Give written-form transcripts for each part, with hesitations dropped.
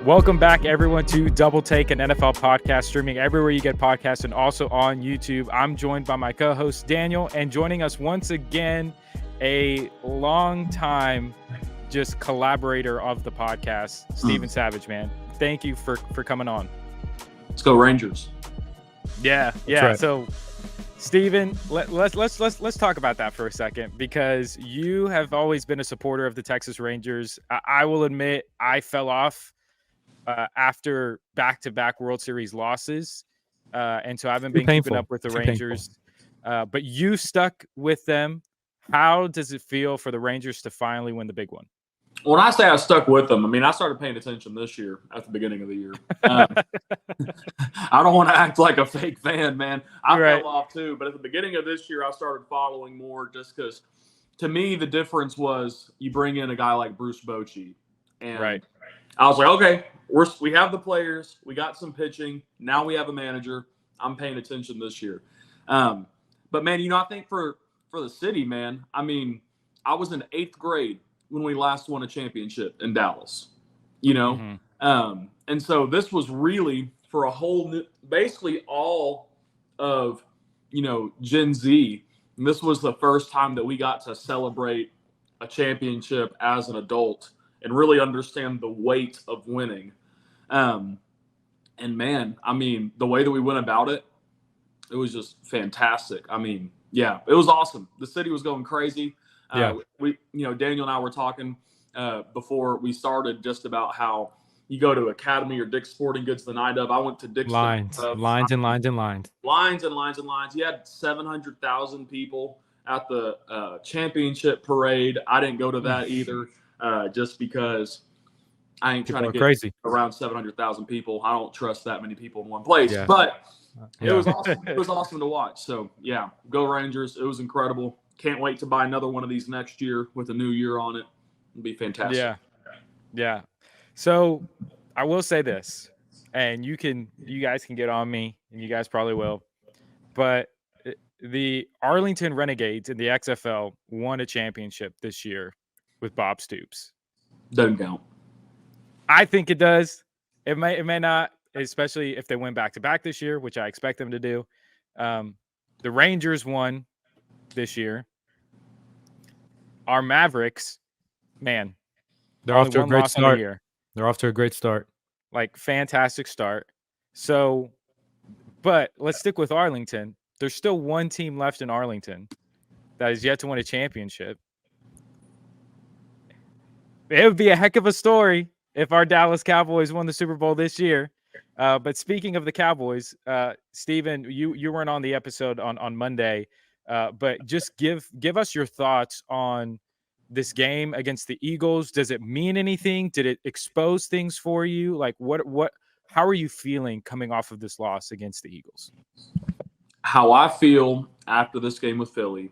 Welcome back, everyone, to Double Take, an NFL podcast streaming everywhere you get podcasts and also on YouTube. I'm joined by my co-host, Daniel, and joining us once again, a long-time just collaborator of the podcast, Steven Savage, man. Thank you for coming on. Let's go Rangers. Yeah. Right. So, Steven, let's talk about that for a second, because you have always been a supporter of the Texas Rangers. I will admit I fell off after back-to-back World Series losses, and so I haven't been keeping up with the Rangers. But you stuck with them. How does it feel for the Rangers to finally win the big one? When I say I stuck with them, I mean I started paying attention this year at the beginning of the year. I don't want to act like a fake fan, man. I fell off too, but at the beginning of this year, I started following more just because, to me, the difference was you bring in a guy like Bruce Bochy, and I was like, okay, we have the players, we got some pitching, now we have a manager. I'm paying attention this year. But man, I think for the city, man, I mean, I was in 8th grade when we last won a championship in Dallas, and so this was really for a whole new, basically all of, Gen Z. And this was the first time that we got to celebrate a championship as an adult and really understand the weight of winning. And man, I mean, the way that we went about it, it was just fantastic. I mean, yeah, it was awesome. The city was going crazy. Daniel and I were talking before we started just about how you go to Academy or Dick's Sporting Goods the night of. I went to Dick's. Lines and lines. Lines and lines and lines. You had 700,000 people at the championship parade. I didn't go to that either, just because I ain't trying to get crazy around 700,000 people. I don't trust that many people in one place. Yeah. But it was awesome. It was awesome to watch. So, yeah, go Rangers. It was incredible. Can't wait to buy another one of these next year with a new year on it. It'll be fantastic. Yeah. So I will say this, and you guys can get on me, and you guys probably will, but the Arlington Renegades in the XFL won a championship this year with Bob Stoops. Doesn't count. I think it does. It may not, especially if they win back-to-back this year, which I expect them to do. The Rangers won this year. Our Mavericks, man, they're off to a great start. They're off to a great start. Like, fantastic start. So, but let's stick with Arlington. There's still one team left in Arlington that is yet to win a championship. It would be a heck of a story if our Dallas Cowboys won the Super Bowl this year. But speaking of the Cowboys, Steven, you weren't on the episode on Monday, but just give us your thoughts on this game against the Eagles. Does it mean anything? Did it expose things for you? Like, how are you feeling coming off of this loss against the Eagles? How I feel after this game with Philly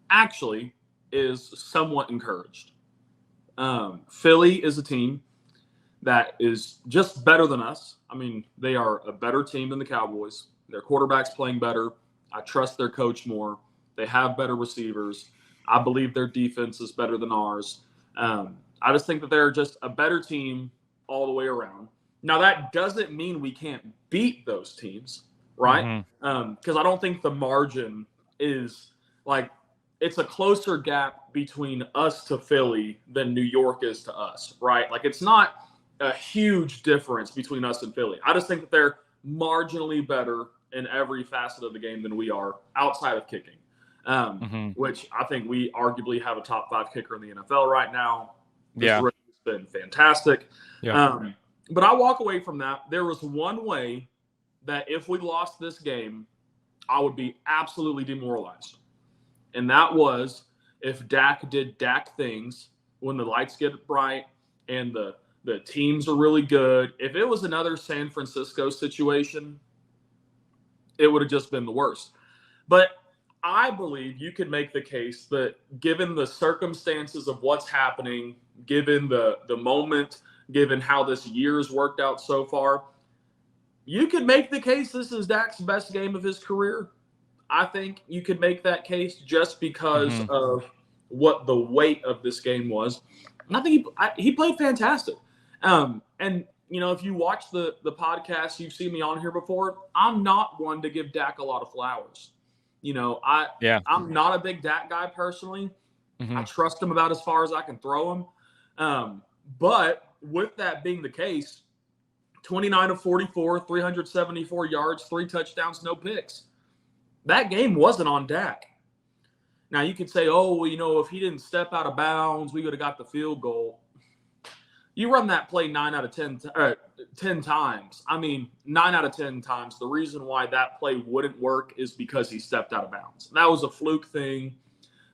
actually is somewhat encouraged. Philly is a team that is just better than us. I mean, they are a better team than the Cowboys. Their quarterback's playing better. I trust their coach more. They have better receivers. I believe their defense is better than ours. I just think that they're just a better team all the way around. Now, that doesn't mean we can't beat those teams, right? Because I don't think the margin is like – it's a closer gap between us to Philly than New York is to us, right? Like, it's not a huge difference between us and Philly. I just think that they're marginally better in every facet of the game than we are outside of kicking. Which I think we arguably have a top 5 kicker in the NFL right now. It's been fantastic. But I walk away from that. There was one way that if we lost this game, I would be absolutely demoralized. And that was if Dak did Dak things when the lights get bright and the teams are really good. If it was another San Francisco situation, it would have just been the worst. But I believe you could make the case that given the circumstances of what's happening, given the moment, given how this year's worked out so far, you could make the case this is Dak's best game of his career. I think you could make that case just because of what the weight of this game was. And I think he played fantastic. And if you watch the podcast, you've seen me on here before. I'm not one to give Dak a lot of flowers. I'm not a big Dak guy personally. Mm-hmm. I trust him about as far as I can throw him. But with that being the case, 29 of 44, 374 yards, 3 touchdowns, no picks. That game wasn't on Dak. Now, you could say, if he didn't step out of bounds, we would have got the field goal. You run that play 9 out of 10 times. I mean, 9 out of 10 times. The reason why that play wouldn't work is because he stepped out of bounds. That was a fluke thing.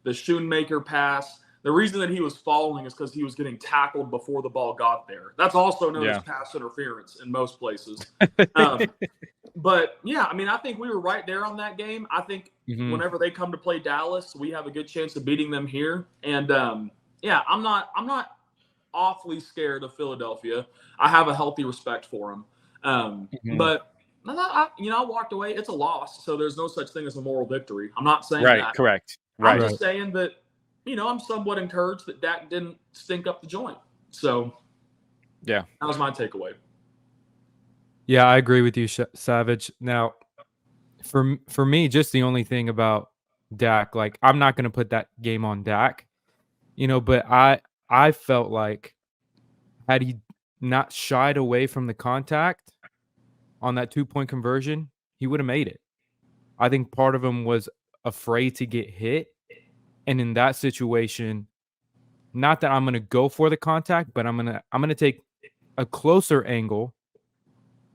The Schoonmaker pass. The reason that he was falling is because he was getting tackled before the ball got there. That's also known as pass interference in most places. But, I think we were right there on that game. I think whenever they come to play Dallas, we have a good chance of beating them here. And, I'm not awfully scared of Philadelphia. I have a healthy respect for them. But I walked away. It's a loss, so there's no such thing as a moral victory. I'm not saying that. Right, correct. Right. I'm just saying that, I'm somewhat encouraged that Dak didn't stink up the joint. So, that was my takeaway. Yeah, I agree with you, Savage. Now, for me, just the only thing about Dak, like, I'm not going to put that game on Dak, but I felt like had he not shied away from the contact on that 2-point conversion, he would have made it. I think part of him was afraid to get hit. And in that situation, not that I'm going to go for the contact, but I'm going to take a closer angle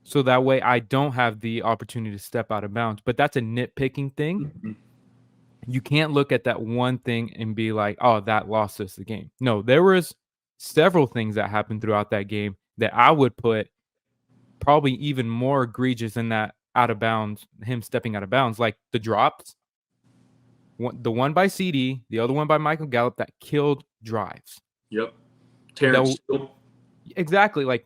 so that way I don't have the opportunity to step out of bounds. But that's a nitpicking thing. Mm-hmm. You can't look at that one thing and be like, oh, that lost us the game. No, there was several things that happened throughout that game that I would put probably even more egregious than that out of bounds, him stepping out of bounds, like the drops. The one by CD, the other one by Michael Gallup that killed drives. Yep. Terrence. Exactly. Like,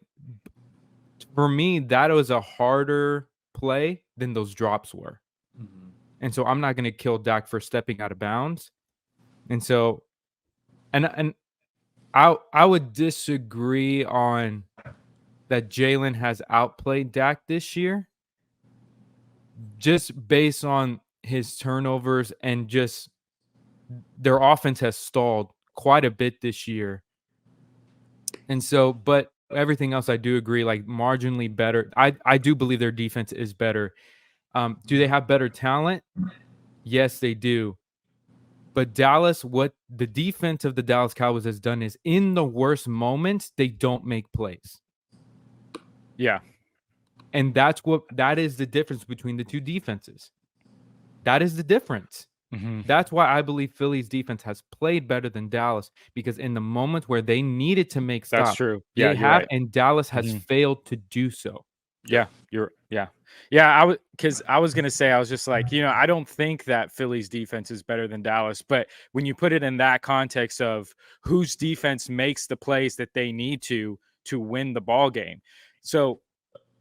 for me, that was a harder play than those drops were. Mm-hmm. And so I'm not going to kill Dak for stepping out of bounds. And so, and I would disagree on that Jalen has outplayed Dak this year just based on his turnovers and just their offense has stalled quite a bit this year. And so, but everything else I do agree, like marginally better. I do believe their defense is better. Do they have better talent? Yes, they do. But Dallas, what the defense of the Dallas Cowboys has done is in the worst moments, they don't make plays. Yeah. And that is the difference between the two defenses. That is the difference. Mm-hmm. That's why I believe Philly's defense has played better than Dallas, because in the moments where they needed to make stops, that's true. Yeah, they have, right. And Dallas has failed to do so. Yeah, I was gonna say, I was just like, I don't think that Philly's defense is better than Dallas, but when you put it in that context of whose defense makes the plays that they need to win the ball game, so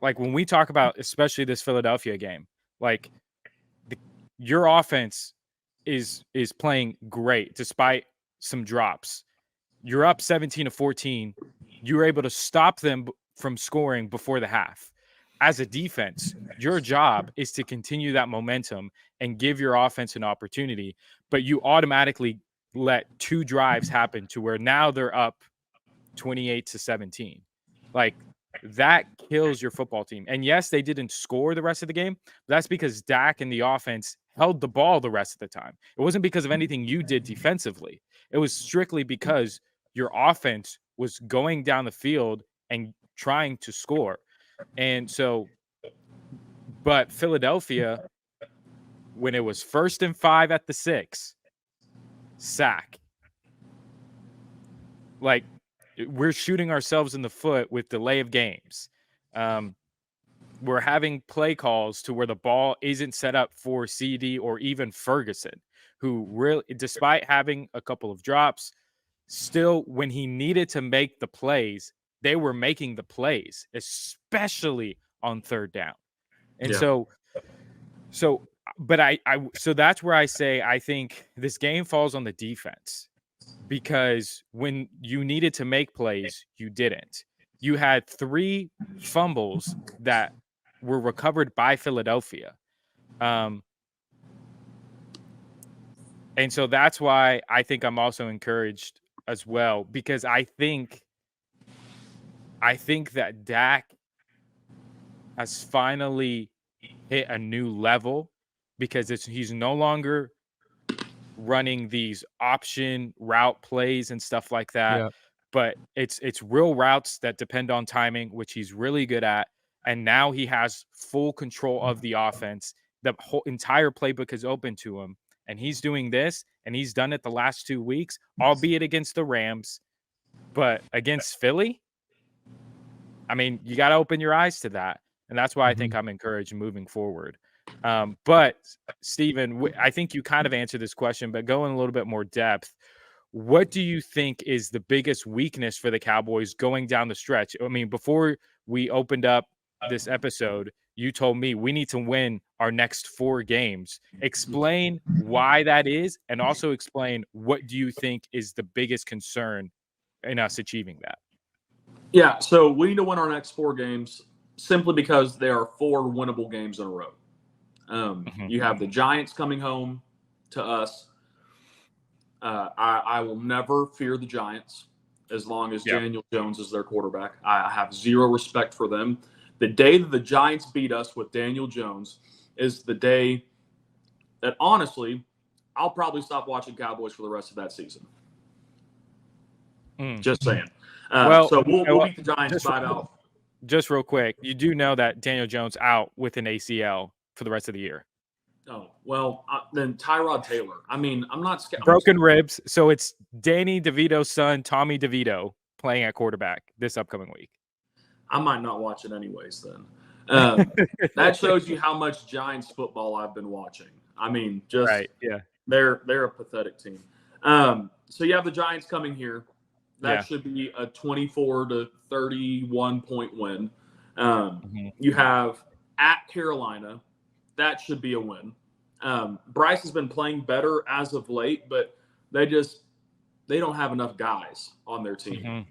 like when we talk about especially this Philadelphia game, like your offense is playing great despite some drops. You're up 17-14. You were able to stop them from scoring before the half. As a defense, your job is to continue that momentum and give your offense an opportunity, but you automatically let 2 drives happen to where now they're up 28-17. Like, that kills your football team. And yes, they didn't score the rest of the game. But that's because Dak and the offense held the ball the rest of the time. It wasn't because of anything you did defensively. It was strictly because your offense was going down the field and trying to score. And so, but Philadelphia, when it was 1st and 5 at the 6, sack. Like, we're shooting ourselves in the foot with delay of games. We're having play calls to where the ball isn't set up for CD or even Ferguson, who really, despite having a couple of drops, still, when he needed to make the plays, they were making the plays, especially on 3rd down. And so that's where I say I think this game falls on the defense, because when you needed to make plays, you didn't. you had 3 fumbles that were recovered by Philadelphia. And so that's why I think I'm also encouraged as well, because I think that Dak has finally hit a new level, because he's no longer running these option route plays and stuff like that. Yeah. But it's real routes that depend on timing, which he's really good at. And now he has full control of the offense. The whole entire playbook is open to him. And he's doing this, and he's done it the last 2 weeks, albeit against the Rams. But against Philly, I mean, you got to open your eyes to that. And that's why I think I'm encouraged moving forward. But Steven, I think you kind of answered this question, but go in a little bit more depth. What do you think is the biggest weakness for the Cowboys going down the stretch? I mean, before we opened up this episode, you told me we need to win our next 4 games. Explain why that is, and also explain what do you think is the biggest concern in us achieving that. Yeah, so we need to win our next 4 games simply because there are 4 winnable games in a row. You have the Giants coming home to us. I will never fear the Giants as long as Daniel Jones is their quarterback. I have zero respect for them. The day that the Giants beat us with Daniel Jones is the day that, honestly, I'll probably stop watching Cowboys for the rest of that season. Just saying. So we'll beat the Giants 5-0. Just real quick, you do know that Daniel Jones out with an ACL for the rest of the year. Oh, well, then Tyrod Taylor. I mean, I'm not scared. Broken ribs. So it's Danny DeVito's son, Tommy DeVito, playing at quarterback this upcoming week. I might not watch it anyways then. That shows you how much Giants football I've been watching. I mean, just they're a pathetic team. So you have the Giants coming here. That should be a 24 to 31 point win. You have at Carolina. That should be a win. Bryce has been playing better as of late, but they don't have enough guys on their team.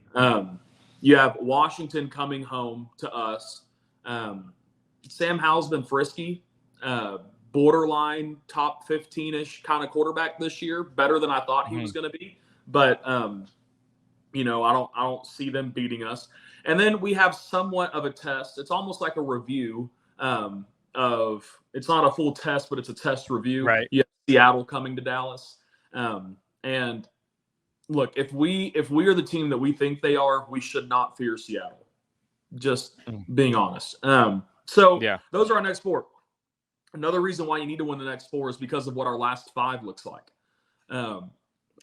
You have Washington coming home to us. Sam Howell's been frisky, borderline top 15-ish kind of quarterback this year, better than I thought he was going to be. But I don't see them beating us. And then we have somewhat of a test. It's almost like a review of it's not a full test, but it's a test review. Right. You have Seattle coming to Dallas. And look, if we are the team that we think they are, we should not fear Seattle. Just being honest. Those are our next 4. Another reason why you need to win the next 4 is because of what our last 5 looks like.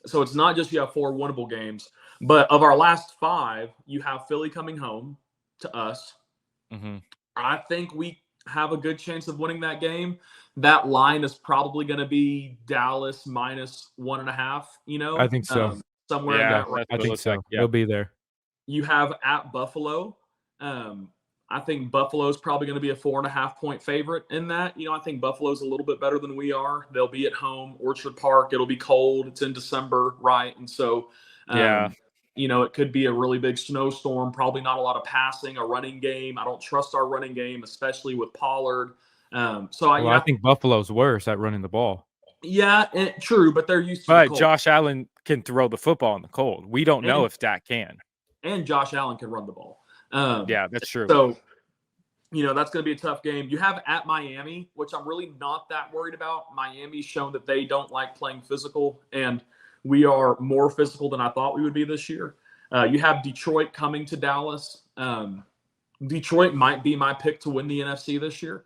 So it's not just you have 4 winnable games, but of our last 5, you have Philly coming home to us. I think we have a good chance of winning that game. That line is probably going to be Dallas minus 1.5. I think so. Somewhere in that range. I think so. He'll be there. You have at Buffalo. I think Buffalo's probably going to be a 4.5 point favorite in that. I think Buffalo's a little bit better than we are. They'll be at home, Orchard Park. It'll be cold. It's in December, right? And so, it could be a really big snowstorm. Probably not a lot of passing, a running game. I don't trust our running game, especially with Pollard. I think Buffalo's worse at running the ball. Yeah, true, but they're used to But Josh Allen can throw the football in the cold. We don't know if Dak can. And Josh Allen can run the ball. That's true. So, that's going to be a tough game. You have at Miami, which I'm really not that worried about. Miami's shown that they don't like playing physical, and we are more physical than I thought we would be this year. You have Detroit coming to Dallas. Detroit might be my pick to win the NFC this year.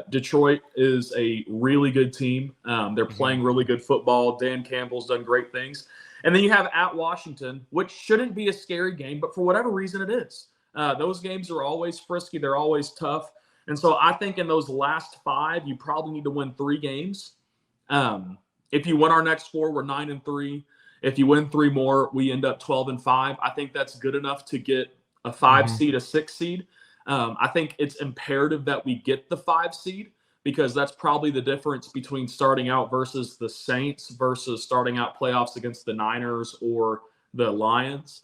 Detroit is a really good team. They're playing really good football. Dan Campbell's done great things. And then you have at Washington, which shouldn't be a scary game, but for whatever reason it is. Those games are always frisky. They're always tough. And so I think in those last 5, you probably need to win 3 games. If you win our next 4, we're 9-3. If you win 3 more, we end up 12-5. I think that's good enough to get a 5 seed, a 6 seed. I think it's imperative that we get the 5 seed because that's probably the difference between starting out versus the Saints versus starting out playoffs against the Niners or the Lions.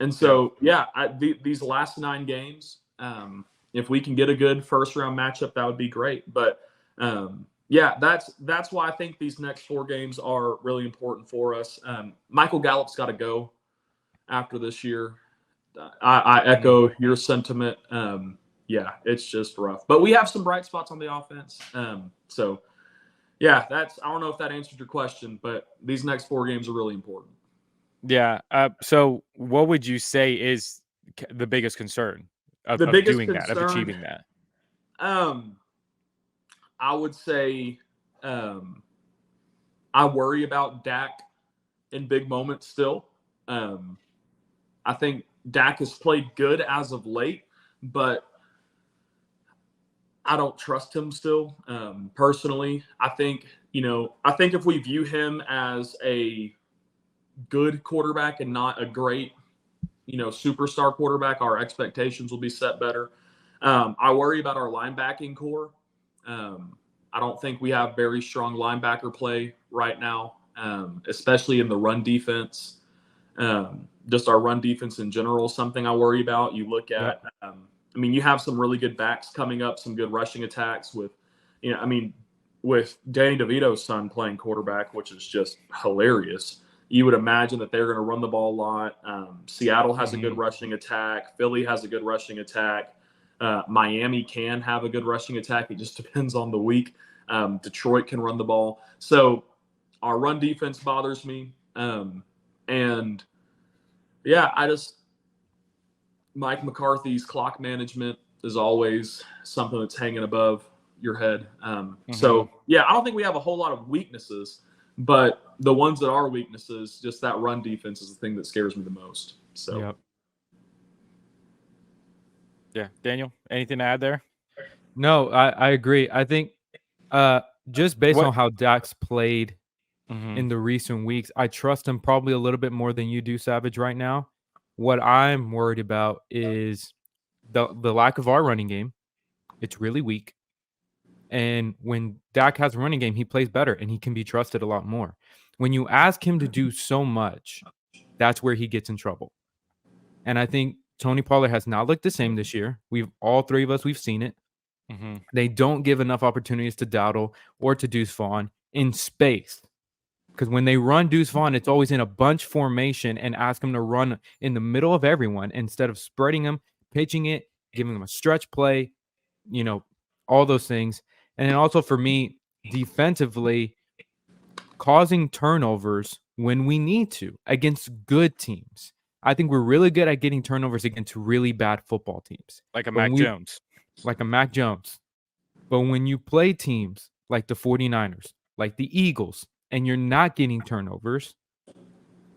And so, these last 9 games, if we can get a good first-round matchup, that would be great. But, that's why I think these next 4 games are really important for us. Michael Gallup's got to go after this year. I echo your sentiment. It's just rough. But we have some bright spots on the offense. I don't know if that answered your question, but these next 4 games are really important. Yeah. So what would you say is the biggest concern of doing that, of achieving that? I would say I worry about Dak in big moments still. I think Dak has played good as of late, but I don't trust him still. Personally, I think if we view him as a good quarterback and not a great, superstar quarterback, our expectations will be set better. I worry about our linebacking core. I don't think we have very strong linebacker play right now, especially in the run defense. Just our run defense in general is something I worry about. You look at, you have some really good backs coming up, some good rushing attacks with Danny DeVito's son playing quarterback, which is just hilarious. You would imagine that they're going to run the ball a lot. Seattle has a good rushing attack. Philly has a good rushing attack. Miami can have a good rushing attack. It just depends on the week. Detroit can run the ball. So our run defense bothers me. Mike McCarthy's clock management is always something that's hanging above your head. I don't think we have a whole lot of weaknesses, but the ones that are weaknesses, just that run defense is the thing that scares me the most. So, yeah. Daniel, anything to add there? No, I agree. I think just based on how Dak's played in the recent weeks, I trust him probably a little bit more than you do, Savage, right now. What I'm worried about is the lack of our running game. It's really weak. And when Dak has a running game, he plays better and he can be trusted a lot more. When you ask him to do so much, that's where he gets in trouble. And I think Tony Pollard has not looked the same this year. All 3 of us, we've seen it. They don't give enough opportunities to Dowdle or to Deuce Vaughn in space. Because when they run Deuce Vaughn, it's always in a bunch formation and ask him to run in the middle of everyone instead of spreading him, pitching it, giving him a stretch play, all those things. And then also for me, defensively, causing turnovers when we need to against good teams. I think we're really good at getting turnovers against really bad football teams. Like a Mac Jones. Like a Mac Jones. But when you play teams like the 49ers, like the Eagles, and you're not getting turnovers,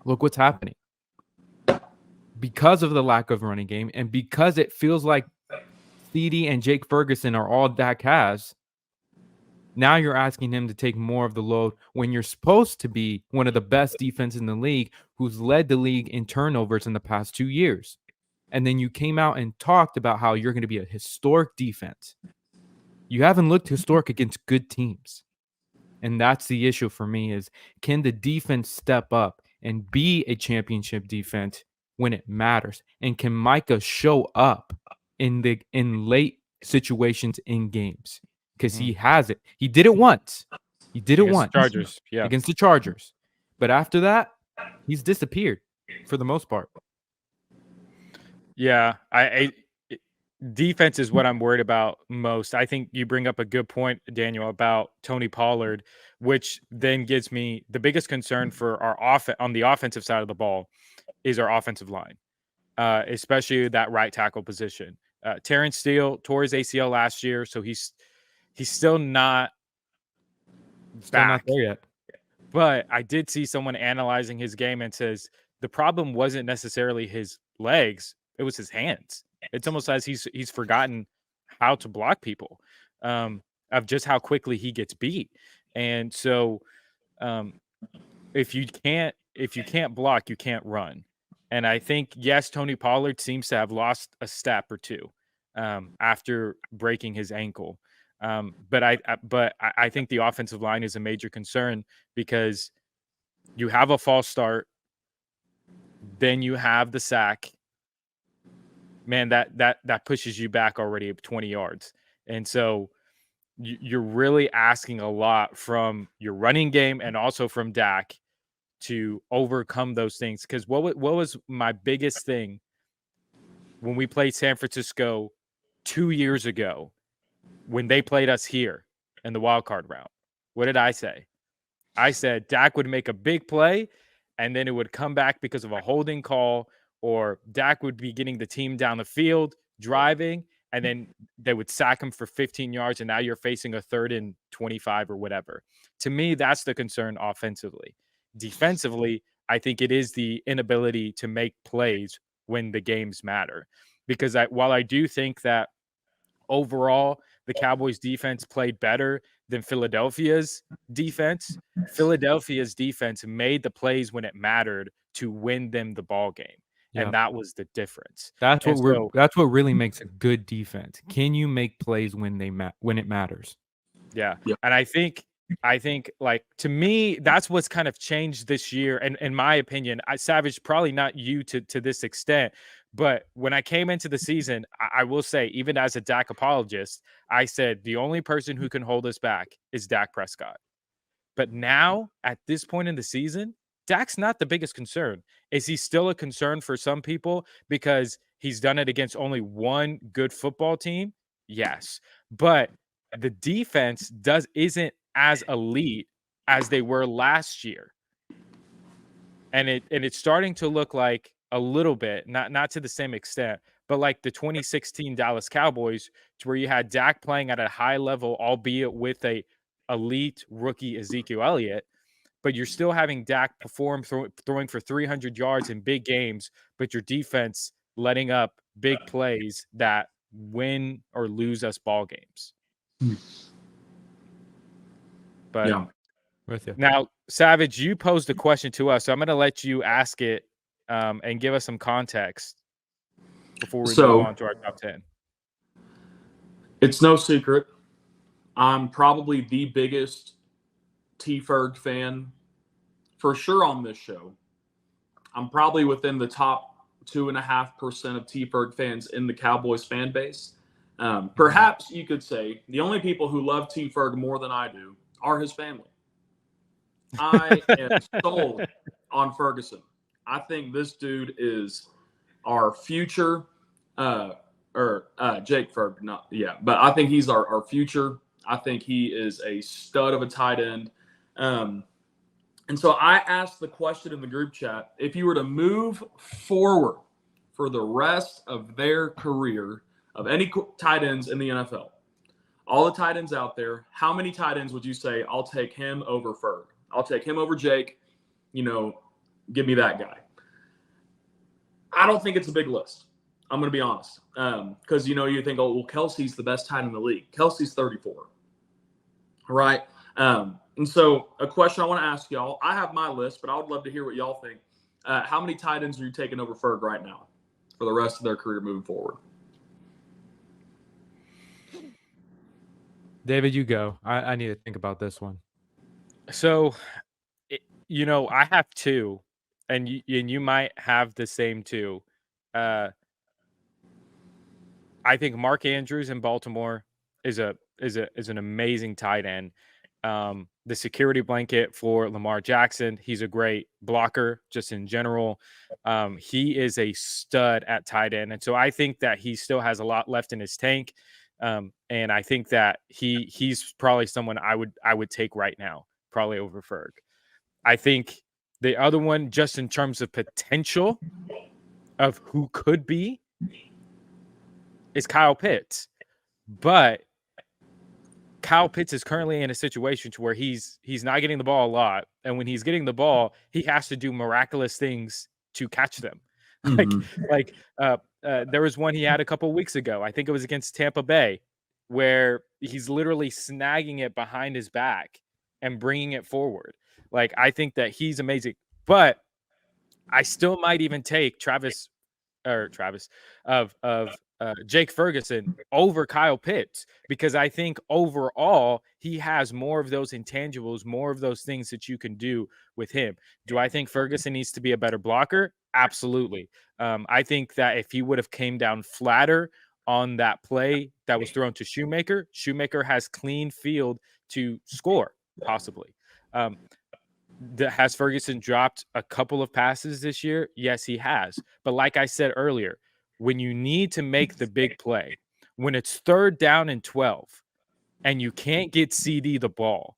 look what's happening. Because of the lack of running game and because it feels like CD and Jake Ferguson are all Dak has, now you're asking him to take more of the load when you're supposed to be one of the best defenses in the league who's led the league in turnovers in the past 2 years. And then you came out and talked about how you're going to be a historic defense. You haven't looked historic against good teams. And that's the issue for me is, can the defense step up and be a championship defense when it matters? And can Micah show up in late situations in games? Because he has it. He did it once. Chargers, against the Chargers. But after that, he's disappeared for the most part. Yeah, defense is what I'm worried about most. I think you bring up a good point, Daniel, about Tony Pollard, which then gives me the biggest concern for our on the offensive side of the ball is our offensive line, especially that right tackle position. Terrence Steele tore his ACL last year, so he's still not not there yet. But I did see someone analyzing his game and says the problem wasn't necessarily his legs, it was his hands. It's almost as he's forgotten how to block people, of just how quickly he gets beat. And so if you can't block, you can't run. And I think, yes, Tony Pollard seems to have lost a step or two after breaking his ankle. But I think the offensive line is a major concern because you have a false start. then you have the sack. Man, that pushes you back already 20 yards. And so you're really asking a lot from your running game and also from Dak to overcome those things. Because what was my biggest thing when we played San Francisco 2 years ago when they played us here in the wild card round? What did I say? I said Dak would make a big play, and then it would come back because of a holding call, or Dak would be getting the team down the field, driving, and then they would sack him for 15 yards, and now you're facing a 3rd and 25 or whatever. To me, that's the concern offensively. Defensively, I think it is the inability to make plays when the games matter. Because while I do think that overall the Cowboys defense played better than Philadelphia's defense, Philadelphia's defense made the plays when it mattered to win them the ball game. Yeah. And that was the difference. That's what really makes a good defense. Can you make plays when it matters? Yeah. And I think like, to me, that's what's kind of changed this year. And in my opinion, Savage, probably not you to this extent, but when I came into the season, I will say, even as a Dak apologist, I said the only person who can hold us back is Dak Prescott. But now, at this point in the season, Dak's not the biggest concern. Is he still a concern for some people because he's done it against only one good football team? Yes. But the defense isn't as elite as they were last year. And it's starting to look like a little bit, not to the same extent, but like the 2016 Dallas Cowboys, to where you had Dak playing at a high level, albeit with a elite rookie Ezekiel Elliott, but you're still having Dak perform throwing for 300 yards in big games, but your defense letting up big plays that win or lose us ball games. But Yeah. With you. Now, Savage, you posed a question to us, so I'm going to let you ask it and give us some context before we move on to our top 10. It's no secret, I'm probably the biggest T-Ferg fan for sure on this show. I'm probably within the top 2.5% of T-Ferg fans in the Cowboys fan base. Perhaps you could say the only people who love T-Ferg more than I do are his family. I am sold on Ferguson. I think this dude is our future, Jake Ferg, but I think he's our future. I think he is a stud of a tight end. And so I asked the question in the group chat, if you were to move forward for the rest of their career of any tight ends in the NFL, all the tight ends out there, how many tight ends would you say, I'll take him over Ferg? I'll take him over Jake. Give me that guy. I don't think it's a big list. I'm going to be honest. Because, you think, oh, well, Kelsey's the best tight end in the league. Kelsey's 34. Right? And so a question I want to ask y'all, I have my list, but I would love to hear what y'all think. How many tight ends are you taking over Ferg right now for the rest of their career moving forward? David, you go. I need to think about this one. So, I have two, and you might have the same two. I think Mark Andrews in Baltimore is an amazing tight end. The security blanket for Lamar Jackson. He's a great blocker just in general. He is a stud at tight end. And so I think that he still has a lot left in his tank. And I think that he's probably someone I would take right now, probably over Ferg. I think the other one, just in terms of potential of who could be, is Kyle Pitts. But Kyle Pitts is currently in a situation to where he's not getting the ball a lot. And when he's getting the ball, he has to do miraculous things to catch them. There was one he had a couple weeks ago. I think it was against Tampa Bay, where he's literally snagging it behind his back and bringing it forward. I think that he's amazing. But I still might even take Travis Jake Ferguson over Kyle Pitts, because I think overall he has more of those intangibles, more of those things that you can do with him. Do I think Ferguson needs to be a better blocker? Absolutely. I think that if he would have came down flatter on that play that was thrown to Shoemaker has clean field to score, possibly. Has Ferguson dropped a couple of passes this year? Yes, he has. But like I said earlier, when you need to make the big play, when it's 3rd down and 12 and you can't get CD the ball,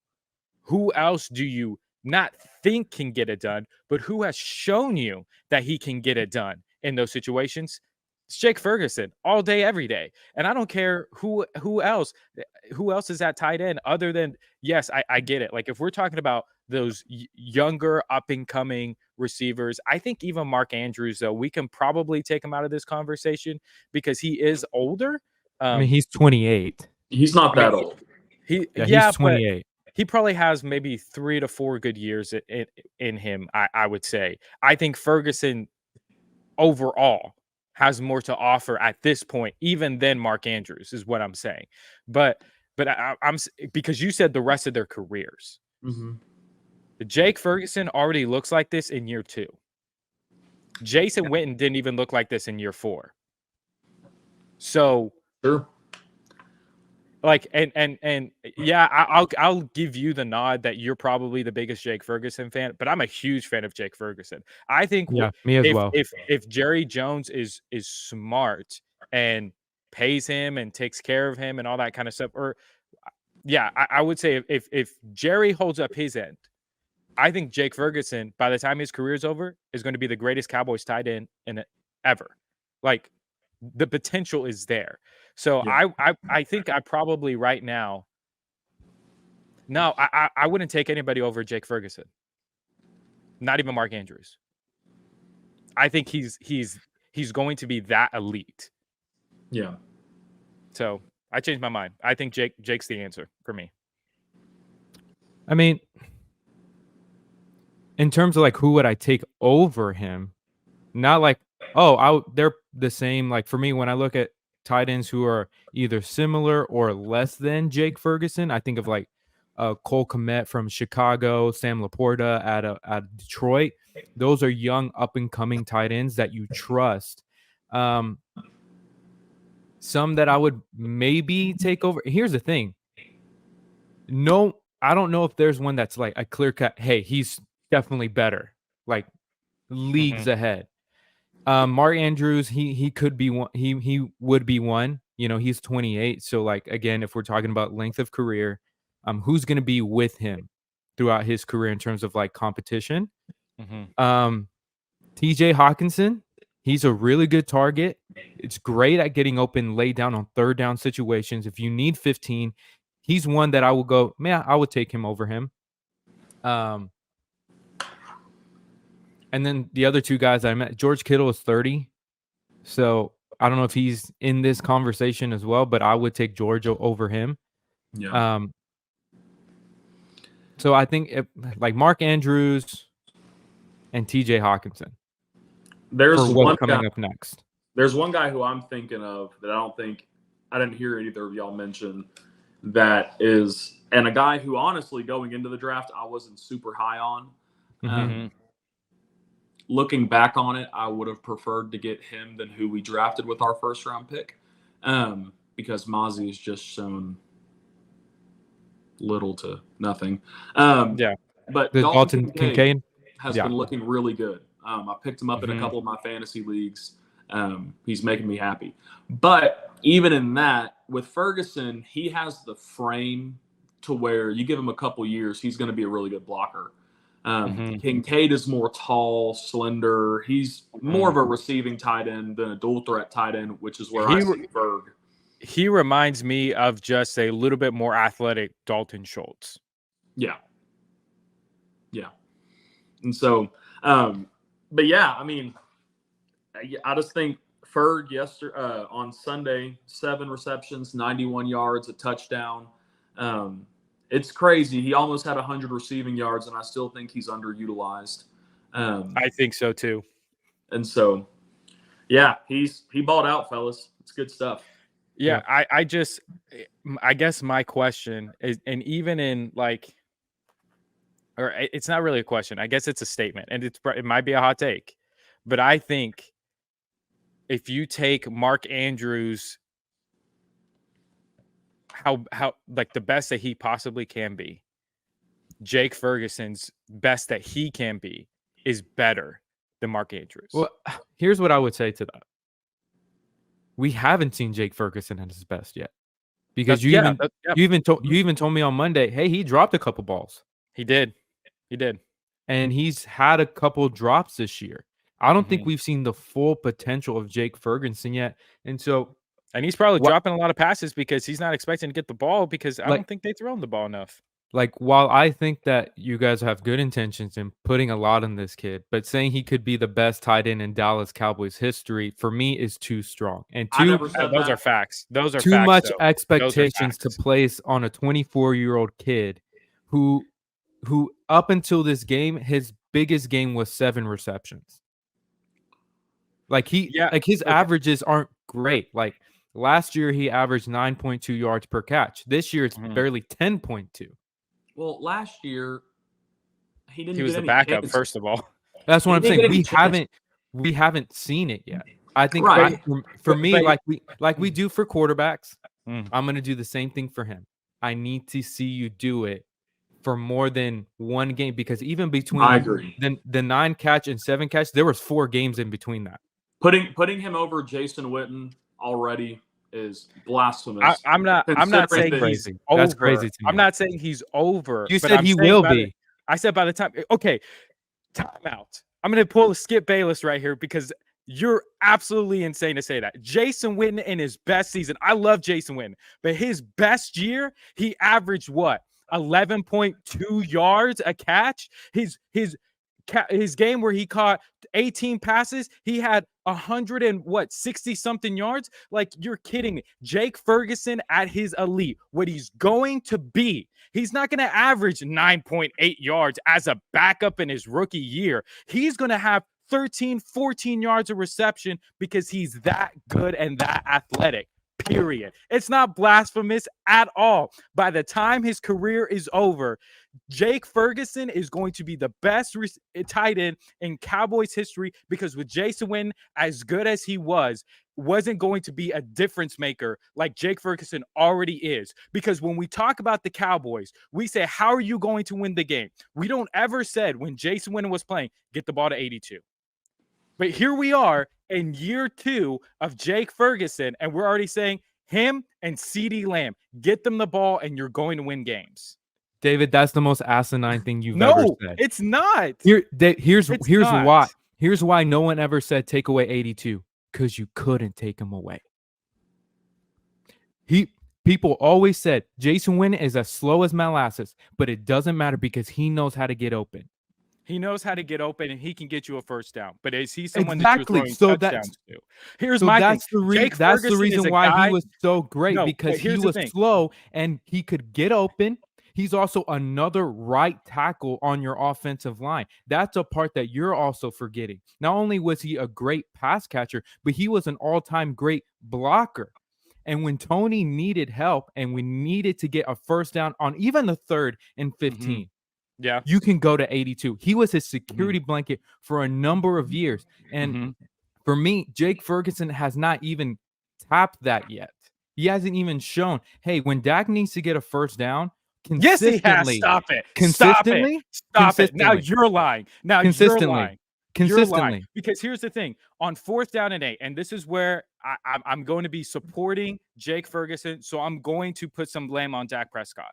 who else do you not think can get it done, but who has shown you that he can get it done in those situations? It's Jake Ferguson all day, every day. And I don't care who else is that tight end other than, yes, I get it. Like if we're talking about those younger up and coming receivers, I think even Mark Andrews, though, we can probably take him out of this conversation because he is older. I mean, he's 28. He's not that old. He's But 28. he probably has maybe 3 to 4 good years in him, I would say. I think Ferguson overall has more to offer at this point, even than Mark Andrews, is what I'm saying. But I'm because you said the rest of their careers. Mm-hmm. Jake Ferguson already looks like this in year 2. Jason Witten didn't even look like this in year 4. So sure. Like and yeah, I'll give you the nod that you're probably the biggest Jake Ferguson fan, but I'm a huge fan of Jake Ferguson. I think me as well. If Jerry Jones is smart and pays him and takes care of him and all that kind of stuff, or yeah, I would say if Jerry holds up his end, I think Jake Ferguson, by the time his career is over, is going to be the greatest Cowboys tight end ever. Like the potential is there. So yeah. I think I probably right now. No, I wouldn't take anybody over Jake Ferguson. Not even Mark Andrews. I think he's going to be that elite. Yeah. So I changed my mind. I think Jake's the answer for me. I mean, in terms of like who would I take over him, not like they're the same. Like for me, when I look at tight ends who are either similar or less than Jake Ferguson, I think of like Cole Kmet from Chicago, Sam Laporta at Detroit. Those are young up and coming tight ends that you trust. Some that I would maybe take over. Here's the thing. No, I don't know if there's one that's like a clear cut. Hey, he's definitely better, like leagues ahead. Mark Andrews, he could be one. He would be one. You know, he's 28. So like again, if we're talking about length of career, who's going to be with him throughout his career in terms of like competition? TJ Hawkinson, he's a really good target. It's great at getting open, lay down on 3rd down situations. If you need 15, he's one that I will go, man, I would take him over him. And then the other 2 guys I met, George Kittle is 30. So I don't know if he's in this conversation as well, but I would take George over him. Yeah. So I think like Mark Andrews and TJ Hawkinson. There's one coming up next. There's one guy who I'm thinking of that I didn't hear either of y'all mention, that is, and a guy who honestly going into the draft I wasn't super high on. Looking back on it, I would have preferred to get him than who we drafted with our 1st round pick, because Mozzie has just shown little to nothing. But Dalton Kincaid has been looking really good. I picked him up in a couple of my fantasy leagues. He's making me happy. But even in that, with Ferguson, he has the frame to where you give him a couple years, he's going to be a really good blocker. Kincaid is more tall, slender. He's more of a receiving tight end than a dual threat tight end, which is where I see Ferg. He reminds me of just a little bit more athletic Dalton Schultz. Yeah. And so, but yeah, I mean, I just think Ferg on Sunday, 7 receptions, 91 yards, a touchdown. It's crazy. He almost had 100 receiving yards, and I still think he's underutilized. I think so too. And so, Yeah, he balled out, fellas. It's good stuff. Yeah, I guess my question is, and even in like, or it's not really a question. I guess it's a statement, and it might be a hot take, but I think if you take Mark Andrews, how like the best that he possibly can be, Jake Ferguson's best that he can be is better than Mark Andrews. Well, here's what I would say to that. We haven't seen Jake Ferguson at his best yet, because you even told me on Monday, hey, he dropped a couple balls. He did, and he's had a couple drops this year. I don't think we've seen the full potential of Jake Ferguson yet, and he's probably dropping a lot of passes because he's not expecting to get the ball, because I don't think they throw him the ball enough. Like, while I think that you guys have good intentions in putting a lot on this kid, but saying he could be the best tight end in Dallas Cowboys histoe for me is too strong. And those are facts. Those are too facts, much though. expectations to place on a 24-year-old kid who up until this game, his biggest game was 7 receptions. Like his averages aren't great. Like last year, he averaged 9.2 yards per catch. This year, it's barely 10.2. Well, last year he was the backup. First of all, that's what I'm saying. We haven't seen it yet. I think for me, like we do for quarterbacks, I'm going to do the same thing for him. I need to see you do it for more than one game, because even between the 9 catch and 7 catch, there was 4 games in between that. Putting him over Jason Witten already is blasphemous. I'm not saying he's over. That's crazy to me. I'm not saying he's over. You said he will be. I said by the time. Okay, timeout. I'm going to pull a Skip Bayless right here, because you're absolutely insane to say that. Jason Witten in his best season. I love Jason Witten, but his best year, he averaged what? 11.2 yards a catch. His game where he caught 18 passes, he had 60 something yards. Like, you're kidding me. Jake Ferguson at his elite, what he's going to be, he's not going to average 9.8 yards as a backup in his rookie year. He's going to have 13, 14 yards of reception, because he's that good and that athletic. Period. It's not blasphemous at all. By the time his career is over, Jake Ferguson is going to be the best tight end in Cowboys history, because with Jason Witten, as good as he wasn't going to be a difference maker like Jake Ferguson already is. Because when we talk about the Cowboys, we say, how are you going to win the game? We don't ever said, when Jason Witten was playing, get the ball to 82. But here we are in year 2 of Jake Ferguson, and we're already saying him and CeeDee Lamb, get them the ball and you're going to win games. David, that's the most asinine thing you've ever said. No, it's not. Here's why. Here's why no one ever said take away 82, because you couldn't take him away. People always said Jason Witten is as slow as molasses, but it doesn't matter because he knows how to get open. He knows how to get open, and he can get you a first down. But is he someone that you're throwing touchdowns to? Here's my thing. That's the reason why he was so great, because he was slow and he could get open. He's also another right tackle on your offensive line. That's a part that you're also forgetting. Not only was he a great pass catcher, but he was an all-time great blocker. And when Tony needed help and we needed to get a first down on even the 3rd and 15, yeah, you can go to 82. He was his security blanket for a number of years. And for me, Jake Ferguson has not even tapped that yet. He hasn't even shown, hey, when Dak needs to get a first down, yes, he has. Stop it. Stop it. Now you're lying. Consistently. Because here's the thing. On 4th down and 8, and this is where I'm going to be supporting Jake Ferguson, so I'm going to put some blame on Dak Prescott.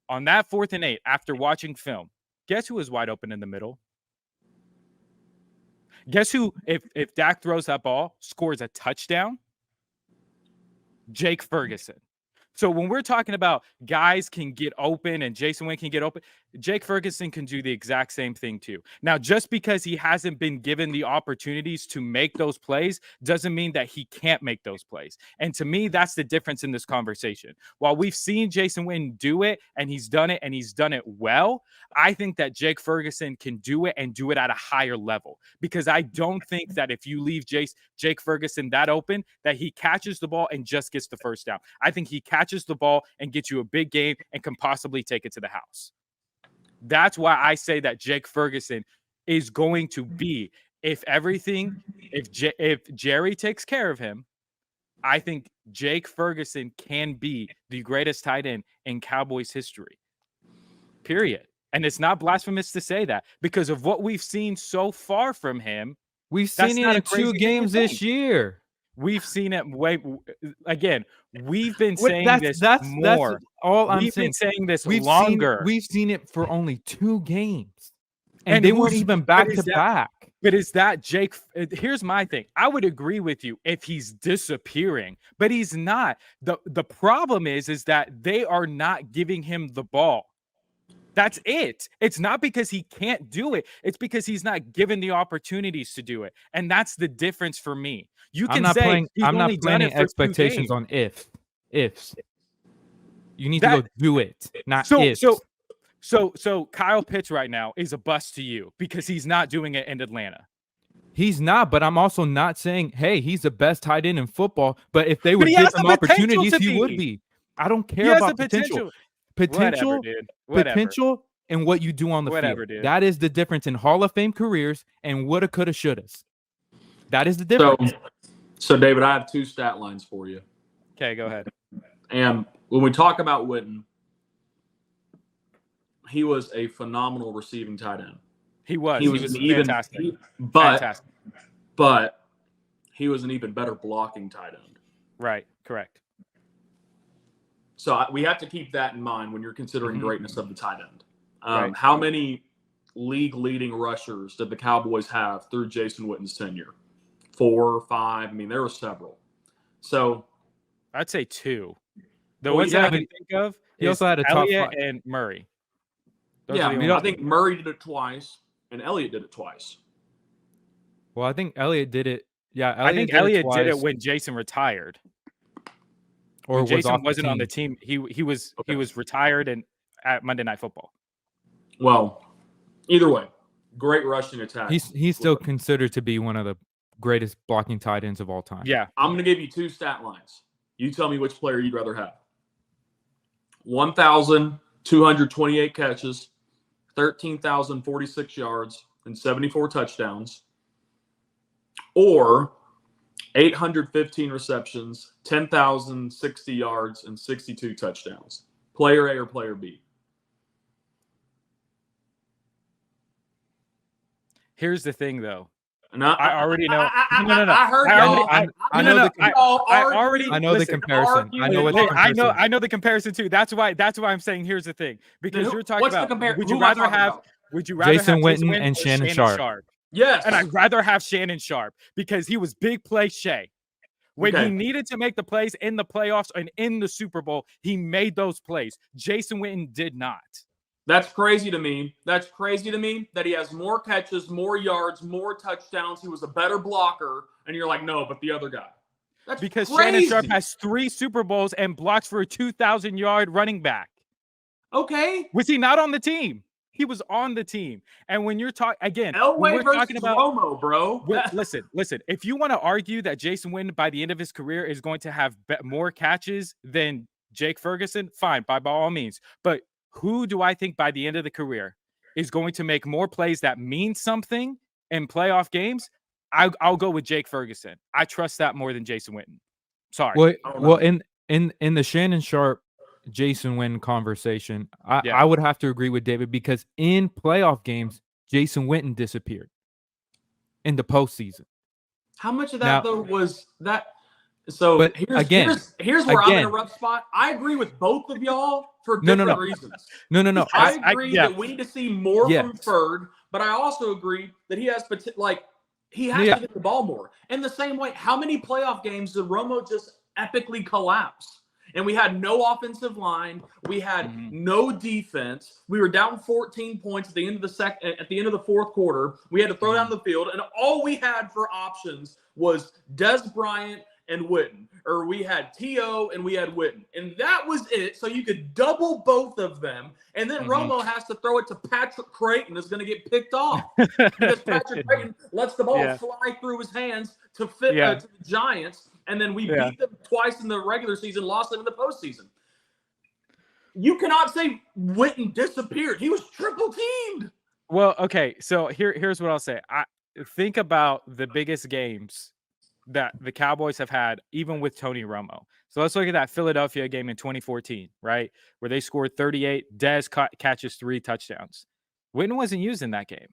On that 4th and 8, after watching film, guess who is wide open in the middle? Guess who, if Dak throws that ball, scores a touchdown? Jake Ferguson. So when we're talking about guys can get open and Jason Witten can get open, Jake Ferguson can do the exact same thing too. Now, just because he hasn't been given the opportunities to make those plays doesn't mean that he can't make those plays. And to me, that's the difference in this conversation. While we've seen Jason Witten do it, and he's done it well, I think that Jake Ferguson can do it and do it at a higher level, because I don't think that if you leave Jake Ferguson that open, that he catches the ball and just gets the first down. I think he catches the ball and gets you a big game and can possibly take it to the house. That's why I say that Jake Ferguson is going to be, if Jerry takes care of him, I think Jake Ferguson can be the greatest tight end in Cowboys history. Period. And it's not blasphemous to say that, because of what we've seen so far from him. We've seen it in 2 games this year. We've seen it again. We've been saying this more. That's all I'm We've saying. been saying this longer. We've seen it for only 2 games, and they weren't even back to back. But is that Jake? Here's my thing. I would agree with you if he's disappearing, but he's not. The problem is that they are not giving him the ball. That's it. It's not because he can't do it. It's because he's not given the opportunities to do it. And that's the difference for me. You can say I'm not planning expectations on ifs. You need to go do it, not ifs. So Kyle Pitts right now is a bust to you because he's not doing it in Atlanta. He's not, but I'm also not saying, hey, he's the best tight end in football. But if they would give him opportunities, he would be. I don't care about potential. Potential and what you do on the field. Dude. That is the difference in Hall of Fame careers and woulda, coulda, shouldas. That is the difference. So David, I have 2 stat lines for you. Okay, go ahead. And when we talk about Witten, he was a phenomenal receiving tight end. He was fantastic. But he was an even better blocking tight end. Right, correct. So we have to keep that in mind when you're considering greatness of the tight end. Right. How many league-leading rushers did the Cowboys have through Jason Witten's tenure? 4 or 5? I mean, there were several. So I'd say 2. The ones that I can think of. He also had a top Elliott 5 and Murray. I think Murray did it twice and Elliott did it twice. Well, I think Elliott did it. Yeah, I think Elliott did it when Jason retired. Or when Jason wasn't on the team. He was retired and at Monday Night Football. Well, either way, great rushing attack. He's still considered to be one of the greatest blocking tight ends of all time. Yeah. I'm going to give you 2 stat lines. You tell me which player you'd rather have. 1,228 catches, 13,046 yards, and 74 touchdowns. Or 815 receptions, 10,060 yards, and 62 touchdowns. Player A or player B? Here's the thing, though. I already know. I heard y'all. I know the comparison. I know the comparison too. That's why I'm saying here's the thing, because you're talking about. Would you rather have Jason Witten and Shannon Sharp? Yes. And I'd rather have Shannon Sharp because he was big play Shay. When he needed to make the plays in the playoffs and in the Super Bowl, he made those plays. Jason Witten did not. That's crazy to me. That's crazy to me that he has more catches, more yards, more touchdowns. He was a better blocker. And you're like, no, but the other guy. That's because crazy. Shannon Sharp has 3 Super Bowls and blocks for a 2,000-yard running back. Okay. Was he not on the team? He was on the team. And when you're talking again, Elway we're talking about Romo, bro. listen. If you want to argue that Jason Witten by the end of his career is going to have more catches than Jake Ferguson, fine, by all means. But who do I think by the end of the career is going to make more plays that mean something in playoff games? I'll go with Jake Ferguson. I trust that more than Jason Witten. Sorry. Well, in the Shannon Sharp Jason Witten conversation, I would have to agree with David because in playoff games, Jason Witten disappeared in the postseason. How much of that though was that? So but here's where I'm in a rough spot. I agree with both of y'all for different reasons. No. I agree that we need to see more from Ferg, but I also agree that he has he has to get the ball more. In the same way, how many playoff games did Romo just epically collapse? And we had no offensive line. We had no defense. We were down 14 points at the end of the fourth quarter. We had to throw down the field, and all we had for options was Des Bryant and Witten, or we had T.O. and we had Witten, and that was it. So you could double both of them, and then Romo has to throw it to Patrick Creighton, that's going to get picked off because Patrick Creighton lets the ball fly through his hands to fit to the Giants, and then we beat them twice in the regular season, lost them in the postseason. You cannot say Witten disappeared. He was triple teamed. Well, okay, so here's what I'll say. I think about the biggest games that the Cowboys have had, even with Tony Romo. So let's look at that Philadelphia game in 2014, right? Where they scored 38. Dez catches 3 touchdowns. Witten wasn't used in that game.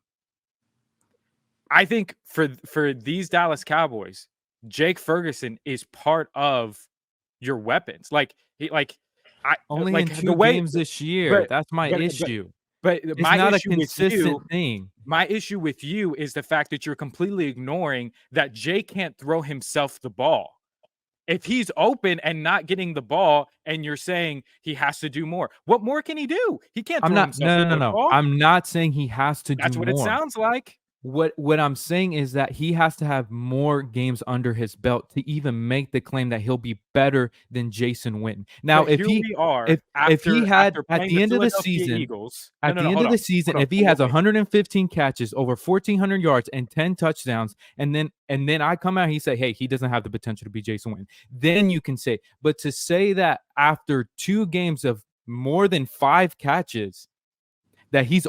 I think for these Dallas Cowboys, Jake Ferguson is part of your weapons. Only in 2 games this year. That's my issue. But it's my not issue a consistent thing. My issue with you is the fact that you're completely ignoring that Jay can't throw himself the ball. If he's open and not getting the ball, and you're saying he has to do more, what more can he do? He can't. No. I'm not saying he has to do more. That's what it sounds like. What I'm saying is that he has to have more games under his belt to even make the claim that he'll be better than Jason Witten. Now, if he had at the end of the season, if he has 115 catches, over 1,400 yards, and 10 touchdowns, and then I come out and he say, hey, he doesn't have the potential to be Jason Witten, then you can say. But to say that after 2 games of more than 5 catches, that he's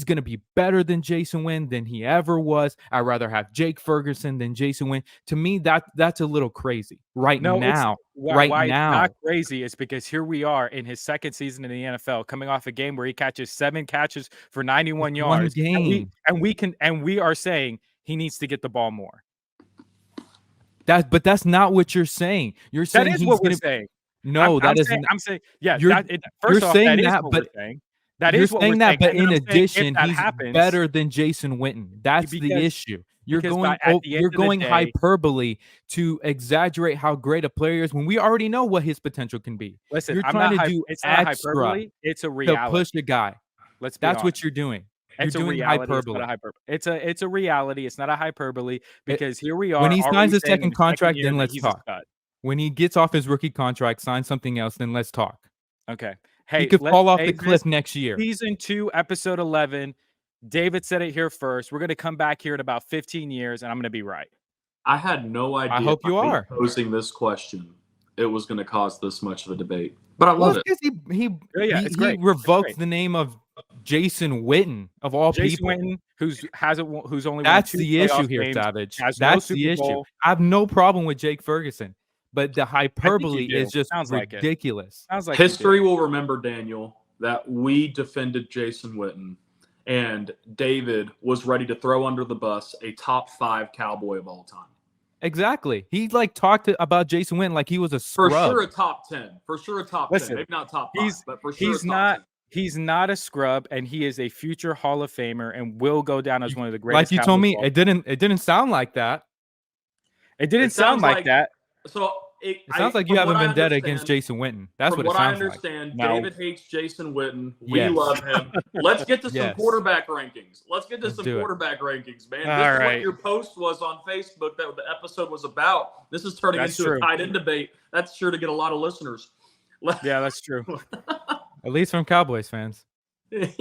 going to be better than Jason Witten than he ever was. I'd rather have Jake Ferguson than Jason Witten. To me, that's a little crazy now. Why it's not crazy is because here we are in his second season in the NFL, coming off a game where he catches 7 catches for 91 yards. And we are saying he needs to get the ball more. But that's not what you're saying. You're saying that is what we're saying. No, I'm saying, first off, that is what we're saying. That you're is what saying we're that, saying. but in addition, he's happens, better than Jason Witten. That's the issue. You're going hyperbole to exaggerate how great a player is when we already know what his potential can be. Listen, you're trying to do it's not hyperbole. It's a reality. To push a guy. That's what you're doing. You're doing hyperbole. It's a reality. It's not a hyperbole because here we are. When he signs his second contract, then let's talk. When he gets off his rookie contract, sign something else, then let's talk. Okay. Hey, he could fall off the cliff next year. Season 2, episode 11. David said it here first. We're going to come back here in about 15 years, and I'm going to be right. I had no idea. I hope you are posing this question. It was going to cause this much of a debate, but I love it. He revoked the name of Jason Witten of all people. Jason Witten, who's only that's won 2 the issue here, games, Savage. That's the issue. I have no problem with Jake Ferguson. But the hyperbole is just ridiculous. Sounds like history will remember, Daniel, that we defended Jason Witten, and David was ready to throw under the bus a top 5 Cowboy of all time. Exactly. He talked about Jason Witten like he was a scrub. For sure a top 10. For sure a top 10. Maybe not top 5, but for sure he's not a scrub, and he is a future Hall of Famer and will go down as one of the greatest. Like you told me, it didn't sound like that. It didn't sound like that. So it sounds like you have a vendetta against Jason Witten. That's what it sounds like. I understand, David hates Jason Witten. We love him. Let's get to some quarterback rankings. Let's get to some quarterback rankings, man. This is what your post was on Facebook that the episode was about. This is turning into a tight end debate. That's sure to get a lot of listeners. Yeah, that's true. At least from Cowboys fans.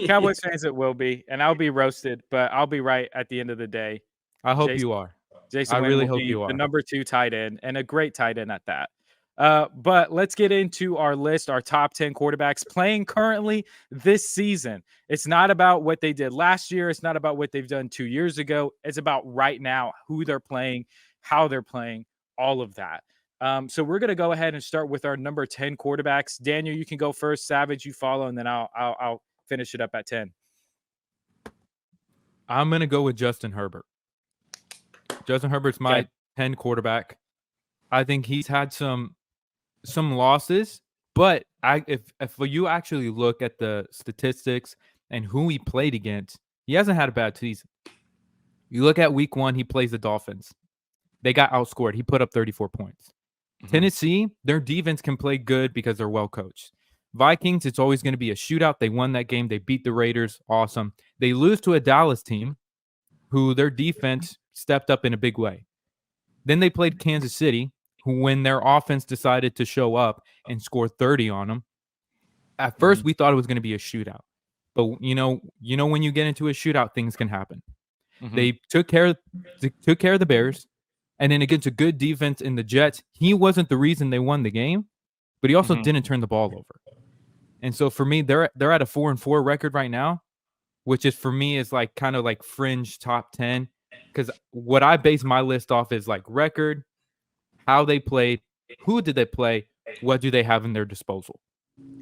Cowboys fans it will be, and I'll be roasted, but I'll be right at the end of the day. I hope you are. Jason I Witten really will hope be you are the number 2 tight end, and a great tight end at that. But let's get into our list, our top 10 quarterbacks playing currently this season. It's not about what they did last year. It's not about what they've done 2 years ago. It's about right now, who they're playing, how they're playing, all of that. So we're going to go ahead and start with our number 10 quarterbacks. Daniel, you can go first. Savage, you follow, and then I'll finish it up at 10. I'm going to go with Justin Herbert. Justin Herbert's my 10 quarterback. I think he's had some losses, but if you actually look at the statistics and who he played against, he hasn't had a bad season. You look at week 1, he plays the Dolphins. They got outscored. He put up 34 points. Tennessee, their defense can play good because they're well coached. Vikings, it's always going to be a shootout. They won that game. They beat the Raiders. Awesome. They lose to a Dallas team who their defense stepped up in a big way. Then they played Kansas City, who when their offense decided to show up and score 30 on them, at first we thought it was going to be a shootout. But you know when you get into a shootout, things can happen. They took care of the Bears, and then against a good defense in the Jets, he wasn't the reason they won the game, but he also didn't turn the ball over. And so for me, they're at a 4-4 record right now, which is for me is like kind of like fringe top 10. Because what I base my list off is like record, how they played, who did they play, what do they have in their disposal.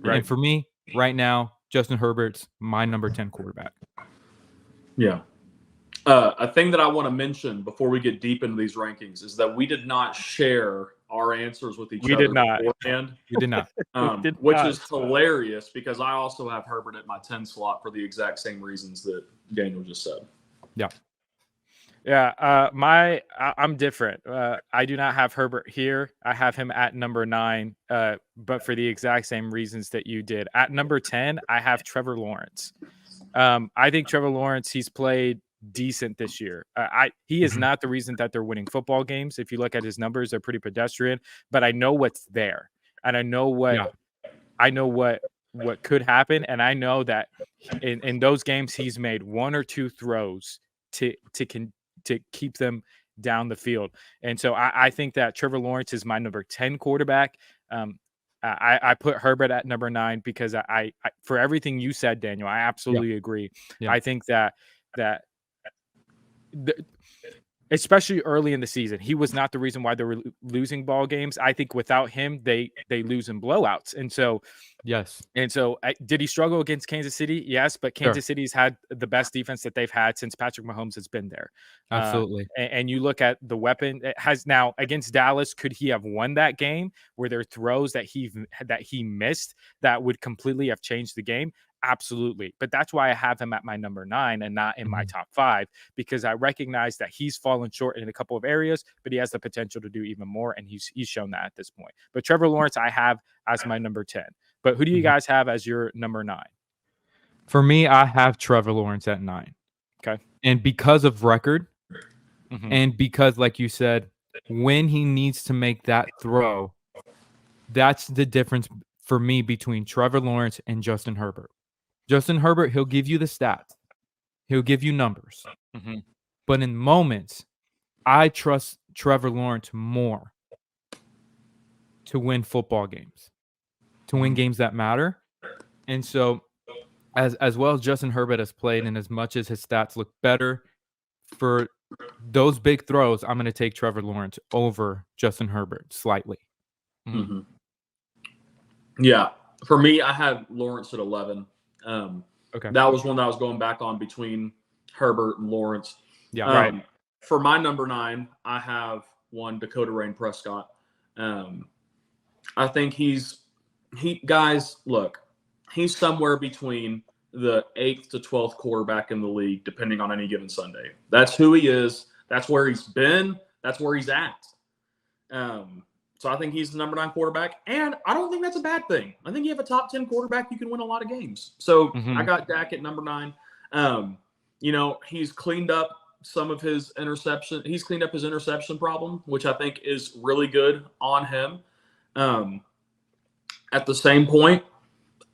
Right. And for me, right now, Justin Herbert's my number 10 quarterback. Yeah. A thing that I want to mention before we get deep into these rankings is that we did not share our answers with each other. We did not. Beforehand, We did not. Which is hilarious because I also have Herbert at my 10 slot for the exact same reasons that Daniel just said. Yeah. Yeah, I'm different. I do not have Herbert here. I have him at number 9, but for the exact same reasons that you did. At number 10, I have Trevor Lawrence. I think Trevor Lawrence, he's played decent this year. He is not the reason that they're winning football games. If you look at his numbers, they're pretty pedestrian. But I know what's there, and I know what could happen, and I know that in those games he's made 1 or 2 throws to keep them down the field. And so I think that Trevor Lawrence is my number 10 quarterback. I put Herbert at number 9 because I for everything you said, Daniel, I absolutely agree. Yeah. I think that especially early in the season, he was not the reason why they were losing ball games. I think without him, they lose in blowouts. And so, yes. And so, did he struggle against Kansas City? Yes, but Kansas City's had the best defense that they've had since Patrick Mahomes has been there. Absolutely. And you look at the weapon it has now against Dallas. Could he have won that game? Were there throws that he missed that would completely have changed the game? Absolutely. But that's why I have him at my number 9 and not in my top 5, because I recognize that he's fallen short in a couple of areas, but he has the potential to do even more. And he's shown that at this point. But Trevor Lawrence, I have as my number 10. But who do you guys have as your number 9? For me, I have Trevor Lawrence at 9. Okay. And because of record, and because, like you said, when he needs to make that throw, that's the difference for me between Trevor Lawrence and Justin Herbert. Justin Herbert, he'll give you the stats. He'll give you numbers. But in moments, I trust Trevor Lawrence more to win football games, to win games that matter. And so as well as Justin Herbert has played and as much as his stats look better, for those big throws, I'm going to take Trevor Lawrence over Justin Herbert slightly. Yeah. For me, I had Lawrence at 11. Okay. That was one that I was going back on between Herbert and Lawrence. Yeah, right. For my number 9, I have one Dakota Rain Prescott. I think guys, look, he's somewhere between the 8th to 12th quarterback in the league, depending on any given Sunday. That's who he is. That's where he's been. That's where he's at. So I think he's the number 9 quarterback, and I don't think that's a bad thing. I think you have a top 10 quarterback, you can win a lot of games. So I got Dak at number 9. He's cleaned up some of his interception. He's cleaned up his interception problem, which I think is really good on him. At the same point,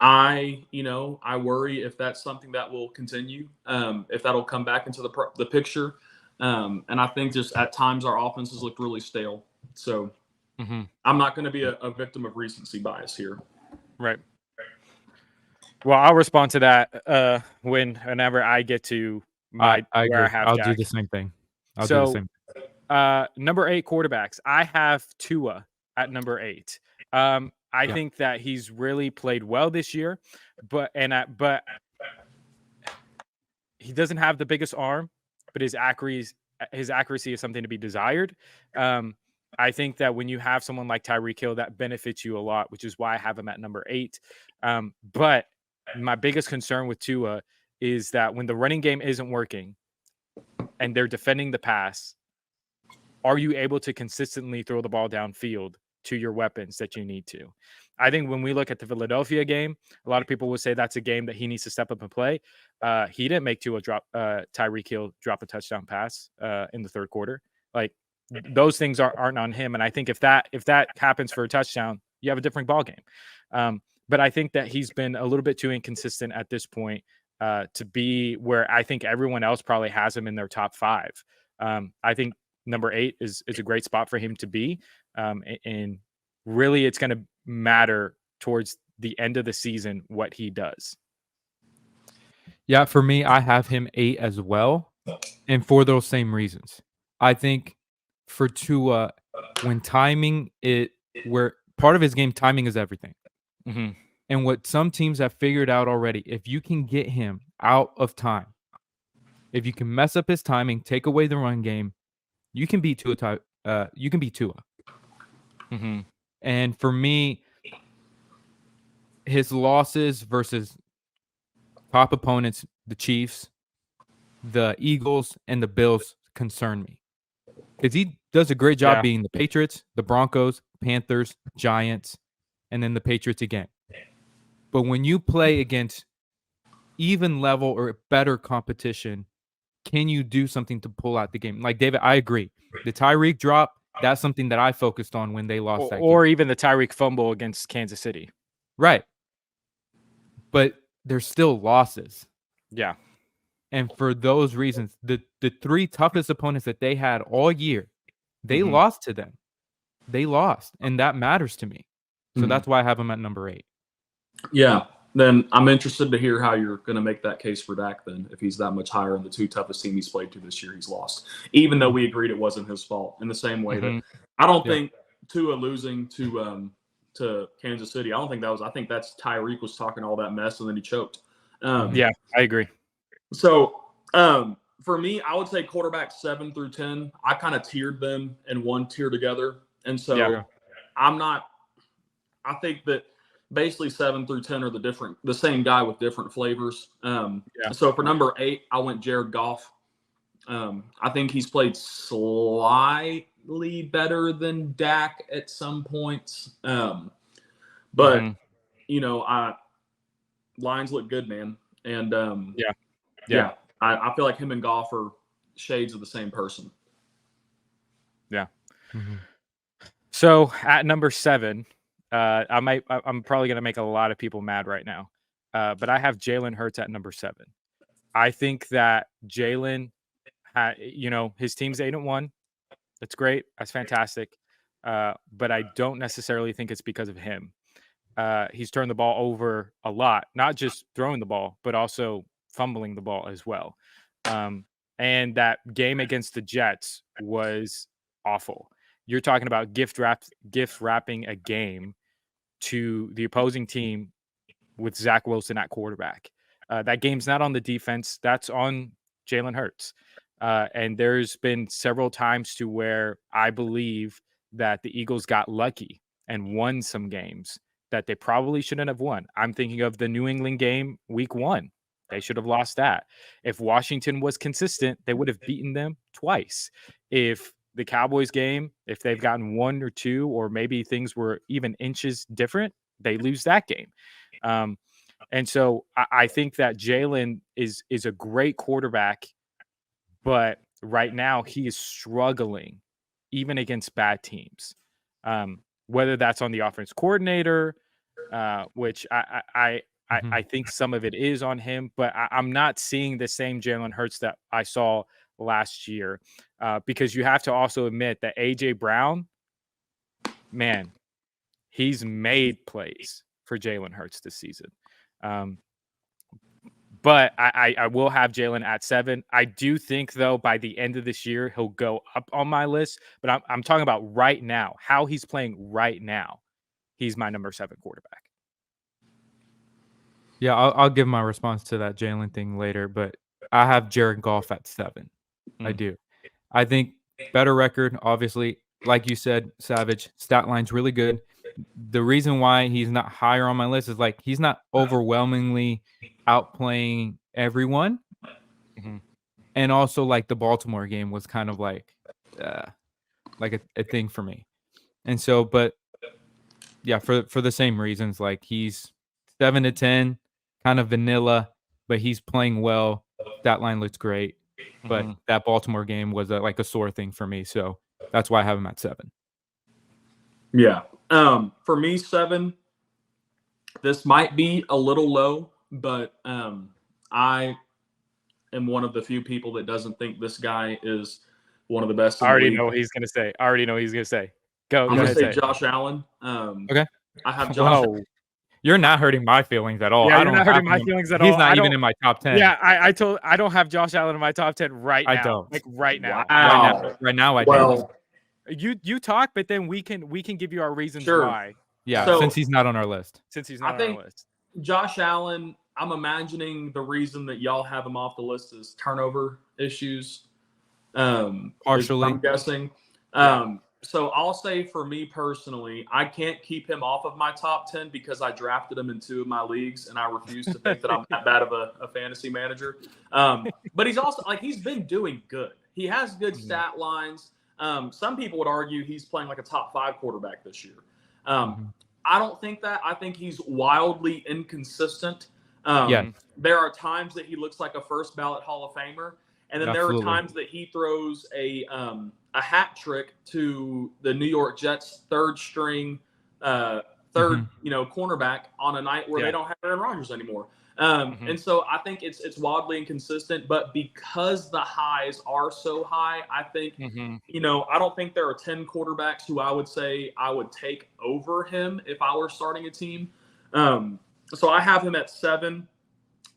I worry if that's something that will continue, if that'll come back into the picture. And I think just at times our offenses looked really stale. So I'm not going to be a victim of recency bias here. Right. Well, I'll respond to that whenever I get to I agree. where I have I'll Dak. do the same thing. I'll do the same thing. Number 8 quarterbacks. I have Tua at number 8. I think that he's really played well this year, but he doesn't have the biggest arm, but his accuracy is something to be desired. I think that when you have someone like Tyreek Hill, that benefits you a lot, which is why I have him at number 8. But my biggest concern with Tua is that when the running game isn't working and they're defending the pass, are you able to consistently throw the ball downfield to your weapons that you need to. I think when we look at the Philadelphia game, a lot of people would say that's a game that he needs to step up and play. He didn't make Tyreek Hill drop a touchdown pass in the third quarter. Like those things aren't on him. And I think if that happens for a touchdown, you have a different ball game. But I think that he's been a little bit too inconsistent at this point to be where I think everyone else probably has him in their top 5. I think number 8 is a great spot for him to be. And really it's going to matter towards the end of the season what he does. Yeah, for me, I have him 8 as well. And for those same reasons. I think for Tua, when timing where part of his game, timing is everything. Mm-hmm. And what some teams have figured out already, if you can get him out of time, if you can mess up his timing, take away the run game, you can beat Tua. Mm-hmm. And for me, his losses versus top opponents, the Chiefs, the Eagles, and the Bills concern me. Because he does a great job being the Patriots, the Broncos, Panthers, Giants, and then the Patriots again. But when you play against even level or better competition, can you do something to pull out the game? Like, David, I agree. The Tyreek drop, that's something that I focused on when they lost that game. Or even the Tyreek fumble against Kansas City. Right. But there's still losses. Yeah. And for those reasons, the 3 toughest opponents that they had all year, they lost to them. They lost. And that matters to me. So that's why I have them at number 8. Yeah. Then I'm interested to hear how you're going to make that case for Dak then, if he's that much higher in the 2 toughest teams he's played to this year, he's lost. Even though we agreed it wasn't his fault, in the same way that I don't think Tua losing to Kansas City, I think that's Tyreek was talking all that mess and then he choked. Yeah, I agree. So for me, I would say quarterback 7 through 10. I kind of tiered them in one tier together. And so I think that basically 7 through 10 are the same guy with different flavors. So for number 8, I went Jared Goff. I think he's played slightly better than Dak at some points. But Lions look good, man. And I feel like him and Goff are shades of the same person. Yeah. So at number 7, I'm probably going to make a lot of people mad right now. But I have Jalen Hurts at number 7. I think that Jalen, his team's 8-1. That's great. That's fantastic. But I don't necessarily think it's because of him. He's turned the ball over a lot, not just throwing the ball, but also fumbling the ball as well. And that game against the Jets was awful. You're talking about gift wrapping a game to the opposing team with Zach Wilson at quarterback. That game's not on the defense. That's on Jalen Hurts. And there's been several times to where I believe that the Eagles got lucky and won some games that they probably shouldn't have won. I'm thinking of the New England game week 1. They should have lost that. If Washington was consistent, they would have beaten them twice. If the Cowboys game, if they've gotten 1 or 2, or maybe things were even inches different, they lose that game. And so I think that Jalen is a great quarterback, but right now he is struggling even against bad teams. Whether that's on the offense coordinator, which I think some of it is on him, but I'm not seeing the same Jalen Hurts that I saw last year, because you have to also admit that A.J. Brown, man, he's made plays for Jalen Hurts this season. But I will have Jalen at 7. I do think, though, by the end of this year, he'll go up on my list. But I'm talking about right now, how he's playing right now. He's my number 7 quarterback. Yeah, I'll give my response to that Jalen thing later, but I have Jared Goff at 7. I do. I think better record, obviously. Like you said, Savage, stat line's really good. The reason why he's not higher on my list is he's not overwhelmingly outplaying everyone. And also the Baltimore game was kind of a thing for me. And so, but Yeah, for the same reasons. Like he's 7 to 10, kind of vanilla, but he's playing well. That line looks great. But that Baltimore game was like a sore thing for me. So that's why I have him at 7. Yeah. For me, 7. This might be a little low, but I am one of the few people that doesn't think this guy is one of the best in I the already league. know what he's going to say. I already know what he's going to say. Go I'm going to ahead. say Josh Allen. Okay. I have Josh. Whoa. You're not hurting my feelings at all. Yeah, I you're don't not have hurting my him. feelings at He's all. not even in my top 10. Yeah, I don't have Josh Allen in my top 10 right now. I don't. Like right now. Wow. Right now I Well, don't. You talk, but then we can give you our reasons Sure. why. Yeah, So- since he's not on our list. Since he's I not on think- our list. Josh Allen, I'm imagining the reason that y'all have him off the list is turnover issues. Partially. I'm guessing. So I'll say for me personally, I can't keep him off of my top 10 because I drafted him in 2 of my leagues, and I refuse to think that I'm that bad of a fantasy manager. But he's also he's been doing good. He has good stat lines. Some people would argue he's playing like a top 5 quarterback this year. I don't think that. I think he's wildly inconsistent. There are times that he looks like a first ballot Hall of Famer, and then there are times that he throws a hat trick to the New York Jets third string cornerback on a night where they don't have Aaron Rodgers anymore. And so I think it's wildly inconsistent, but because the highs are so high, I think, I don't think there are 10 quarterbacks who I would say I would take over him if I were starting a team. So I have him at 7.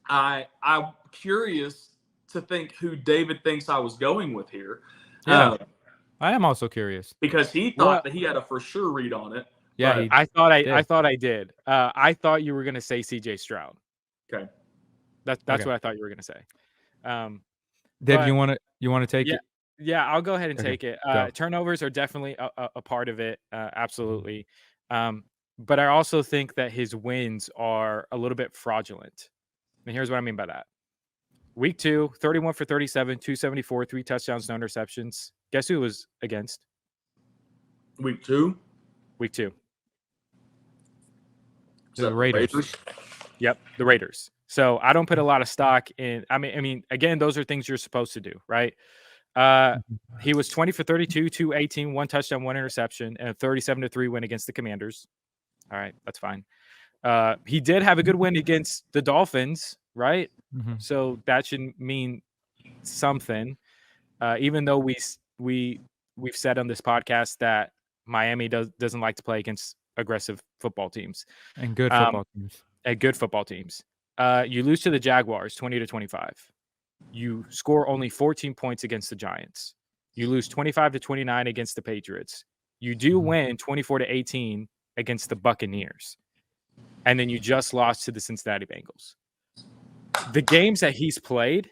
I'm curious to think who David thinks I was going with here. Yeah, I am also curious. Because he thought that he had a for sure read on it. Yeah, I thought I did. I thought you were going to say CJ Stroud. Okay. That's what I thought you were going to say. Dave, but- you want to take it? Yeah, I'll go ahead and Okay, take it. go. Turnovers are definitely a part of it. Absolutely. But I also think that his wins are a little bit fraudulent. And here's what I mean by that. Week 2, 31 for 37, 274, 3 touchdowns, no interceptions. Guess who it was against? Week 2? Week 2. The Raiders. Yep, the Raiders. So I don't put a lot of stock in. I mean, again, those are things you're supposed to do, right? He was 20 for 32, 218, 1 touchdown, 1 interception, and a 37-3 win against the Commanders. All right, that's fine. He did have a good win against the Dolphins, right? So that should mean something. Even though we've said on this podcast that Miami doesn't like to play against aggressive football teams and good football teams. And good football teams. You lose to the Jaguars 20-25. You score only 14 points against the Giants. You lose 25-29 against the Patriots. You do win 24-18 against the Buccaneers. And then you just lost to the Cincinnati Bengals. The games that he's played,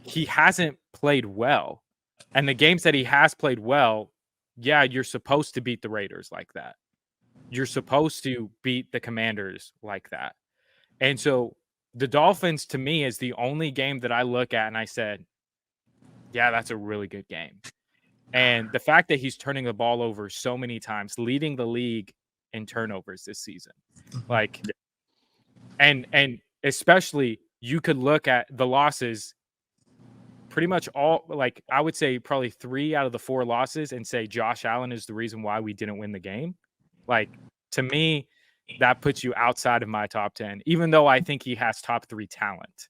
he hasn't played well. And the games that he has played well, yeah, you're supposed to beat the Raiders like that. You're supposed to beat the Commanders like that. And so the Dolphins, to me, is the only game that I look at and I said, yeah, that's a really good game. And the fact that he's turning the ball over so many times, leading the league in turnovers this season. Like, and especially you could look at the losses, pretty much all, like I would say probably 3 out of the 4 losses and say Josh Allen is the reason why we didn't win the game. Like, to me, that puts you outside of my top 10, even though I think he has top 3 talent.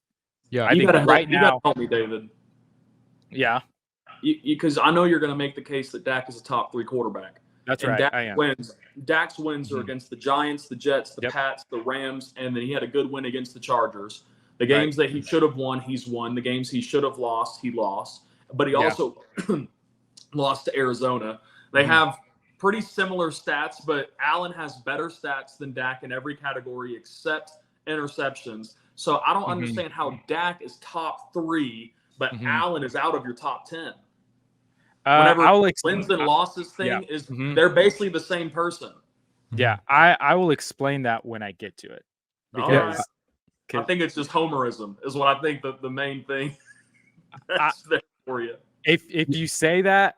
Yeah, you gotta help me, David. Yeah. Because I know you're going to make the case that Dak is a top 3 quarterback. That's and right. Dak's wins are against the Giants, the Jets, the Pats, the Rams, and then he had a good win against the Chargers. The games that he should have won, he's won. The games he should have lost, he lost. But he also lost to Arizona. They have pretty similar stats, but Allen has better stats than Dak in every category except interceptions. So I don't understand how Dak is top 3, but Allen is out of your top 10. Whenever wins and losses thing is, they're basically the same person. Yeah, I will explain that when I get to it. Because I think it's just homerism is what I think the main thing that's there for you. If you say that,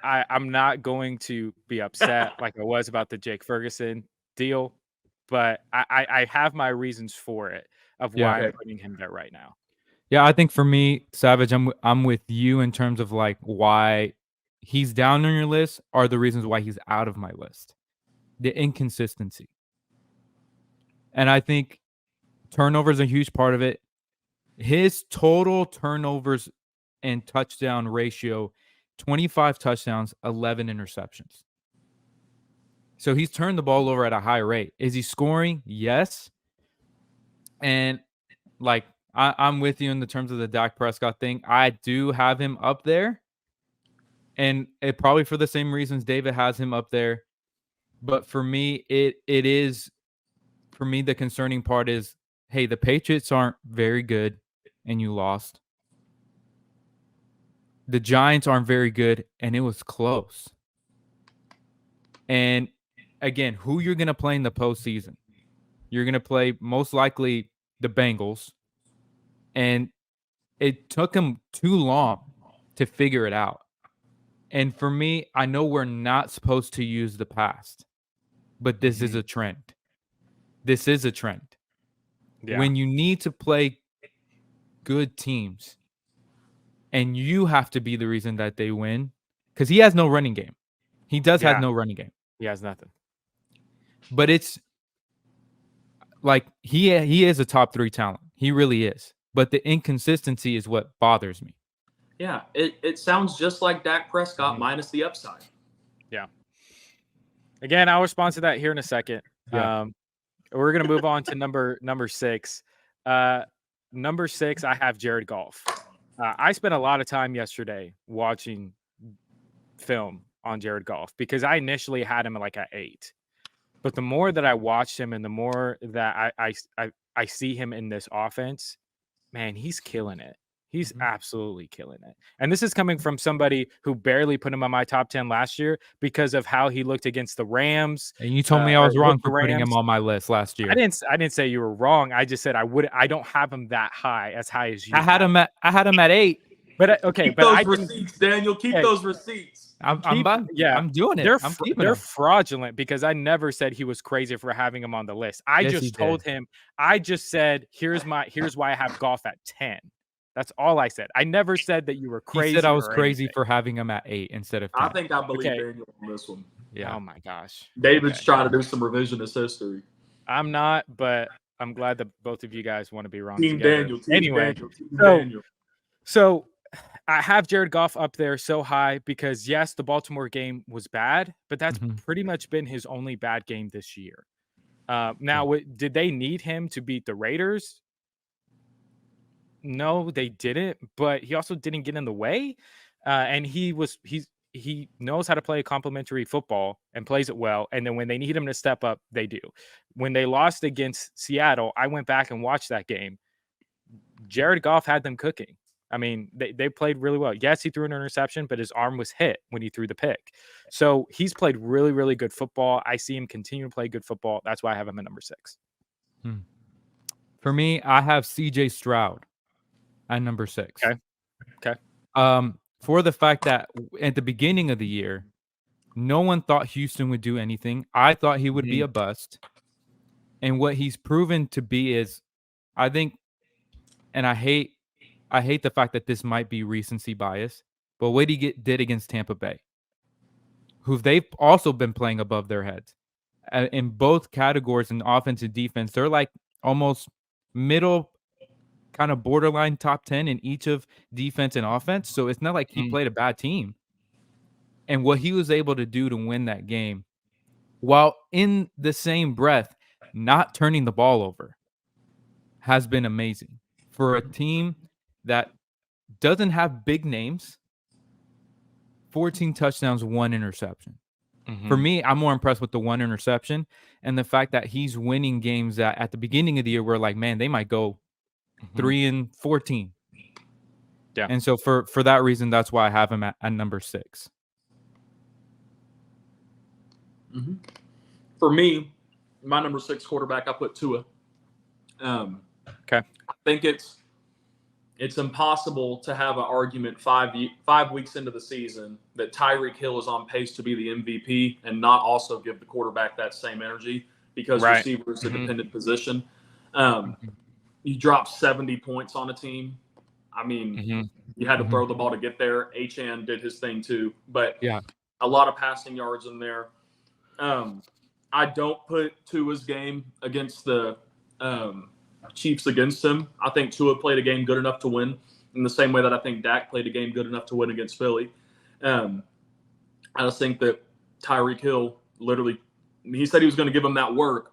I'm not going to be upset like I was about the Jake Ferguson deal, but I have my reasons for it of Yeah. why I'm putting him there right now. Yeah, I think for me, Savage, I'm with you in terms of like why he's down on your list are the reasons why he's out of my list. The inconsistency. And I think turnovers are a huge part of it. His total turnovers and touchdown ratio, 25 touchdowns, 11 interceptions. So he's turned the ball over at a high rate. Is he scoring? Yes. And like I'm with you in the terms of the Dak Prescott thing. I do have him up there. And it probably for the same reasons David has him up there. But for me, it is for me the concerning part is, hey, the Patriots aren't very good and you lost. The Giants aren't very good and it was close. And again, who you're going to play in the postseason? You're going to play most likely the Bengals. And it took them too long to figure it out. And for me, I know we're not supposed to use the past, but this is a trend. This is a trend. Yeah. When you need to play good teams and you have to be the reason that they win, because he has no running game. He does have no running game. He has nothing. But it's like he is a top 3 talent. He really is. But the inconsistency is what bothers me. Yeah, it sounds just like Dak Prescott minus the upside. Yeah. Again, I'll respond to that here in a second. Yeah. We're going to move on to number 6. Number 6, I have Jared Goff. I spent a lot of time yesterday watching film on Jared Goff because I initially had him like at 8. But the more that I watched him and the more that I see him in this offense, man, he's killing it. He's absolutely killing it. And this is coming from somebody who barely put him on my top 10 last year because of how he looked against the Rams. And you told me I was or wrong with the for putting him Rams. on my list last year. I didn't say you were wrong. I just said I don't have him that high as high as you. I had him at 8. But okay, Keep but those I didn't. receipts, Daniel. Keep Hey, those receipts. I'm doing it. They're fraudulent because I never said he was crazy for having him on the list. I Yes, just told him. I just said here's why I have Goff at 10. That's all I said. I never said that you were crazy. He said I was or crazy anything. for having him at 8 instead of 10. I think I believe Okay. Daniel on this one. Yeah. Oh my gosh. David's Okay. trying to do some revisionist history. I'm not, but I'm glad that both of you guys want to be wrong Team together. Daniel. Team Anyway, Daniel, Team Daniel. So I have Jared Goff up there so high because, yes, the Baltimore game was bad, but that's pretty much been his only bad game this year. Now, did they need him to beat the Raiders? No, they didn't, but he also didn't get in the way. And he knows how to play complementary football and plays it well. And then when they need him to step up, they do. When they lost against Seattle, I went back and watched that game. Jared Goff had them cooking. I mean, they played really well. Yes, he threw an interception, but his arm was hit when he threw the pick. So he's played really, really good football. I see him continue to play good football. That's why I have him at number 6. For me, I have CJ Stroud at number 6. Okay. For the fact that at the beginning of the year, no one thought Houston would do anything. I thought he would be a bust. And what he's proven to be is, I think, and I hate the fact that this might be recency bias, but what he did against Tampa Bay, who they've also been playing above their heads. In both categories in offense and defense, they're like almost middle, kind of borderline top 10 in each of defense and offense. So it's not like he played a bad team. And what he was able to do to win that game, while in the same breath, not turning the ball over, has been amazing. For a team that doesn't have big names, 14 touchdowns, 1 interception. For me, I'm more impressed with the 1 interception and the fact that he's winning games that at the beginning of the year we're like, man, they might go 3-14. Yeah. And so for that reason, that's why I have him at number 6. For me, my number 6 quarterback, I put Tua. Okay. I think it's it's impossible to have an argument 5 weeks into the season that Tyreek Hill is on pace to be the MVP and not also give the quarterback that same energy, because Right. receiver is a Mhm. dependent position. You drop 70 points on a team. I mean, Mhm. you had to Mhm. throw the ball to get there. Achan did his thing too, but Yeah. a lot of passing yards in there. I don't put Tua's game against the Chiefs against him. I think Tua played a game good enough to win, in the same way that I think Dak played a game good enough to win against Philly. I just think that Tyreek Hill literally, he said he was going to give him that work,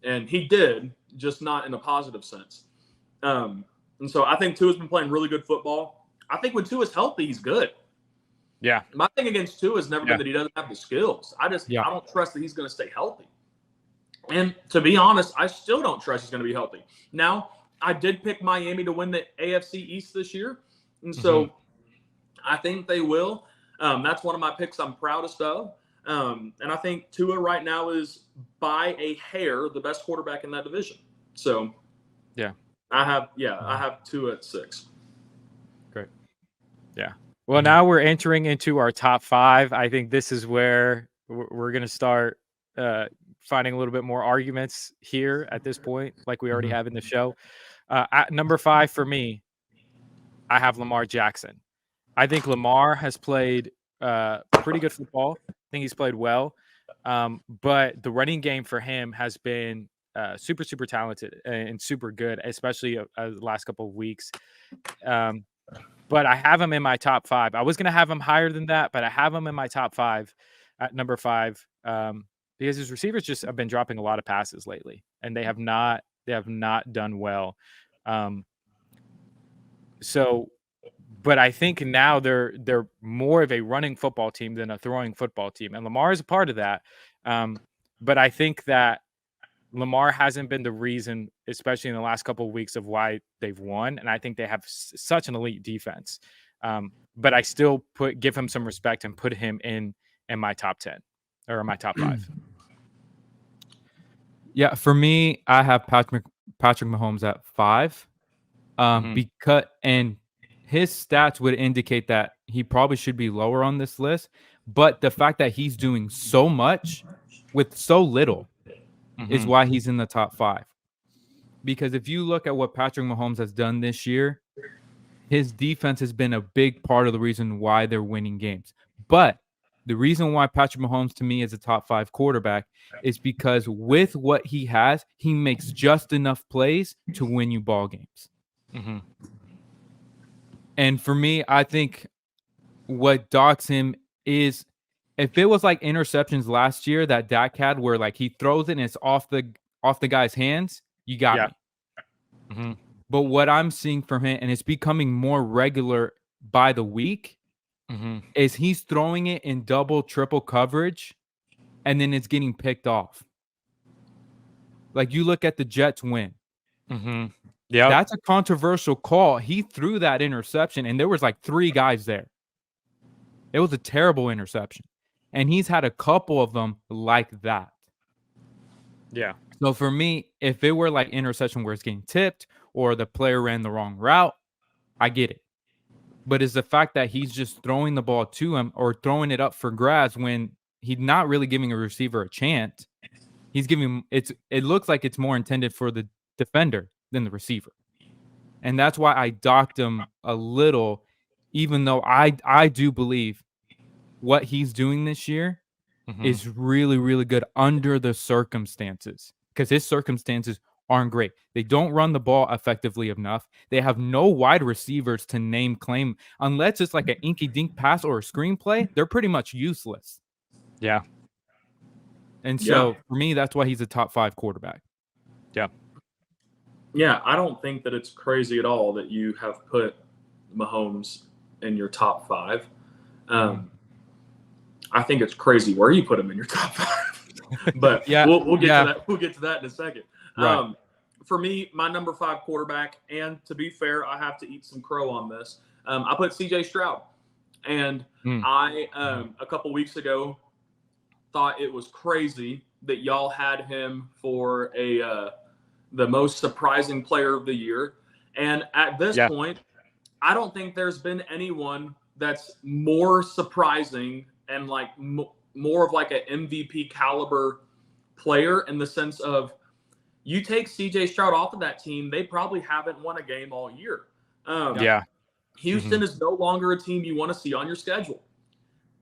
and he did, just not in a positive sense. And so I think Tua's been playing really good football. I think when Tua's healthy, he's good. Yeah. My thing against Tua has never been that he doesn't have the skills. I don't trust that he's going to stay healthy. And to be honest, I still don't trust he's going to be healthy. Now, I did pick Miami to win the AFC East this year, and so I think they will. That's one of my picks I'm proudest of. And I think Tua right now is, by a hair, the best quarterback in that division. So, I have Tua at 6. Great. Yeah. Well, now we're entering into our top 5. I think this is where we're going to start finding a little bit more arguments here at this point, like we already have in the show. At number 5 for me, I have Lamar Jackson. I think Lamar has played pretty good football. I think he's played well. But the running game for him has been super, super talented and super good, especially the last couple of weeks. But I have him in my top 5. I was going to have him higher than that, but I have him in my top 5 at number 5 because his receivers just have been dropping a lot of passes lately, and they have not done well. But I think now they're more of a running football team than a throwing football team, and Lamar is a part of that. But I think that Lamar hasn't been the reason, especially in the last couple of weeks, of why they've won. And I think they have such an elite defense. But I still give him some respect and put him in my top 10 or my top 5. Yeah, for me, I have Patrick Mahomes at 5. Because his stats would indicate that he probably should be lower on this list, but the fact that he's doing so much with so little is why he's in the top 5. Because if you look at what Patrick Mahomes has done this year, his defense has been a big part of the reason why they're winning games. But the reason why Patrick Mahomes to me is a top 5 quarterback is because with what he has, he makes just enough plays to win you ball games. And for me, I think what docks him is, if it was like interceptions last year that Dak had, where like he throws it and it's off the guy's hands, you got me. But what I'm seeing from him, and it's becoming more regular by the week, is he's throwing it in double, triple coverage, and then it's getting picked off. Like you look at the Jets win. Yeah, That's a controversial call. He threw that interception, and there was like 3 guys there. It was a terrible interception. And he's had a couple of them like that. Yeah. So for me, if it were like interception where it's getting tipped or the player ran the wrong route, I get it. But it's the fact that he's just throwing the ball to him or throwing it up for grabs when he's not really giving a receiver a chance. He's giving it looks like it's more intended for the defender than the receiver. And that's why I docked him a little, even though I do believe what he's doing this year is really, really good under the circumstances, because his circumstances aren't great. They don't run the ball effectively enough. They have no wide receivers to claim. Unless it's like an inky dink pass or a screenplay, they're pretty much useless. Yeah. And so for me, that's why he's a top 5 quarterback. Yeah. Yeah, I don't think that it's crazy at all that you have put Mahomes in your top 5. I think it's crazy where you put him in your top 5. But we'll get to that. We'll get to that in a second. Right. For me, my number 5 quarterback, and to be fair, I have to eat some crow on this. I put CJ Stroud, and I a couple weeks ago thought it was crazy that y'all had him for the most surprising player of the year. And at this point, I don't think there's been anyone that's more surprising and like more of like an MVP caliber player in the sense of you take CJ Stroud off of that team, they probably haven't won a game all year. Houston is no longer a team you want to see on your schedule.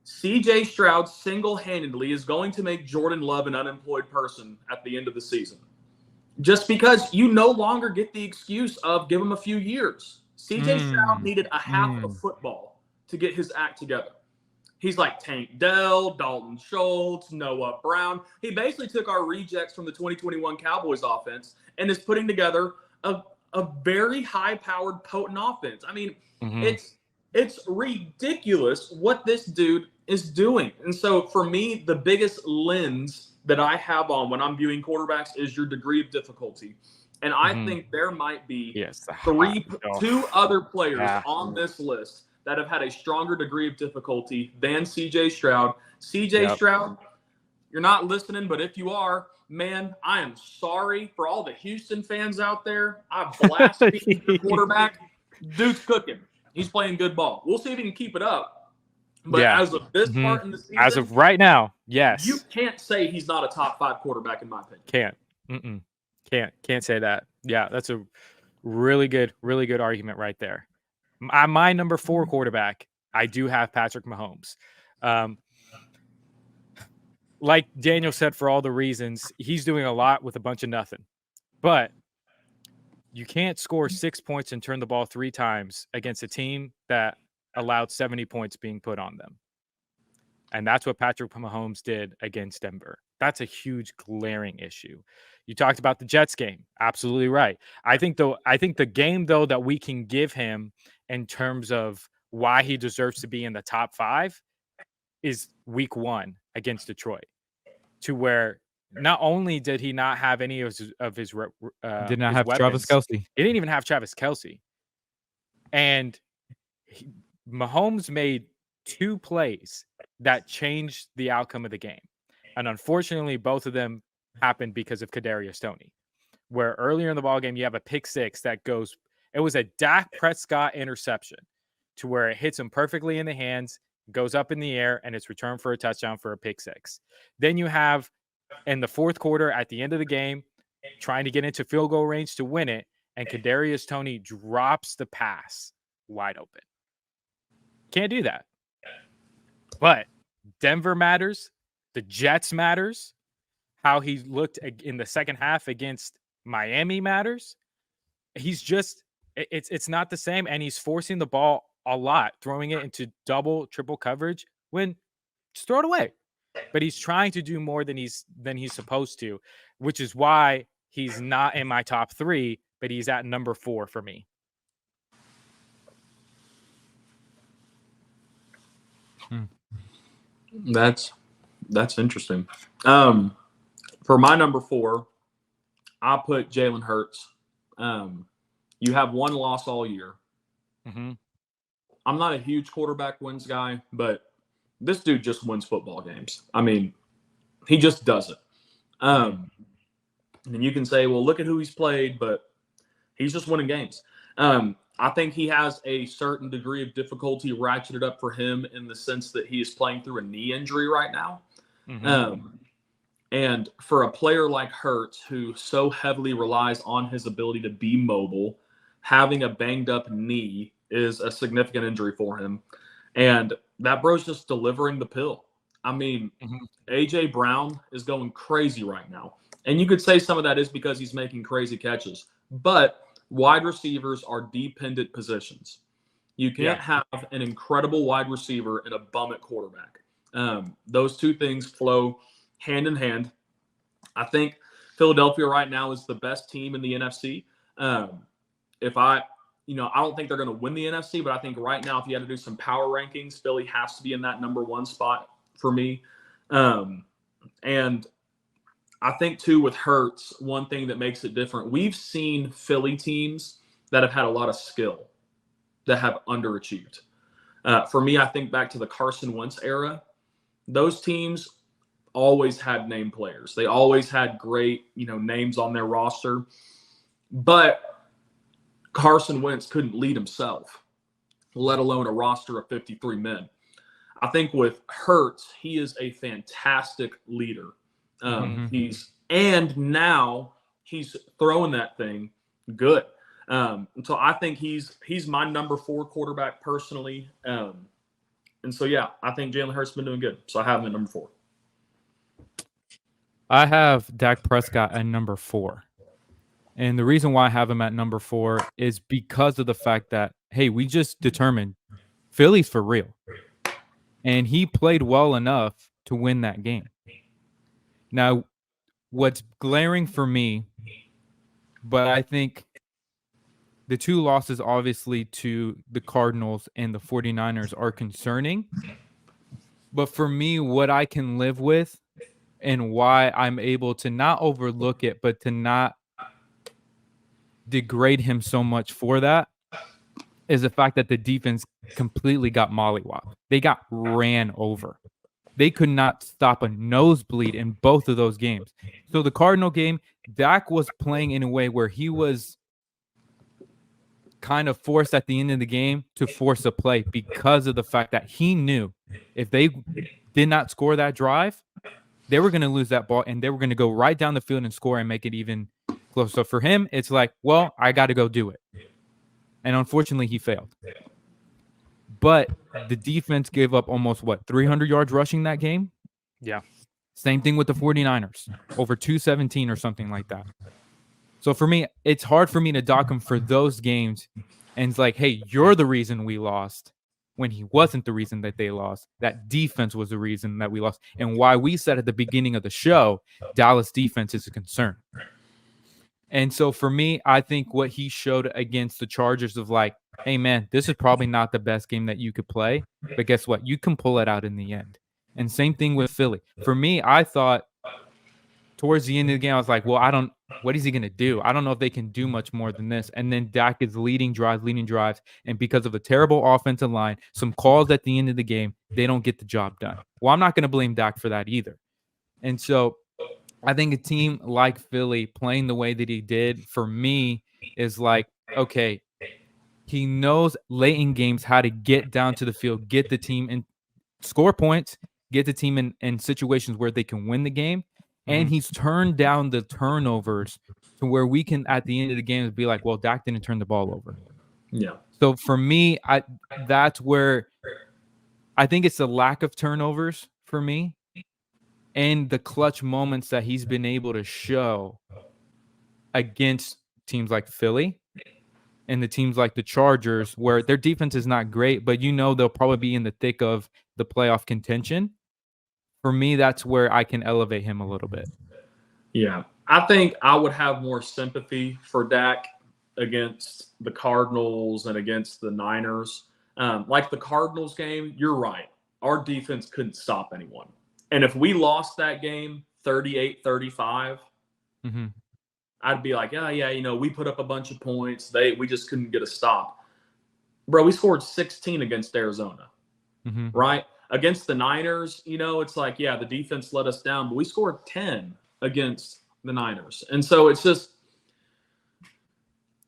CJ Stroud single-handedly is going to make Jordan Love an unemployed person at the end of the season. Just because you no longer get the excuse of give him a few years. CJ Stroud needed a half of football to get his act together. He's like Tank Dell, Dalton Schultz, Noah Brown. He basically took our rejects from the 2021 Cowboys offense and is putting together a very high-powered, potent offense. I mean, it's ridiculous what this dude is doing. And so for me, the biggest lens that I have on when I'm viewing quarterbacks is your degree of difficulty. And I think there might be two other players on this list that have had a stronger degree of difficulty than CJ Stroud. CJ Stroud, you're not listening, but if you are, man, I am sorry for all the Houston fans out there. I blasphemed your quarterback. Dude's cooking. He's playing good ball. We'll see if he can keep it up. But as of this part in the season, as of right now, yes. You can't say he's not a top 5 quarterback in my opinion. Can't say that. Yeah, that's a really good argument right there. My number 4 quarterback, I do have Patrick Mahomes. Like Daniel said, for all the reasons, he's doing a lot with a bunch of nothing. But you can't score 6 points and turn the ball 3 times against a team that allowed 70 points being put on them. And that's what Patrick Mahomes did against Denver. That's a huge glaring issue. You talked about the Jets game. Absolutely right. I think the game, though, that we can give him in terms of why he deserves to be in the top 5 is week 1 against Detroit, to where not only did he not have any of his did not have weapons, Travis Kelce. He didn't even have Travis Kelce. And Mahomes made 2 plays that changed the outcome of the game. And unfortunately, both of them happened because of Kadarius Toney, where earlier in the ballgame, you have a pick 6 that goes, it was a Dak Prescott interception to where it hits him perfectly in the hands, goes up in the air, and it's returned for a touchdown for a pick 6. Then you have in the 4th quarter at the end of the game, trying to get into field goal range to win it, and Kadarius Toney drops the pass wide open. Can't do that. But Denver matters. The Jets matters. How he looked in the second half against Miami matters. He's just, it's not the same, and he's forcing the ball a lot, throwing it into double, triple coverage when just throw it away. But he's trying to do more than he's supposed to, which is why he's not in my top 3, but he's at number 4 for me. That's interesting. For my number 4, I put Jalen Hurts. You have 1 loss all year. I'm not a huge quarterback wins guy, but this dude just wins football games. I mean, he just does it. And you can say, well, look at who he's played, but he's just winning games. I think he has a certain degree of difficulty ratcheted up for him in the sense that he is playing through a knee injury right now. And for a player like Hurts, who so heavily relies on his ability to be mobile, having a banged up knee is a significant injury for him. And that bro's just delivering the pill. I mean, A.J. Brown is going crazy right now. And you could say some of that is because he's making crazy catches. But wide receivers are dependent positions. You can't have an incredible wide receiver and a bum at quarterback. Those 2 things flow hand in hand. I think Philadelphia right now is the best team in the NFC. I don't think they're going to win the NFC, but I think right now, if you had to do some power rankings, Philly has to be in that number 1 spot for me. And I think, too, with Hurts, one thing that makes it different, we've seen Philly teams that have had a lot of skill that have underachieved. For me, I think back to the Carson Wentz era. Those teams always had name players. They always had great, names on their roster. But Carson Wentz couldn't lead himself. let alone a roster of 53 men. I think with Hurts, he is a fantastic leader. Now he's throwing that thing good. So I think he's my number 4 quarterback personally. And so, yeah, I think Jalen Hurts has been doing good. So I have him at number 4. I have Dak Prescott at number 4. And the reason why I have him at number 4 is because of the fact that, hey, we just determined Philly's for real. And he played well enough to win that game. Now, what's glaring for me, but I think the 2 losses, obviously, to the Cardinals and the 49ers are concerning. But for me, what I can live with and why I'm able to not overlook it, but to not degrade him so much for that, is the fact that the defense completely got mollywopped. They got ran over. They could not stop a nosebleed in both of those games. So the Cardinal game, Dak was playing in a way where he was kind of forced at the end of the game to force a play because of the fact that he knew if they did not score that drive, they were going to lose that ball and they were going to go right down the field and score and make it even closer. So for him, it's like, well, I got to go do it. And unfortunately, he failed. But the defense gave up almost, 300 yards rushing that game? Yeah. Same thing with the 49ers, over 217 or something like that. So for me, it's hard for me to dock him for those games. And it's like, hey, you're the reason we lost, when he wasn't the reason that they lost. That defense was the reason that we lost. And why we said at the beginning of the show, Dallas defense is a concern. And so for me, I think what he showed against the Chargers of like, hey, man, this is probably not the best game that you could play. But guess what? You can pull it out in the end. And same thing with Philly. For me, I thought towards the end of the game, I was like, well, what is he going to do? I don't know if they can do much more than this. And then Dak is leading drives. And because of a terrible offensive line, some calls at the end of the game, they don't get the job done. Well, I'm not going to blame Dak for that either. And so I think a team like Philly playing the way that he did, for me, is like, okay, he knows late in games how to get down to the field, get the team and score points, get the team in situations where they can win the game. And he's turned down the turnovers to where we can, at the end of the game, be like, well, Dak didn't turn the ball over. Yeah. So for me, that's where I think it's the lack of turnovers for me and the clutch moments that he's been able to show against teams like Philly and the teams like the Chargers, where their defense is not great, but they'll probably be in the thick of the playoff contention. For me, that's where I can elevate him a little bit. Yeah. I think I would have more sympathy for Dak against the Cardinals and against the Niners. Like the Cardinals game, you're right. Our defense couldn't stop anyone. And if we lost that game 38-35, I'd be like, yeah, we put up a bunch of points. We just couldn't get a stop. Bro, we scored 16 against Arizona, right? Against the Niners, it's like, yeah, the defense let us down, but we scored 10 against the Niners. And so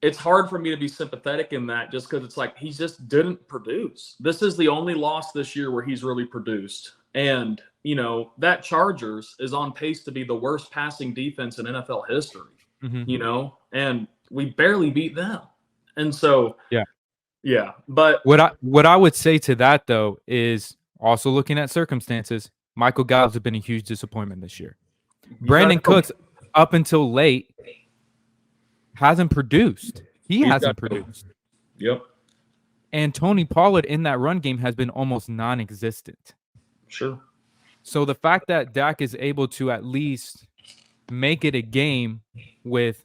it's hard for me to be sympathetic in that just because it's like he just didn't produce. This is the only loss this year where he's really produced. And, that Chargers is on pace to be the worst passing defense in NFL history, and we barely beat them. And so, yeah. But what I would say to that, though, is also looking at circumstances, Michael Gallup has been a huge disappointment this year. Brandon Cooks, up until late, hasn't produced. He hasn't produced. Yep. And Tony Pollard in that run game has been almost non-existent. Sure. So the fact that Dak is able to at least make it a game with,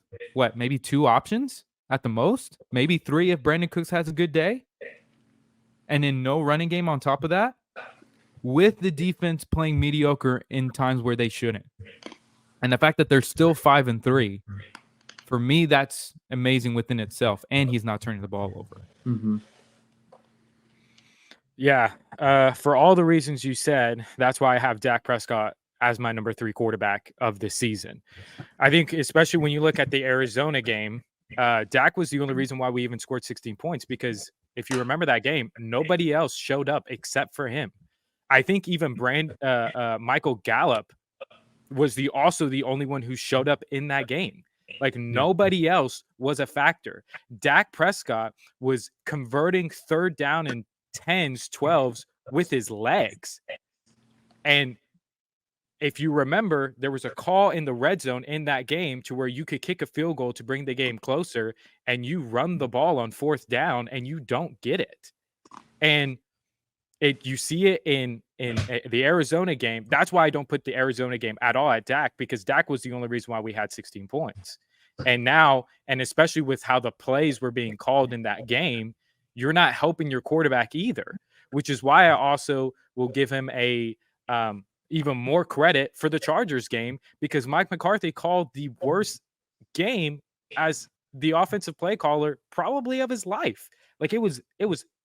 maybe 2 options at the most? Maybe 3 if Brandon Cooks has a good day? And then no running game on top of that? With the defense playing mediocre in times where they shouldn't. And the fact that they're still 5-3, for me, that's amazing within itself. And he's not turning the ball over. Yeah. For all the reasons you said, that's why I have Dak Prescott as my number 3 quarterback of the season. I think especially when you look at the Arizona game, Dak was the only reason why we even scored 16 points, because if you remember that game, nobody else showed up except for him. I think even Michael Gallup was also the only one who showed up in that game. Like nobody else was a factor. Dak Prescott was converting 3rd down and 10s, 12s with his legs. And if you remember, there was a call in the red zone in that game to where you could kick a field goal to bring the game closer, and you run the ball on 4th down and you don't get it. And you see it in the Arizona game. That's why I don't put the Arizona game at all at Dak, because Dak was the only reason why we had 16 points. And now, and especially with how the plays were being called in that game, you're not helping your quarterback either, which is why I also will give him even more credit for the Chargers game, because Mike McCarthy called the worst game as the offensive play caller probably of his life. Like it was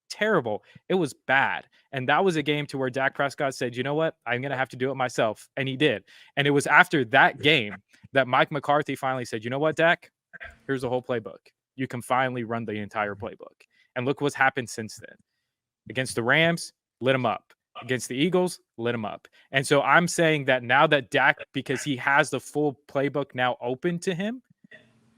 terrible. It was bad. And that was a game to where Dak Prescott said, you know what? I'm going to have to do it myself. And he did. And it was after that game that Mike McCarthy finally said, you know what, Dak? Here's the whole playbook. You can finally run the entire playbook. And look what's happened since then. Against the Rams, lit him up. Against the Eagles, lit him up. And so I'm saying that now that Dak, because he has the full playbook now open to him,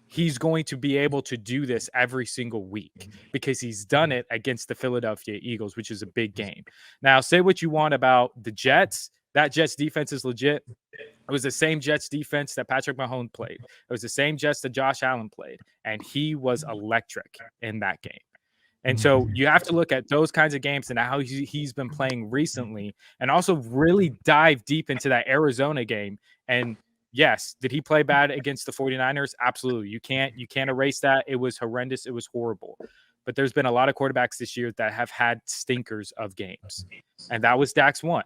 he's going to be able to do this every single week because he's done it against the Philadelphia Eagles, which is a big game. Now, say what you want about the Jets. That Jets defense is legit. It was the same Jets defense that Patrick Mahomes played. It was the same Jets that Josh Allen played, and he was electric in that game. And so you have to look at those kinds of games and how he's been playing recently, and also really dive deep into that Arizona game. And yes, did he play bad against the 49ers? Absolutely. You can't erase that. It was horrendous. It was horrible. But there's been a lot of quarterbacks this year that have had stinkers of games, and that was Dak's one.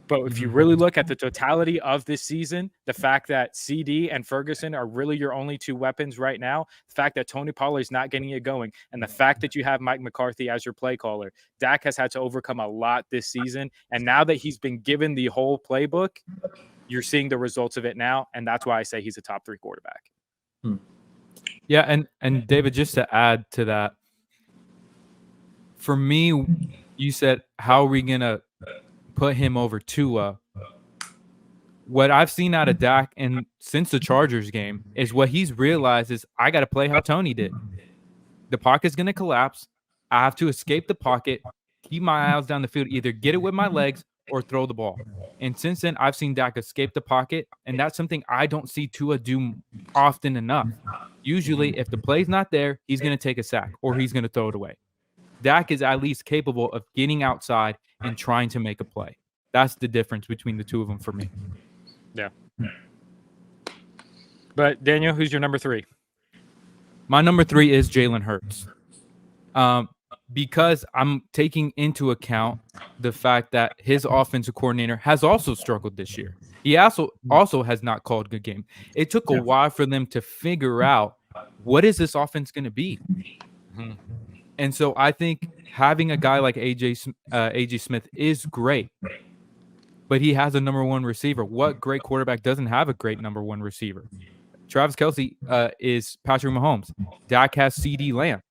But if you really look at the totality of this season, the fact that CD and Ferguson are really your only 2 weapons right now, the fact that Tony Pollard is not getting it going, and the fact that you have Mike McCarthy as your play caller, Dak has had to overcome a lot this season. And now that he's been given the whole playbook, you're seeing the results of it now. And that's why I say he's a top 3 quarterback. Yeah. And David, just to add to that, for me, you said, how are we going to put him over Tua? What I've seen out of Dak and since the Chargers game is what he's realized is I got to play how Tony did. The pocket's going to collapse. I have to escape the pocket, keep my eyes down the field, either get it with my legs or throw the ball. And since then, I've seen Dak escape the pocket, and that's something I don't see Tua do often enough. Usually, if the play's not there, he's going to take a sack or he's going to throw it away. Dak is at least capable of getting outside and trying to make a play. That's the difference between the 2 of them for me. Yeah. But Daniel, who's your number 3? My number 3 is Jalen Hurts. Because I'm taking into account the fact that his offensive coordinator has also struggled this year. He also has not called a good game. It took a while for them to figure out what is this offense going to be. And so I think having a guy like A.J. Smith is great, but he has a number 1 receiver. What great quarterback doesn't have a great number 1 receiver? Travis Kelce is Patrick Mahomes. Dak has C.D. Lamb.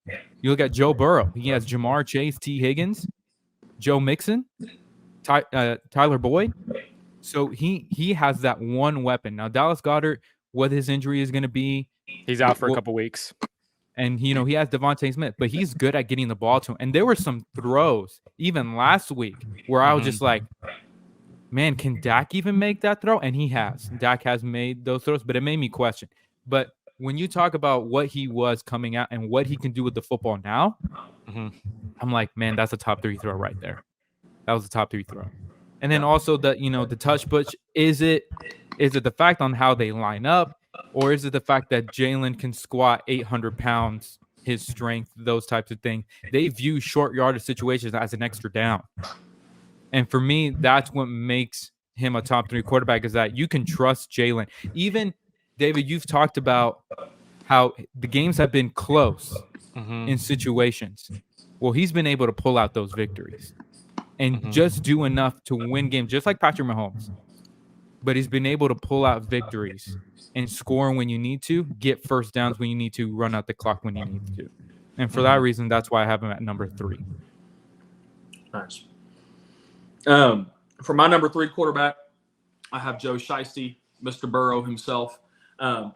You look at Joe Burrow. He has Jamar Chase, T. Higgins, Joe Mixon, Tyler Boyd. So he has that one weapon. Now, Dallas Goedert, what his injury is going to be. He's out for a couple weeks. And, he has Devontae Smith, but he's good at getting the ball to him. And there were some throws, even last week, where I was just like, man, can Dak even make that throw? And he has. Dak has made those throws, but it made me question. But when you talk about what he was coming out and what he can do with the football now, I'm like, man, that's a top 3 throw right there. That was a top 3 throw. And then also the touch push. Is it the fact on how they line up, or is it the fact that Jalen can squat 800 pounds, his strength, those types of things? They view short yardage situations as an extra down. And for me, that's what makes him a top 3 quarterback, is that you can trust Jalen. Even, David, you've talked about how the games have been close in situations. Well, he's been able to pull out those victories and just do enough to win games, just like Patrick Mahomes. But he's been able to pull out victories and score when you need to, get first downs when you need to, run out the clock when you need to. And for that reason, that's why I have him at number 3. Nice. For my number 3 quarterback, I have Joe Shiesty, Mr. Burrow himself.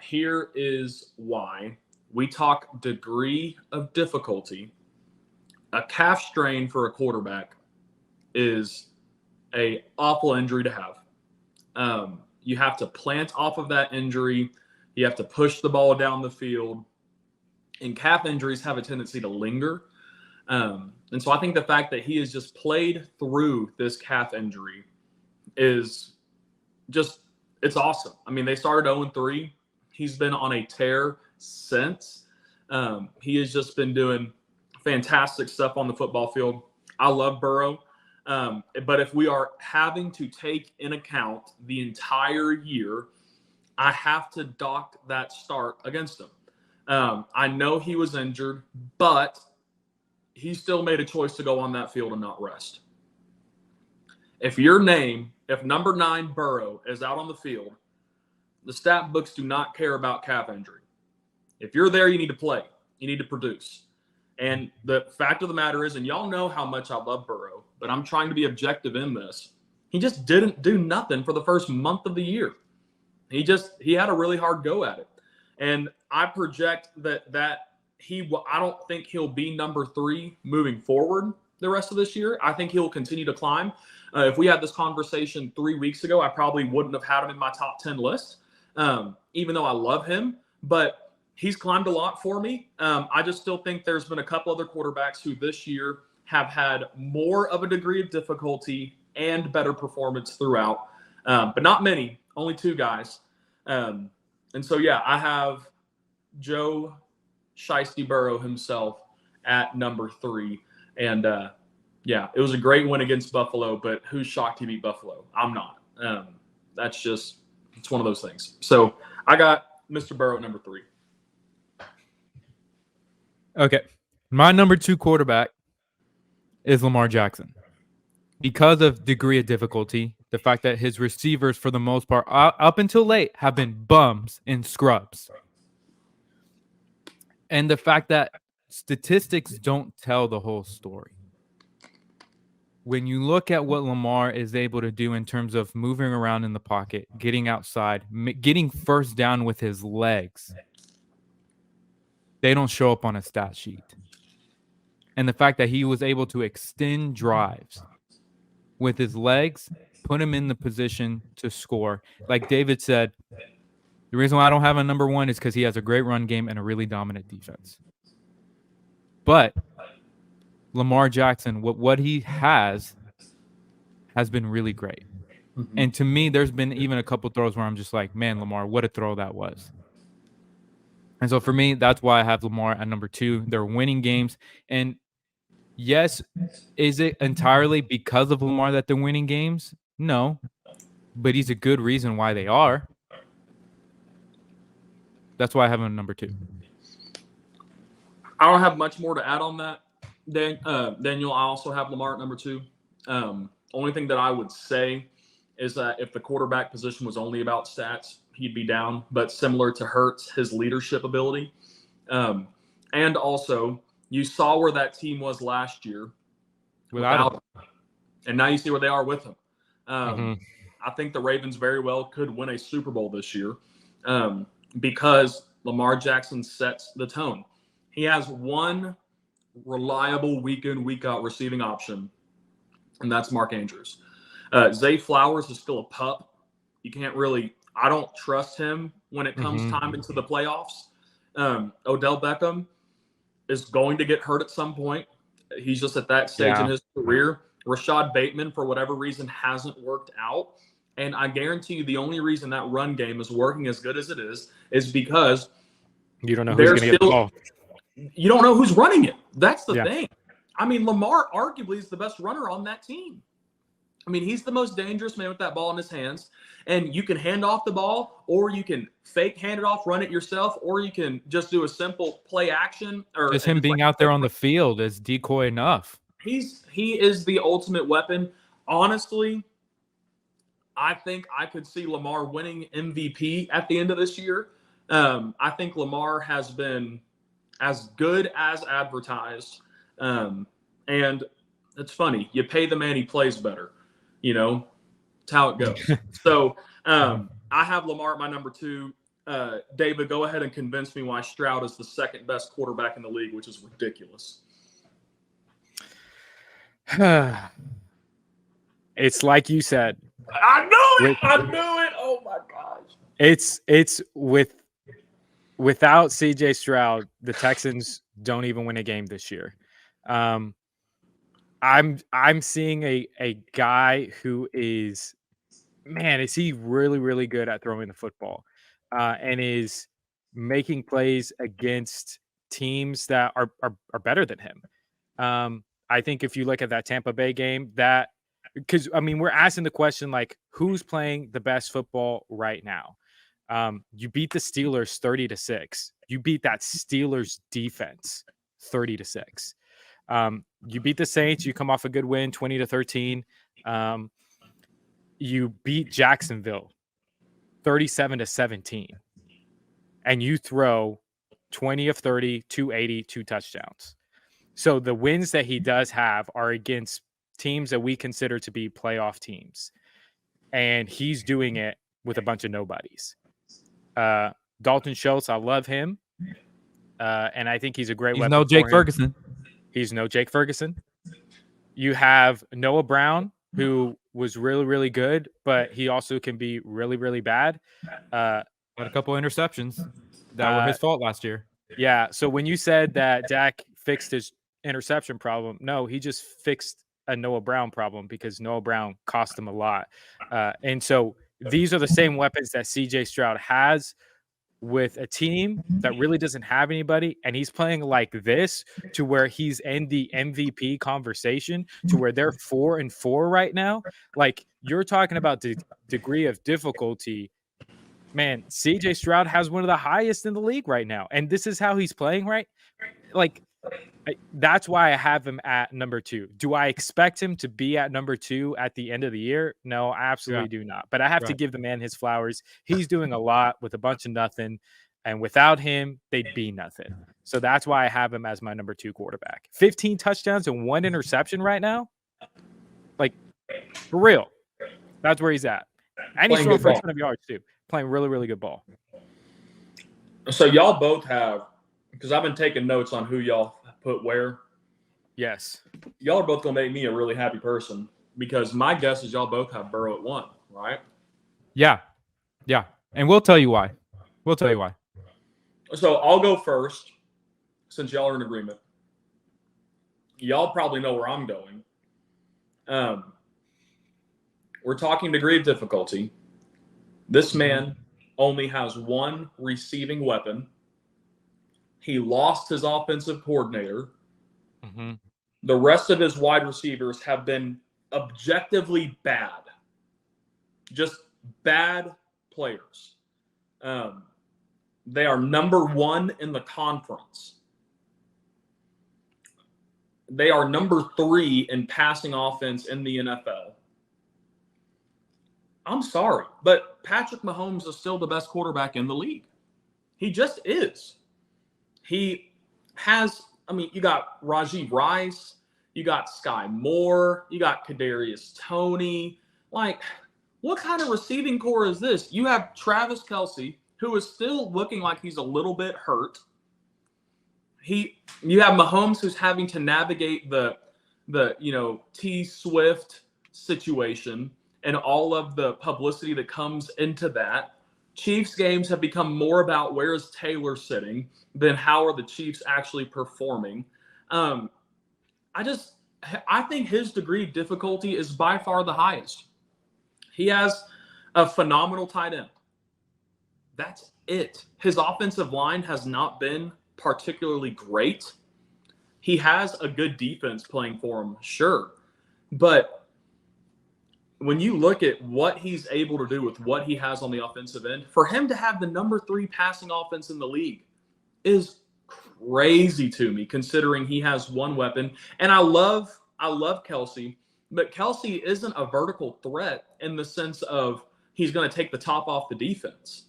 Here is why. We talk degree of difficulty. A calf strain for a quarterback is an awful injury to have. You have to plant off of that injury. You have to push the ball down the field. And calf injuries have a tendency to linger. And so I think the fact that he has just played through this calf injury is just, it's awesome. I mean, they started 0-3. He's been on a tear since. He has just been doing fantastic stuff on the football field. I love Burrow. But if we are having to take in account the entire year, I have to dock that start against him. I know he was injured, but he still made a choice to go on that field and not rest. If number 9 Burrow is out on the field, the stat books do not care about calf injury. If you're there, you need to play. You need to produce. And the fact of the matter is, and y'all know how much I love Burrow, but I'm trying to be objective in this. He just didn't do nothing for the first month of the year. He had a really hard go at it. And I project that I don't think he'll be number 3 moving forward the rest of this year. I think he'll continue to climb. If we had this conversation 3 weeks ago, I probably wouldn't have had him in my top 10 list, even though I love him. But he's climbed a lot for me. I just still think there's been a couple other quarterbacks who this year have had more of a degree of difficulty and better performance throughout, but not many, only 2 guys. And so, yeah, I have Joe Shiesty Burrow himself at number 3. And, yeah, it was a great win against Buffalo, but who's shocked he beat Buffalo? I'm not. It's one of those things. So I got Mr. Burrow at number 3. Okay. My number 2 quarterback is Lamar Jackson. Because of degree of difficulty, the fact that his receivers, for the most part, up until late, have been bums and scrubs. And the fact that statistics don't tell the whole story. When you look at what Lamar is able to do in terms of moving around in the pocket, getting outside, getting first down with his legs, they don't show up on a stat sheet. And the fact that he was able to extend drives with his legs, put him in the position to score. Like David said, the reason why I don't have a number 1 is because he has a great run game and a really dominant defense. But Lamar Jackson, what he has been really great. Mm-hmm. And to me, there's been even a couple throws where I'm just like, man, Lamar, what a throw that was. And so for me, that's why I have Lamar at number 2. They're winning games. And yes, is it entirely because of Lamar that they're winning games? No. But he's a good reason why they are. That's why I have him at number 2. I don't have much more to add on that. Daniel, I also have Lamar at number 2. Only thing that I would say is that if the quarterback position was only about stats, he'd be down. But similar to Hurts, his leadership ability. And also, you saw where that team was last year without him. And now you see where they are with him. I think the Ravens very well could win a Super Bowl this year because Lamar Jackson sets the tone. He has one reliable week in, week out receiving option, and that's Mark Andrews. Zay Flowers is still a pup. You can't really – I don't trust him when it comes time into the playoffs. Odell Beckham is going to get hurt at some point. He's just at that stage in his career. Rashad Bateman, for whatever reason, hasn't worked out. And I guarantee you the only reason that run game is working as good as it is because you don't know who's going to get the ball. You don't know who's running it. That's the thing. I mean, Lamar arguably is the best runner on that team. I mean, he's the most dangerous man with that ball in his hands. And you can hand off the ball, or you can fake hand it off, run it yourself, or you can just do a simple play action. Or just him being out there on the field is decoy enough. He is the ultimate weapon. Honestly, I think I could see Lamar winning MVP at the end of this year. I think Lamar has been as good as advertised. And it's funny. You pay the man, he plays better. You know, it's how it goes. So I have Lamar at my number 2. David, go ahead and convince me why Stroud is the second best quarterback in the league, which is ridiculous. It's like you said. I knew it. Oh my gosh. It's without CJ Stroud, the Texans don't even win a game this year. I'm seeing a guy who is, man, is he really, really good at throwing the football, and is making plays against teams that are better than him. I think if you look at that Tampa Bay game, because I mean, we're asking the question like, who's playing the best football right now? You beat the Steelers 30-6. You beat that Steelers defense 30-6. You beat the Saints. You come off a good win, 20-13. You beat Jacksonville 37-17, and you throw 20 of 30, 280, 2 touchdowns. So the wins that he does have are against teams that we consider to be playoff teams, and he's doing it with a bunch of nobodies. Dalton Schultz, I love him, and I think he's a great weapon. No Jake Ferguson. He's no Jake Ferguson. You have Noah Brown, who was really, really good, but he also can be really, really bad. Had a couple interceptions that were his fault last year. Yeah. So when you said that Dak fixed his interception problem, no, he just fixed a Noah Brown problem because Noah Brown cost him a lot. And so these are the same weapons that CJ Stroud has with a team that really doesn't have anybody, and he's playing like this to where he's in the MVP conversation, to where they're 4-4 right now. Like, you're talking about the degree of difficulty. Man, CJ Stroud has one of the highest in the league right now, and this is how he's playing, right? Like, that's why I have him at number 2. Do I expect him to be at number 2 at the end of the year? No, I absolutely do not. But I have to give the man his flowers. He's doing a lot with a bunch of nothing, and without him, they'd be nothing. So that's why I have him as my number 2 quarterback. 15 touchdowns and 1 interception right now. Like, for real. That's where he's at. And he's throwing for a ton of yards too. Playing really, really good ball. So y'all both have, because I've been taking notes on who y'all put where. Yes. Y'all are both going to make me a really happy person, because my guess is y'all both have Burrow at 1, right? Yeah. Yeah. And we'll tell you why. So I'll go first, since y'all are in agreement. Y'all probably know where I'm going. We're talking degree of difficulty. This man only has 1 receiving weapon. He lost his offensive coordinator. Mm-hmm. The rest of his wide receivers have been objectively bad. Just bad players. They are number 1 in the conference. They are number 3 in passing offense in the NFL. I'm sorry, but Patrick Mahomes is still the best quarterback in the league. He just is. He has, I mean, you got Rajiv Rice, you got Sky Moore, you got Kadarius Toney. Like, what kind of receiving core is this? You have Travis Kelce, who is still looking like he's a little bit hurt. You have Mahomes, who's having to navigate the T Swift situation and all of the publicity that comes into that. Chiefs games have become more about where is Taylor sitting than how are the Chiefs actually performing. I think his degree of difficulty is by far the highest. He has a phenomenal tight end. That's it. His offensive line has not been particularly great. He has a good defense playing for him, sure. But when you look at what he's able to do with what he has on the offensive end, for him to have the number 3 passing offense in the league is crazy to me, considering he has 1 weapon. And I love Kelce, but Kelce isn't a vertical threat in the sense of he's going to take the top off the defense.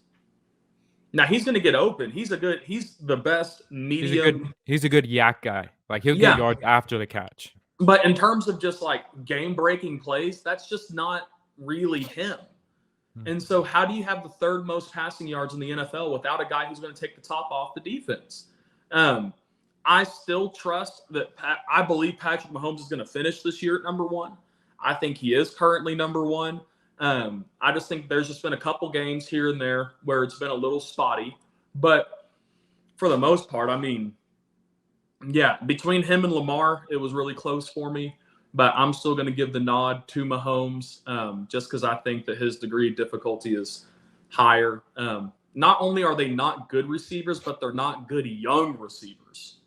Now he's going to get open. He's the best medium. He's a good yak guy. Like he'll get yards after the catch. But in terms of just like game-breaking plays, that's just not really him. And so how do you have the third most passing yards in the NFL without a guy who's going to take the top off the defense? I still trust that. I believe Patrick Mahomes is going to finish this year at number one. I think he is currently number one. I just think there's just been a couple games here and there where it's been a little spotty. But for the most part, I mean, yeah, between him and Lamar, it was really close for me. But I'm still going to give the nod to Mahomes just because I think that his degree of difficulty is higher. Not only are they not good receivers, but they're not good young receivers.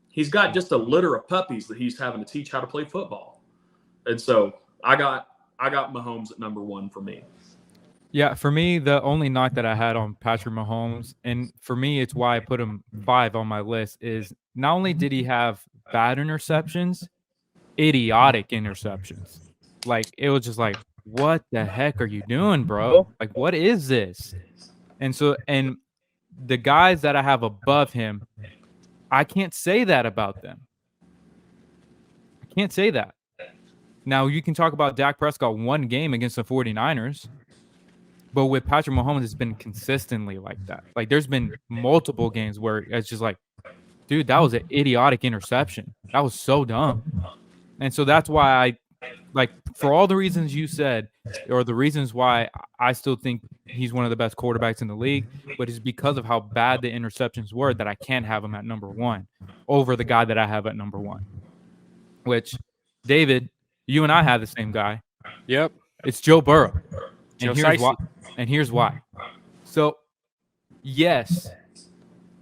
He's got just a litter of puppies that he's having to teach how to play football. And so I got Mahomes at number one for me. Yeah, for me, the only knock that I had on Patrick Mahomes, and for me, it's why I put him 5 on my list, is not only did he have bad interceptions, idiotic interceptions. Like, it was just like, what the heck are you doing, bro? Like, what is this? And the guys that I have above him, I can't say that about them. I can't say that. Now, you can talk about Dak Prescott one game against the 49ers, but with Patrick Mahomes, it's been consistently like that. Like, there's been multiple games where it's just like, dude, that was an idiotic interception. That was so dumb. And so that's why for all the reasons you said, or the reasons why I still think he's one of the best quarterbacks in the league, but it's because of how bad the interceptions were that I can't have him at number one over the guy that I have at number one. Which, David, you and I have the same guy. Yep. It's Joe Burrow. And here's why. So, yes,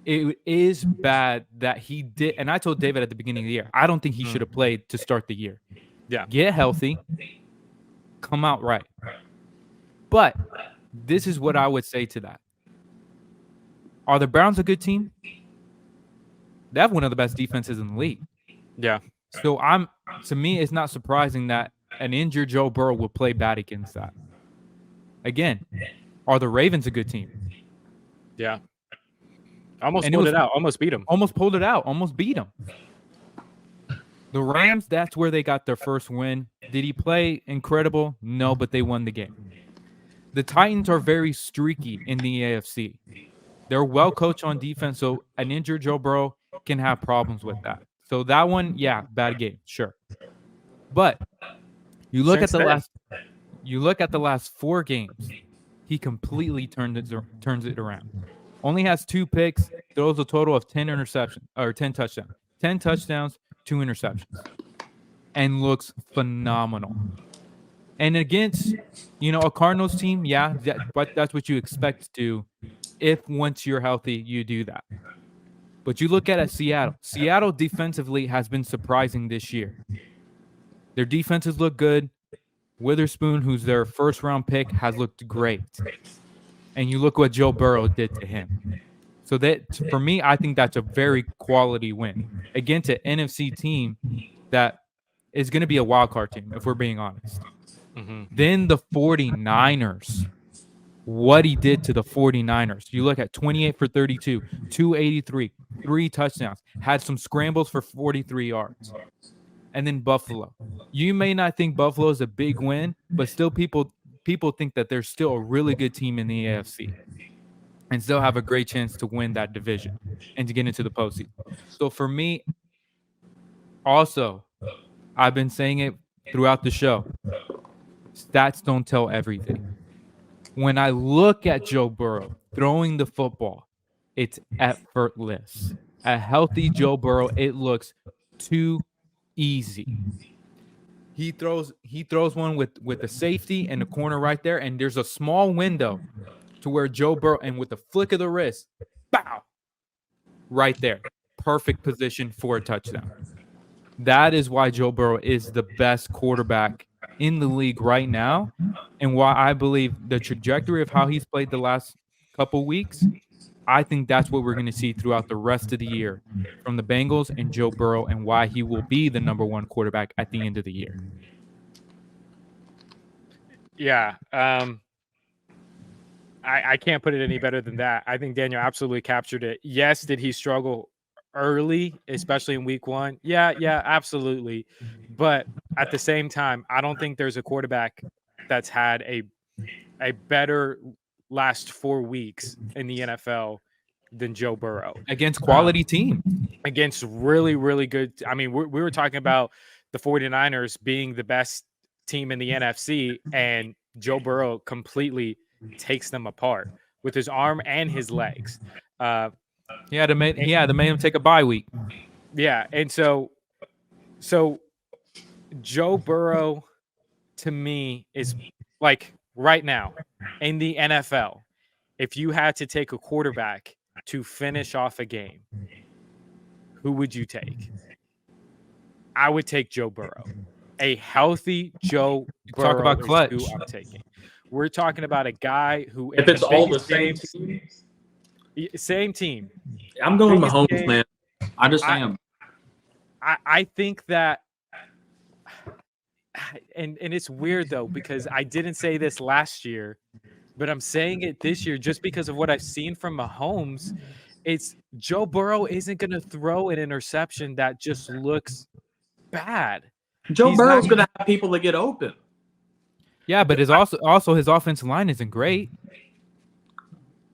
it is bad that he did. And I told David at the beginning of the year, I don't think he should have played to start the year. Yeah. Get healthy. Come out right. But this is what I would say to that. Are the Browns a good team? They have one of the best defenses in the league. Yeah. So to me, it's not surprising that an injured Joe Burrow will play bad against that. Again, are the Ravens a good team? Yeah. Almost pulled it out. Almost beat them. Almost pulled it out. Almost beat them. The Rams, that's where they got their first win. Did he play incredible? No, but they won the game. The Titans are very streaky in the AFC. They're well coached on defense, so an injured Joe Burrow can have problems with that. So that one, yeah, bad game, sure. But you look at the last 4 games, he completely turns it around. Only has 2 picks, throws a total of 10 touchdowns. 10 touchdowns, 2 interceptions. And looks phenomenal. And against, a Cardinals team, yeah, but that's what you expect to do. If once you're healthy, you do that. But you look at Seattle. Seattle defensively has been surprising this year. Their defenses look good. Witherspoon, who's their first-round pick, has looked great. And you look what Joe Burrow did to him. So that, for me, I think that's a very quality win against an NFC team that is going to be a wild card team, if we're being honest. Mm-hmm. Then the 49ers. What he did to the 49ers. You look at 28 for 32, 283, 3 touchdowns, had some scrambles for 43 yards. And then Buffalo. You may not think Buffalo is a big win, but still people think that they're still a really good team in the AFC and still have a great chance to win that division and to get into the postseason. So for me, also, I've been saying it throughout the show, stats don't tell everything. When I look at Joe Burrow throwing the football, it's effortless. A healthy Joe Burrow, it looks too easy. He throws one with the safety and the corner right there, and there's a small window to where Joe Burrow, and with the flick of the wrist, bow, right there. Perfect position for a touchdown. That is why Joe Burrow is the best quarterback in the league right now, and why I believe the trajectory of how he's played the last couple weeks, I think that's what we're going to see throughout the rest of the year from the Bengals and Joe Burrow, and why he will be the number 1 quarterback at the end of the year. Yeah. I can't put it any better than that. I think Daniel absolutely captured it. Yes, did he struggle early, especially in week 1? Yeah, absolutely. But at the same time, I don't think there's a quarterback that's had a better last 4 weeks in the NFL than Joe Burrow against quality team. Against really, really good. I mean, we were talking about the 49ers being the best team in the NFC, and Joe Burrow completely takes them apart with his arm and his legs. He had to make him take a bye week. Yeah, and so Joe Burrow to me is like right now in the NFL, if you had to take a quarterback to finish off a game, who would you take? I would take Joe Burrow. A healthy Joe Burrow talk about clutch. is who I'm taking. We're talking about a guy who, If it's all the same team, same team. I'm going Mahomes, man. I just am. I think that, and it's weird though, because I didn't say this last year, but I'm saying it this year just because of what I've seen from Mahomes. It's Joe Burrow isn't going to throw an interception that just looks bad. Joe Burrow's going to have people that get open. Yeah, but his also his offensive line isn't great.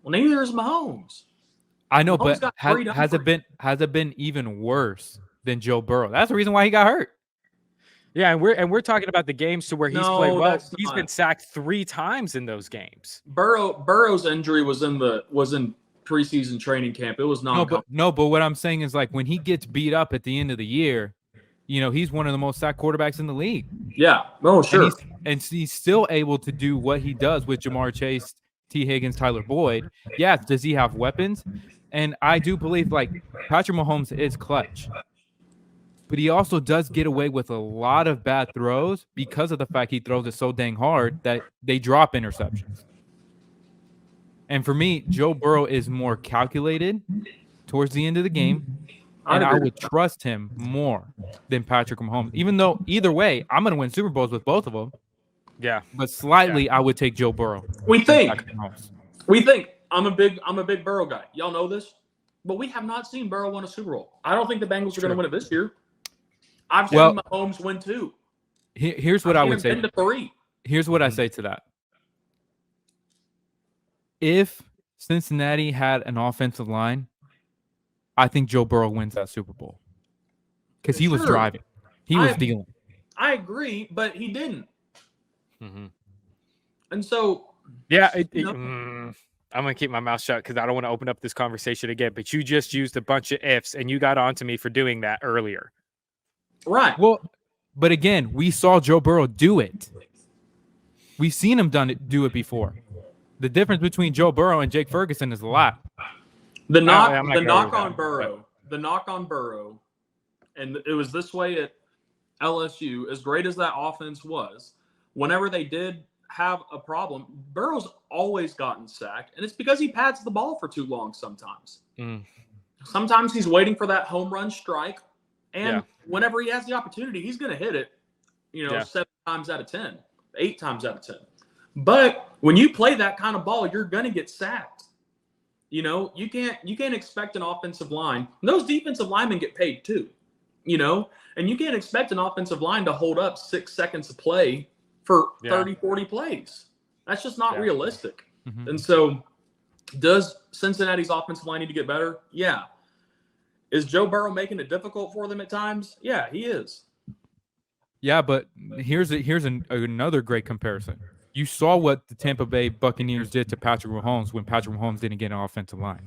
Well, neither is Mahomes. I know, but has it been even worse than Joe Burrow? That's the reason why he got hurt. Yeah, and we're talking about the games to where he's played well. He's not. Been sacked 3 times in those games. Burrow's injury was in preseason training camp. It was not. But what I'm saying is, like, when he gets beat up at the end of the year, he's one of the most sacked quarterbacks in the league. Yeah, no, sure. And he's still able to do what he does with Jamar Chase, T. Higgins, Tyler Boyd. Yeah, does he have weapons? And I do believe, like, Patrick Mahomes is clutch. But he also does get away with a lot of bad throws because of the fact he throws it so dang hard that they drop interceptions. And for me, Joe Burrow is more calculated towards the end of the game. And I would trust him more than Patrick Mahomes. Even though either way, I'm going to win Super Bowls with both of them. Yeah. But slightly, I would take Joe Burrow. We think I'm a big Burrow guy. Y'all know this, but we have not seen Burrow win a Super Bowl. I don't think the Bengals are going to win it this year. I've seen Mahomes win 2. Here's what I would say. 3. Here's what I say to that. If Cincinnati had an offensive line, I think Joe Burrow wins that Super Bowl because he was driving. He was dealing. I agree, but he didn't. Mm-hmm. And so, yeah, I'm going to keep my mouth shut because I don't want to open up this conversation again. But you just used a bunch of ifs, and you got onto me for doing that earlier. Right. Well, but again, we saw Joe Burrow do it. We've seen him do it before. The difference between Joe Burrow and Jake Ferguson is a lot. The knock on Burrow, and it was this way at LSU, as great as that offense was, whenever they did have a problem, Burrow's always gotten sacked, and it's because he pads the ball for too long sometimes. Sometimes he's waiting for that home run strike, and whenever he has the opportunity, he's going to hit it, 7 times out of 10, 8 times out of 10. But when you play that kind of ball, you're going to get sacked. You can't expect an offensive line. And those defensive linemen get paid too, and you can't expect an offensive line to hold up 6 seconds of play for 30, 40 plays. That's just not realistic. Mm-hmm. And so does Cincinnati's offensive line need to get better? Yeah. Is Joe Burrow making it difficult for them at times? Yeah, he is. Yeah, but here's another great comparison. You saw what the Tampa Bay Buccaneers did to Patrick Mahomes when Patrick Mahomes didn't get an offensive line.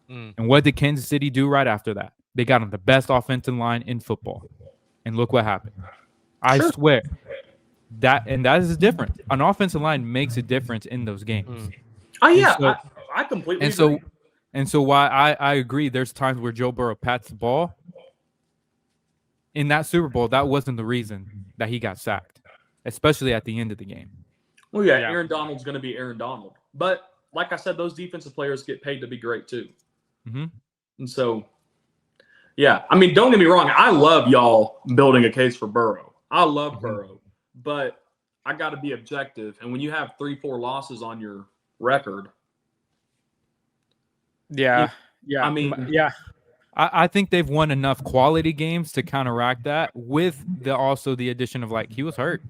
And what did Kansas City do right after that? They got him the best offensive line in football. And look what happened. I swear. That is different. An offensive line makes a difference in those games. I completely agree. And so why I agree there's times where Joe Burrow pats the ball. In that Super Bowl, that wasn't the reason that he got sacked, especially at the end of the game. Well, Aaron Donald's going to be Aaron Donald. But like I said, those defensive players get paid to be great too. Mm-hmm. And so, I mean, don't get me wrong. I love y'all building a case for Burrow. I love Burrow. But I got to be objective. And when you have 3-4 losses on your record, Yeah. Yeah. I mean, yeah. I think they've won enough quality games to counteract that with also the addition of he was hurt.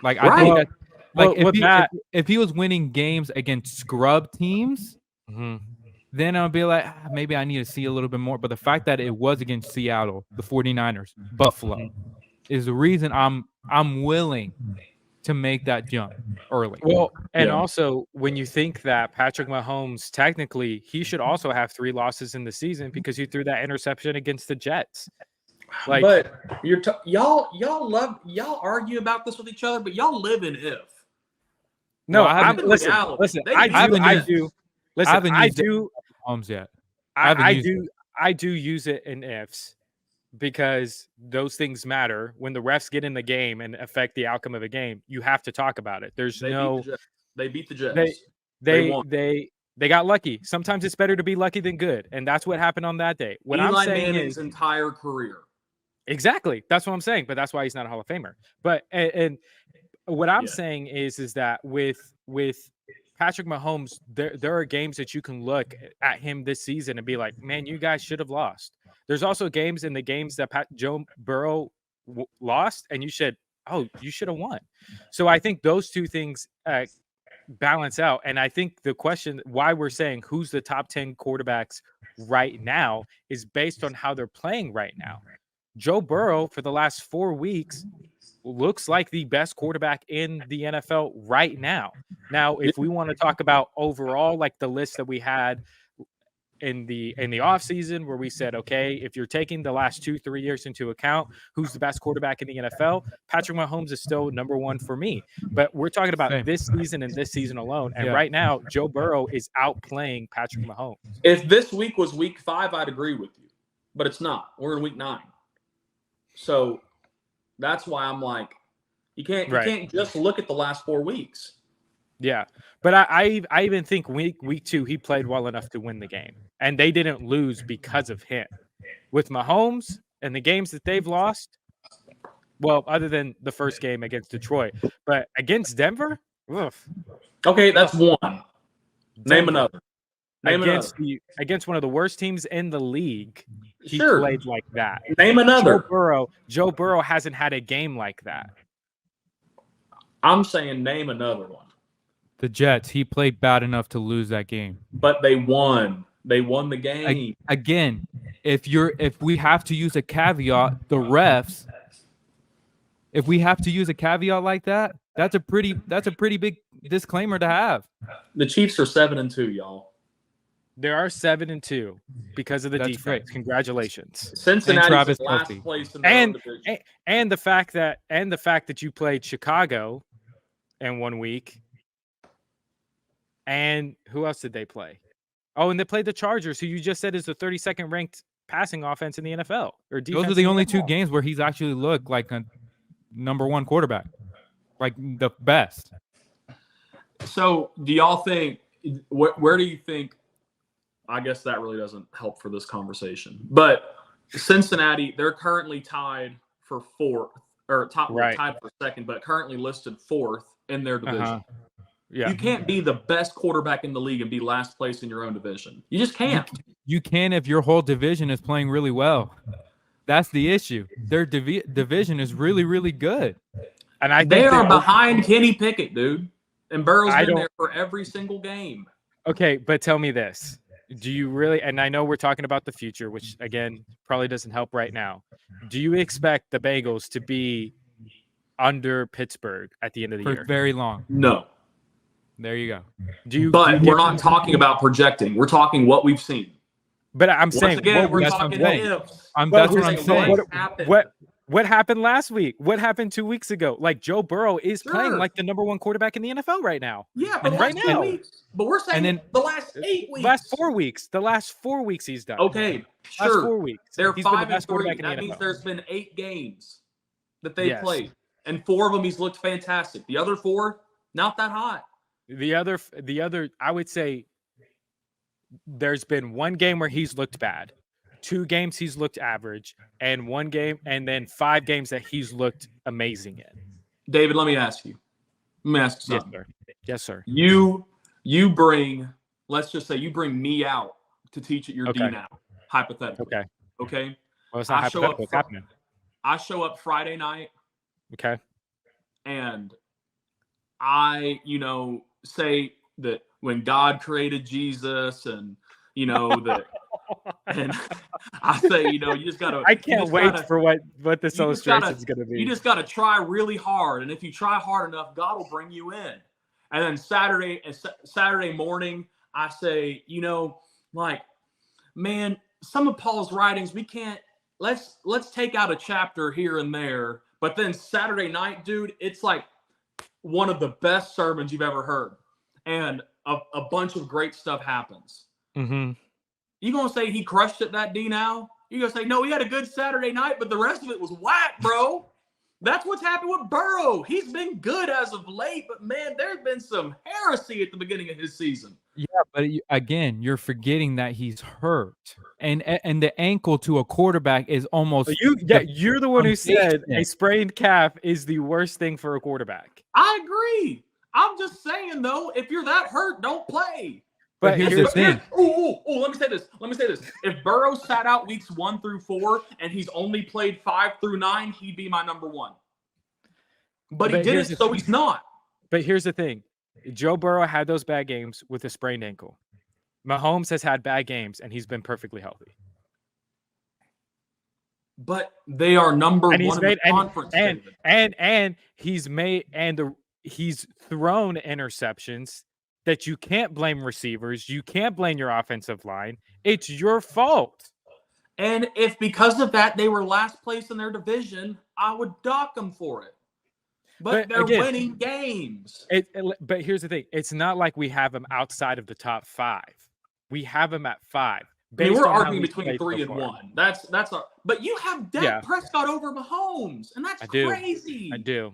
I think Right. that if he was winning games against scrub teams, then I'll be like, maybe I need to see a little bit more. But the fact that it was against Seattle, the 49ers, Buffalo, is the reason I'm willing to make that jump early. Well, and also when you think that Patrick Mahomes, technically, he should also have 3 losses in the season because he threw that interception against the Jets. But y'all argue about this with each other, but y'all live in if. No, well, listen. I do. Listen, I do. Mahomes yet. I do use it in ifs because those things matter. When the refs get in the game and affect the outcome of a game, you have to talk about it. They beat the Jets. They got lucky. Sometimes it's better to be lucky than good, and that's what happened on that day. What Eli I'm saying Manning's is entire career. Exactly. That's what I'm saying. But that's why he's not a Hall of Famer. But and what I'm saying is that with Patrick Mahomes, there are games that you can look at him this season and be like, man, you guys should have lost. There's also games in the games that Joe Burrow lost, and you should have won. So I think those two things balance out. And I think the question why we're saying who's the top 10 quarterbacks right now is based on how they're playing right now. Joe Burrow for the last 4 weeks looks like the best quarterback in the NFL right now. Now, if we want to talk about overall, like the list that we had in the offseason where we said, okay, if you're taking the last 2-3 years into account, who's the best quarterback in the NFL? Patrick Mahomes is still number one for me. But we're talking about this season and this season alone. And right now, Joe Burrow is outplaying Patrick Mahomes. If this week was week 5, I'd agree with you. But it's not. We're in week 9. So that's why I'm like, you can't just look at the last 4 weeks. Yeah, but I even think week 2 he played well enough to win the game, and they didn't lose because of him. With Mahomes and the games that they've lost, well, other than the first game against Detroit, but against Denver, okay, that's one. Name another. Against one of the worst teams in the league, he played like that. Name another. Joe Burrow hasn't had a game like that. I'm saying name another one. The Jets, he played bad enough to lose that game. But they won. They won the game. Again, if we have to use a caveat, the refs, if we have to use a caveat like that, that's a pretty big disclaimer to have. The Chiefs are 7-2, y'all. There are 7-2 because of the defense. Great. Congratulations. Cincinnati is last place in the division. And the fact that you played Chicago in 1 week. And who else did they play? Oh, and they played the Chargers, who you just said is the 32nd ranked passing offense in the NFL. Those are the only 2 games where he's actually looked like a number 1 quarterback, like the best. So, do y'all think? Where do you think? I guess that really doesn't help for this conversation. But Cincinnati, they're currently tied for 4th, or tied for 2nd, but currently listed 4th in their division. Yeah. You can't be the best quarterback in the league and be last place in your own division. You just can't. You can if your whole division is playing really well. That's the issue. Their division is really, really good. And I think they are behind Kenny Pickett, dude. And Burrow's been there for every single game. Okay, but tell me this. Do you really, and I know we're talking about the future, which, again, probably doesn't help right now. Do you expect the Bengals to be under Pittsburgh at the end of the year? For very long. No. There you go. We're not talking about projecting. We're talking what we've seen. But I'm saying, we're talking ifs. That's what I'm saying. What happened last week? What happened 2 weeks ago? Like, Joe Burrow is playing like the number 1 quarterback in the NFL right now. Yeah, but right now. But we're saying the last 8 weeks. The last 4 weeks he's done. Okay, sure. Last 4 weeks. They're he's 5-3. That means there's been 8 games that they've played. And 4 of them he's looked fantastic. The other 4, not that hot. The other, I would say there's been 1 game where he's looked bad, 2 games he's looked average, and 1 game, and then 5 games that he's looked amazing in. David, let me ask you something. Yes, sir. You bring, let's just say you bring me out to teach at your Okay. D now, hypothetically. Okay. Okay. Well, it's not hypothetical. It's happening. I show up Friday night. Okay. And I, say that when God created Jesus and, that, and I say, you just got to. I can't wait for what this illustration is going to be. You just got to try really hard. And if you try hard enough, God will bring you in. And then Saturday morning, I say, man, some of Paul's writings, we can't, let's take out a chapter here and there. But then Saturday night, dude, it's like one of the best sermons you've ever heard. And a bunch of great stuff happens. Mm-hmm. You going to say he crushed it that D now? You going to say, no, he had a good Saturday night, but the rest of it was whack, bro. That's what's happened with Burrow. He's been good as of late, but, man, there's been some heresy at the beginning of his season. Yeah, but again, you're forgetting that he's hurt. And the ankle to a quarterback is almost you're the one who said a sprained calf is the worst thing for a quarterback. I agree. I'm just saying, though, if you're that hurt, don't play. But here's the thing. Let me say this. If Burrow sat out weeks 1 through 4 and he's only played 5 through 9, he'd be my number 1. But he didn't, so he's not. But here's the thing. Joe Burrow had those bad games with a sprained ankle. Mahomes has had bad games, and he's been perfectly healthy. But they are number 1 in the conference. And he's thrown interceptions that you can't blame receivers. You can't blame your offensive line. It's your fault. And if because of that they were last place in their division, I would dock them for it. But they're winning games. But here's the thing. It's not like we have them outside of the top 5. We have them at 5. I mean, we're arguing between 3 and 1. That's but you have Dak Prescott over Mahomes, and that's crazy. I do.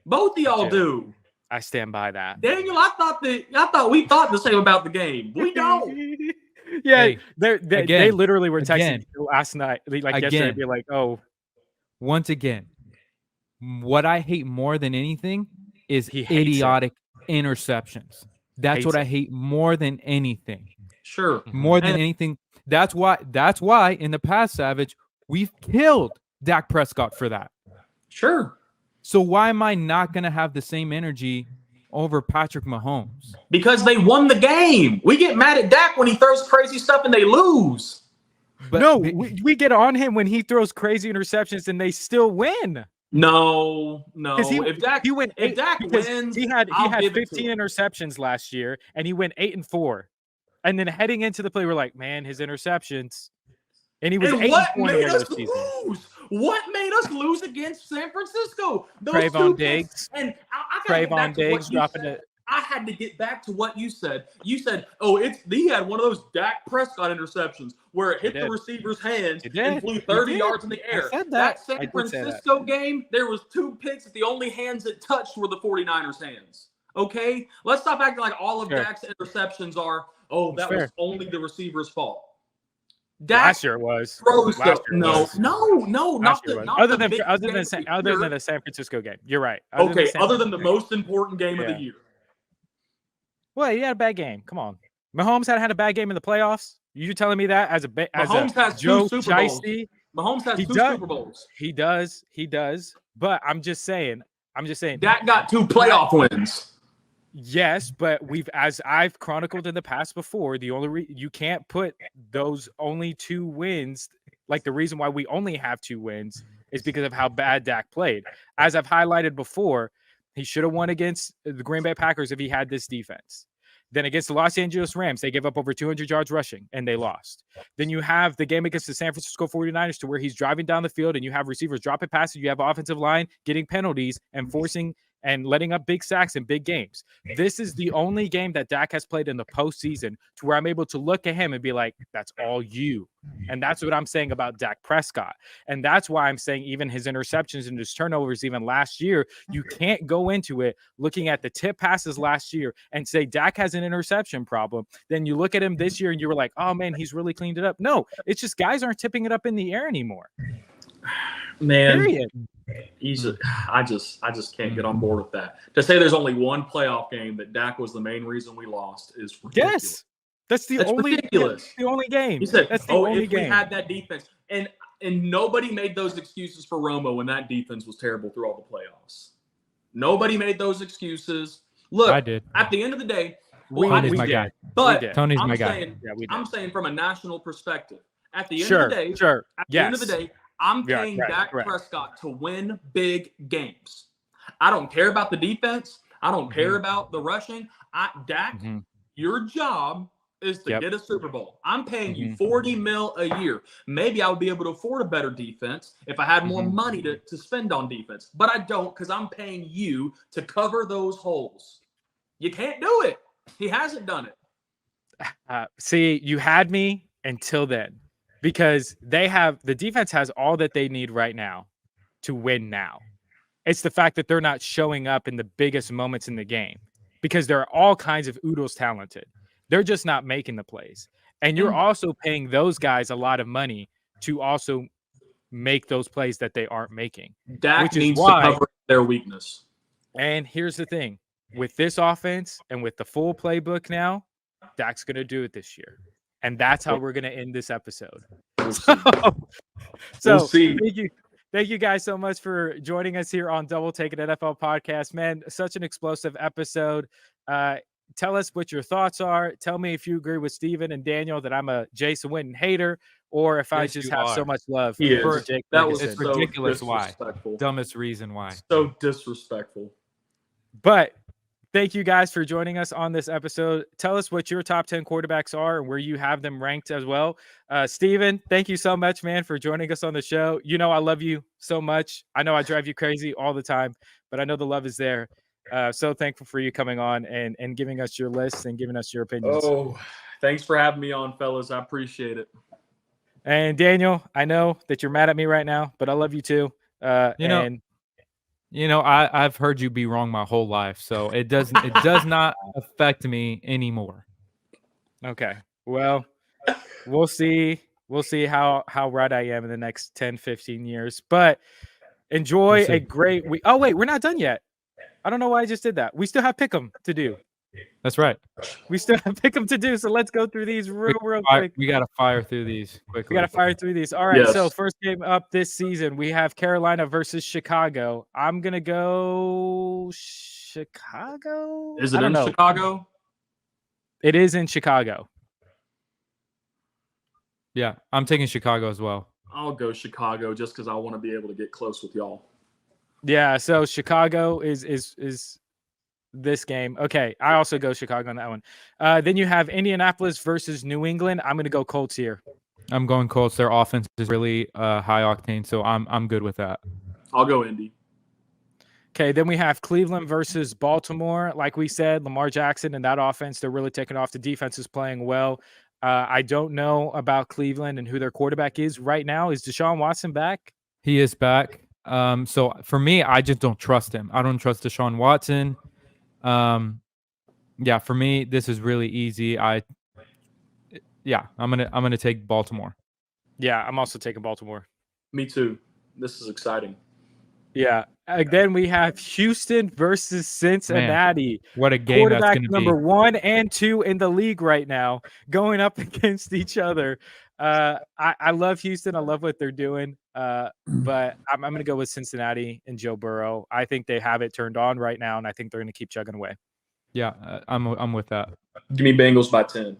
Both of y'all do. I stand by that. Daniel, I thought we thought the same about the game. We don't. Yeah, they literally were texting last night, yesterday, be like, "Oh." Once again, what I hate more than anything is idiotic interceptions. That's what I hate more than anything. Sure, more than anything. That's why in the past, Savage, we've killed Dak Prescott for that. Sure. So why am I not going to have the same energy over Patrick Mahomes? Because they won the game. We get mad at Dak when he throws crazy stuff and they lose. But no, we get on him when he throws crazy interceptions and they still win. No. If Dak wins, he had 15 interceptions last year and he went 8-4. And then heading into the play, we're like, man, his interceptions. And he was 8-4 in the season. What made us lose against San Francisco? Trayvon Diggs. And Trayvon Diggs dropping it. I had to get back to what you said. You said, he had one of those Dak Prescott interceptions where it hit the receiver's hands and flew 30 yards in the air. That San Francisco game, there was 2 picks that the only hands it touched were the 49ers' hands. Okay? Let's stop acting like all of Dak's interceptions are, that was only the receiver's fault. Last year it was. No, not other than the San Francisco game. You're right. Other than the most important game of the year. Well, he had a bad game. Come on, Mahomes had a bad game in the playoffs. You telling me that as Mahomes has Joe 2 Super Bowls. Mahomes has 2 Super Bowls. He does. But I'm just saying. Dak got 2 playoff wins. Yes, but as I've chronicled in the past before, the only you can't put those only 2 wins. Like the reason why we only have 2 wins is because of how bad Dak played. As I've highlighted before, he should have won against the Green Bay Packers if he had this defense. Then against the Los Angeles Rams, they gave up over 200 yards rushing, and they lost. Then you have the game against the San Francisco 49ers to where he's driving down the field, and you have receivers dropping passes. You have offensive line getting penalties and forcing and letting up big sacks in big games. This is the only game that Dak has played in the postseason to where I'm able to look at him and be like, that's all you. And that's what I'm saying about Dak Prescott. And that's why I'm saying even his interceptions and his turnovers, even last year, you can't go into it looking at the tip passes last year and say Dak has an interception problem. Then you look at him this year and you were like, oh man, he's really cleaned it up. No, it's just guys aren't tipping it up in the air anymore. Man. Period. I just can't get on board with that. To say there's only one playoff game that Dak was the main reason we lost is ridiculous. That's ridiculous. the only game. He said, That's the only if game. we had that defense. And nobody made those excuses for Romo when that defense was terrible through all the playoffs. Nobody made those excuses. Look, I did. at the end of the day, Tony's my guy. But Tony's my guy. I'm saying from a national perspective, at the end Sure, of the day, sure. at the end of the Yes. day, I'm Yeah, paying right, Dak right. Prescott to win big games. I don't care about the defense. I don't care about the rushing. Dak, Mhm. your job is to Yep. get a Super Bowl. I'm paying you $40 million a year. Maybe I would be able to afford a better defense if I had more money to spend on defense. But I don't, because I'm paying you to cover those holes. You can't do it. He hasn't done it. See, you had me until then, because the defense has all that they need right now to win now. It's the fact that they're not showing up in the biggest moments in the game, because there are all kinds of oodles talented. They're just not making the plays. And you're also paying those guys a lot of money to also make those plays that they aren't making. Dak needs to cover their weakness. And here's the thing. With this offense and with the full playbook now, Dak's going to do it this year. And that's how we're going to end this episode. We'll see. Thank you guys so much for joining us here on Double Take It NFL podcast. Man, such an explosive episode. Tell us what your thoughts are. Tell me if you agree with Steven and Daniel that I'm a Jason Witten hater, or if I just have so much love for Jake Ferguson. It's ridiculous. Why? Dumbest reason why. So disrespectful. But thank you guys for joining us on this episode. Tell us what your top 10 quarterbacks are and where you have them ranked as well. Steven, thank you so much, man, for joining us on the show. You know I love you so much. I know I drive you crazy all the time, but I know the love is there. So thankful for you coming on and giving us your list and giving us your opinions. Oh, thanks for having me on, fellas. I appreciate it. And Daniel, I know that you're mad at me right now, but I love you too. I've heard you be wrong my whole life, so it does not affect me anymore. Okay. Well, we'll see. We'll see how right I am in the next 10, 15 years. But enjoy a great week. Oh, wait, we're not done yet. I don't know why I just did that. We still have Pick'em to do. That's right. We still have Pick'em to do. So let's go through these real quick. We got to fire through these quickly. We got to fire through these. All right. Yes. So first game up this season, we have Carolina versus Chicago. I'm going to go Chicago. Is it in Chicago? It is in Chicago. Yeah, I'm taking Chicago as well. I'll go Chicago just because I want to be able to get close with y'all. Yeah, so Chicago is this game. Okay, I also go Chicago on that one. Then you have Indianapolis versus New England. I'm going to go Colts here. I'm going Colts. Their offense is really high octane, so I'm good with that. I'll go Indy. Okay, then we have Cleveland versus Baltimore. Like we said, Lamar Jackson and that offense, they're really taking off. The defense is playing well. I don't know about Cleveland and who their quarterback is right now. Is Deshaun Watson back? He is back. So for me, I just don't trust him. I don't trust Deshaun Watson. Yeah, for me, this is really easy. I'm gonna take Baltimore. Yeah, I'm also taking Baltimore. Me too. This is exciting. Yeah. Then we have Houston versus Cincinnati. Man, what a game that's going to be. Number 1 and 2 in the league right now, going up against each other. I love Houston. I love what they're doing. But I'm going to go with Cincinnati and Joe Burrow. I think they have it turned on right now, and I think they're going to keep chugging away. Yeah, I'm with that. Give me Bengals by 10.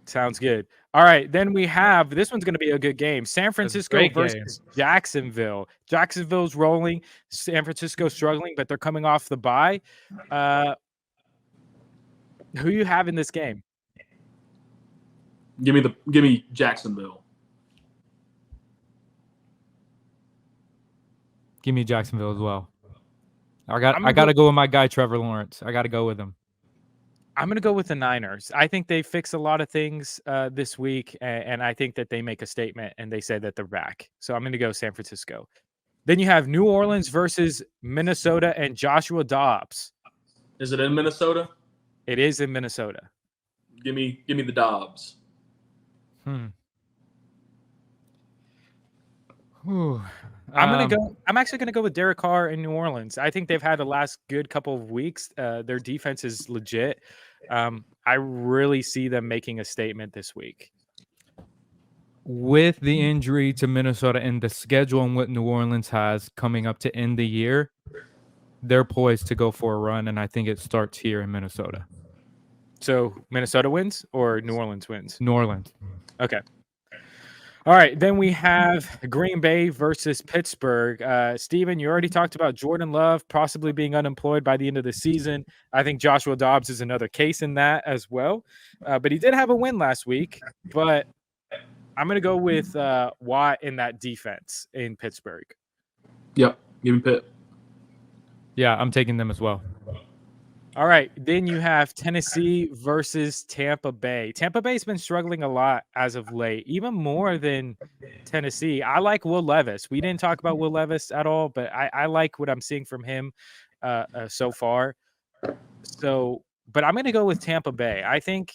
Sounds good. All right, then we have this one's going to be a good game. San Francisco versus Jacksonville. Jacksonville's rolling. San Francisco struggling, but they're coming off the bye. Who you have in this game? Give me Jacksonville. Give me Jacksonville as well. I got to go with my guy Trevor Lawrence. I got to go with him. I'm going to go with the Niners. I think they fix a lot of things this week, and I think that they make a statement and they say that they're back. So I'm going to go San Francisco. Then you have New Orleans versus Minnesota and Joshua Dobbs. Is it in Minnesota? It is in Minnesota. Give me the Dobbs. I'm actually gonna go with Derek Carr in New Orleans. I think they've had the last good couple of weeks. Their defense is legit. I'm I really see them making a statement this week. With the injury to Minnesota and the schedule and what New Orleans has coming up to end the year, they're poised to go for a run, and I think it starts here in Minnesota. So Minnesota wins or New Orleans wins? New Orleans. Okay. All right. Then we have Green Bay versus Pittsburgh. Steven, you already talked about Jordan Love possibly being unemployed by the end of the season. I think Joshua Dobbs is another case in that as well. But he did have a win last week. But I'm going to go with Watt in that defense in Pittsburgh. Yep. Give me Pitt. Yeah, I'm taking them as well. All right. Then you have Tennessee versus Tampa Bay. Tampa Bay's been struggling a lot as of late, even more than Tennessee. I like Will Levis. We didn't talk about Will Levis at all, but I like what I'm seeing from him so far. So, but I'm going to go with Tampa Bay. I think,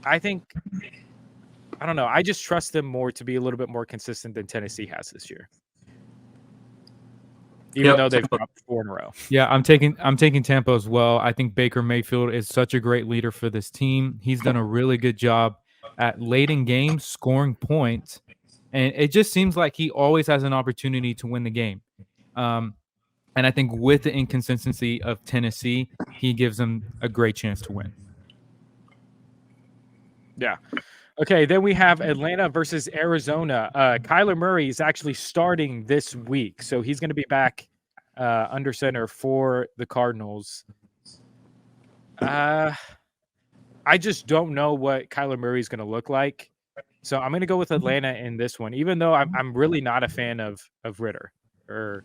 I don't know. I just trust them more to be a little bit more consistent than Tennessee has this year. Even though they've dropped 4 in a row. Yeah, I'm taking Tampa as well. I think Baker Mayfield is such a great leader for this team. He's done a really good job at late in games scoring points, and it just seems like he always has an opportunity to win the game. And I think with the inconsistency of Tennessee, he gives them a great chance to win. Yeah. Okay, then we have Atlanta versus Arizona. Kyler Murray is actually starting this week, so he's going to be back under center for the Cardinals. I just don't know what Kyler Murray is going to look like, so I'm going to go with Atlanta in this one, even though I'm really not a fan of Ritter or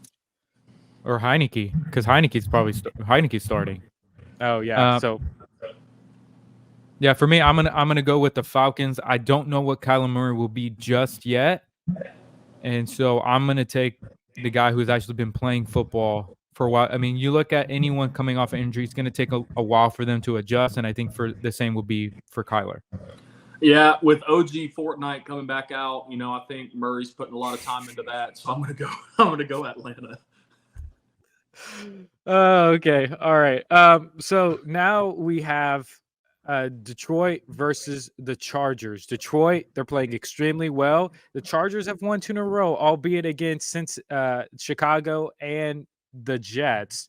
Heineke, because Heineke's starting. Oh yeah, Yeah, for me, I'm gonna go with the Falcons. I don't know what Kyler Murray will be just yet, and so I'm gonna take the guy who's actually been playing football for a while. I mean, you look at anyone coming off an injury; it's gonna take a while for them to adjust, and I think for the same will be for Kyler. Yeah, with OG Fortnite coming back out, I think Murray's putting a lot of time into that. So I'm gonna go Atlanta. Okay, all right. So now we have Detroit versus the Chargers. Detroit, they're playing extremely well. The Chargers have won 2 in a row, albeit against Chicago and the Jets.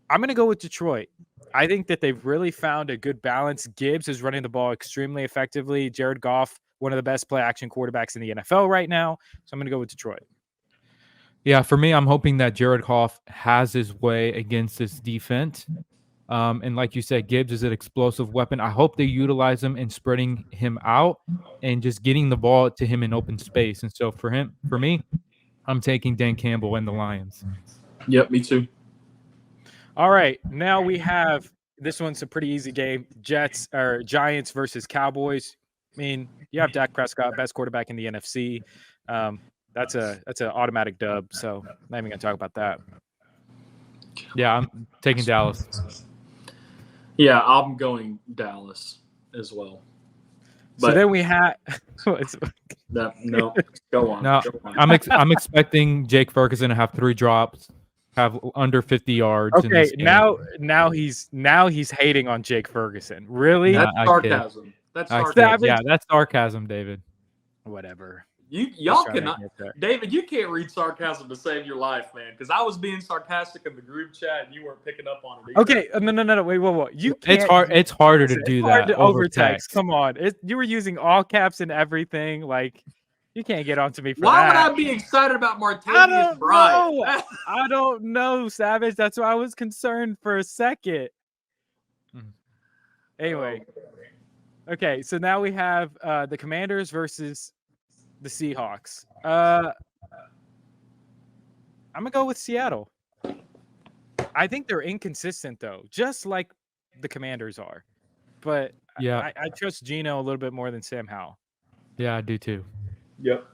I'm going to go with Detroit. I think that they've really found a good balance. Gibbs is running the ball extremely effectively. Jared Goff, one of the best play action quarterbacks in the NFL right now. So I'm going to go with Detroit. Yeah, for me, I'm hoping that Jared Goff has his way against this defense. And like you said, Gibbs is an explosive weapon. I hope they utilize him in spreading him out and just getting the ball to him in open space. And so for me, I'm taking Dan Campbell and the Lions. Yep, me too. All right, now we have this one's a pretty easy game. Giants versus Cowboys. I mean, you have Dak Prescott, best quarterback in the NFC. That's an automatic dub. So I'm not even gonna talk about that. Yeah, I'm taking Dallas. Yeah, I'm going Dallas as well. But so then we had no, go on. No, go on. I'm expecting Jake Ferguson to have 3 drops, have under 50 yards. Okay, now he's hating on Jake Ferguson. Really? That's sarcasm. That's sarcasm. Yeah, that's sarcasm, David. Whatever. Y'all cannot, David. You can't read sarcasm to save your life, man. Because I was being sarcastic in the group chat, and you weren't picking up on it. Okay, no. Wait, what? You can't. It's hard. It's harder to do that over text. Come on, you were using all caps and everything. Like, you can't get on to me for Why that. Why would I be excited about Martavius Bryant? I don't know, Savage. That's why I was concerned for a second. Anyway, okay. So now we have the Commanders versus the Seahawks. I'm gonna go with Seattle. I think they're inconsistent though, just like the Commanders are. But yeah, I trust Geno a little bit more than Sam Howell. Yeah, I do too. Yep.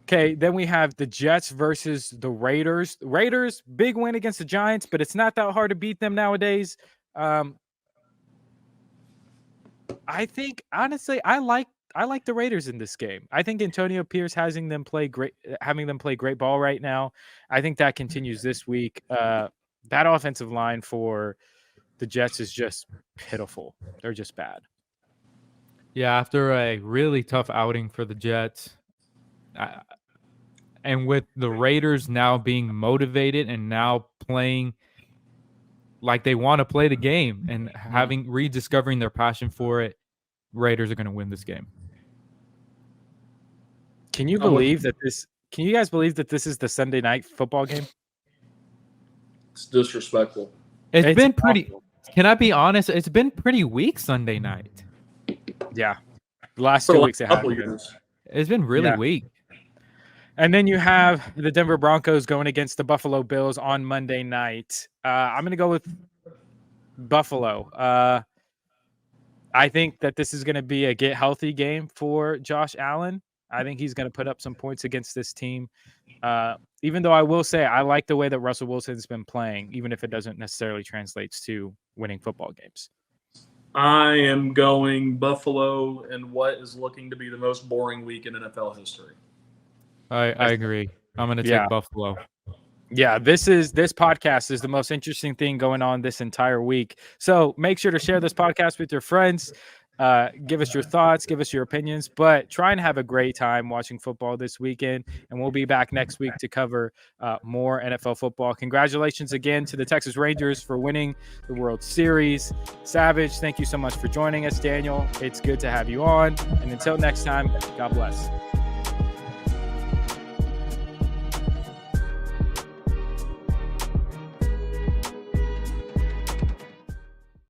Okay, then we have the Jets versus the Raiders. Raiders, big win against the Giants, but it's not that hard to beat them nowadays. I think honestly, I like the Raiders in this game. I think Antonio Pierce having them play great ball right now. I think that continues this week. That offensive line for the Jets is just pitiful. They're just bad. Yeah, after a really tough outing for the Jets, and with the Raiders now being motivated and now playing like they want to play the game and rediscovering their passion for it, Raiders are going to win this game. Can you believe that this? Can you guys believe that this is the Sunday night football game? It's disrespectful. It's been pretty. Awful. Can I be honest? It's been pretty weak Sunday night. Yeah, the last 2 weeks it's been really weak. And then you have the Denver Broncos going against the Buffalo Bills on Monday night. I'm going to go with Buffalo. I think that this is going to be a get healthy game for Josh Allen. I think he's going to put up some points against this team. Even though I will say I like the way that Russell Wilson's been playing, even if it doesn't necessarily translate to winning football games. I am going Buffalo in what is looking to be the most boring week in NFL history. I agree. I'm going to take Buffalo. Yeah, this podcast is the most interesting thing going on this entire week. So make sure to share this podcast with your friends. Give us your thoughts, give us your opinions, but try and have a great time watching football this weekend. And we'll be back next week to cover more NFL football. Congratulations again to the Texas Rangers for winning the World Series. Savage, thank you so much for joining us. Daniel, it's good to have you on. And until next time, God bless.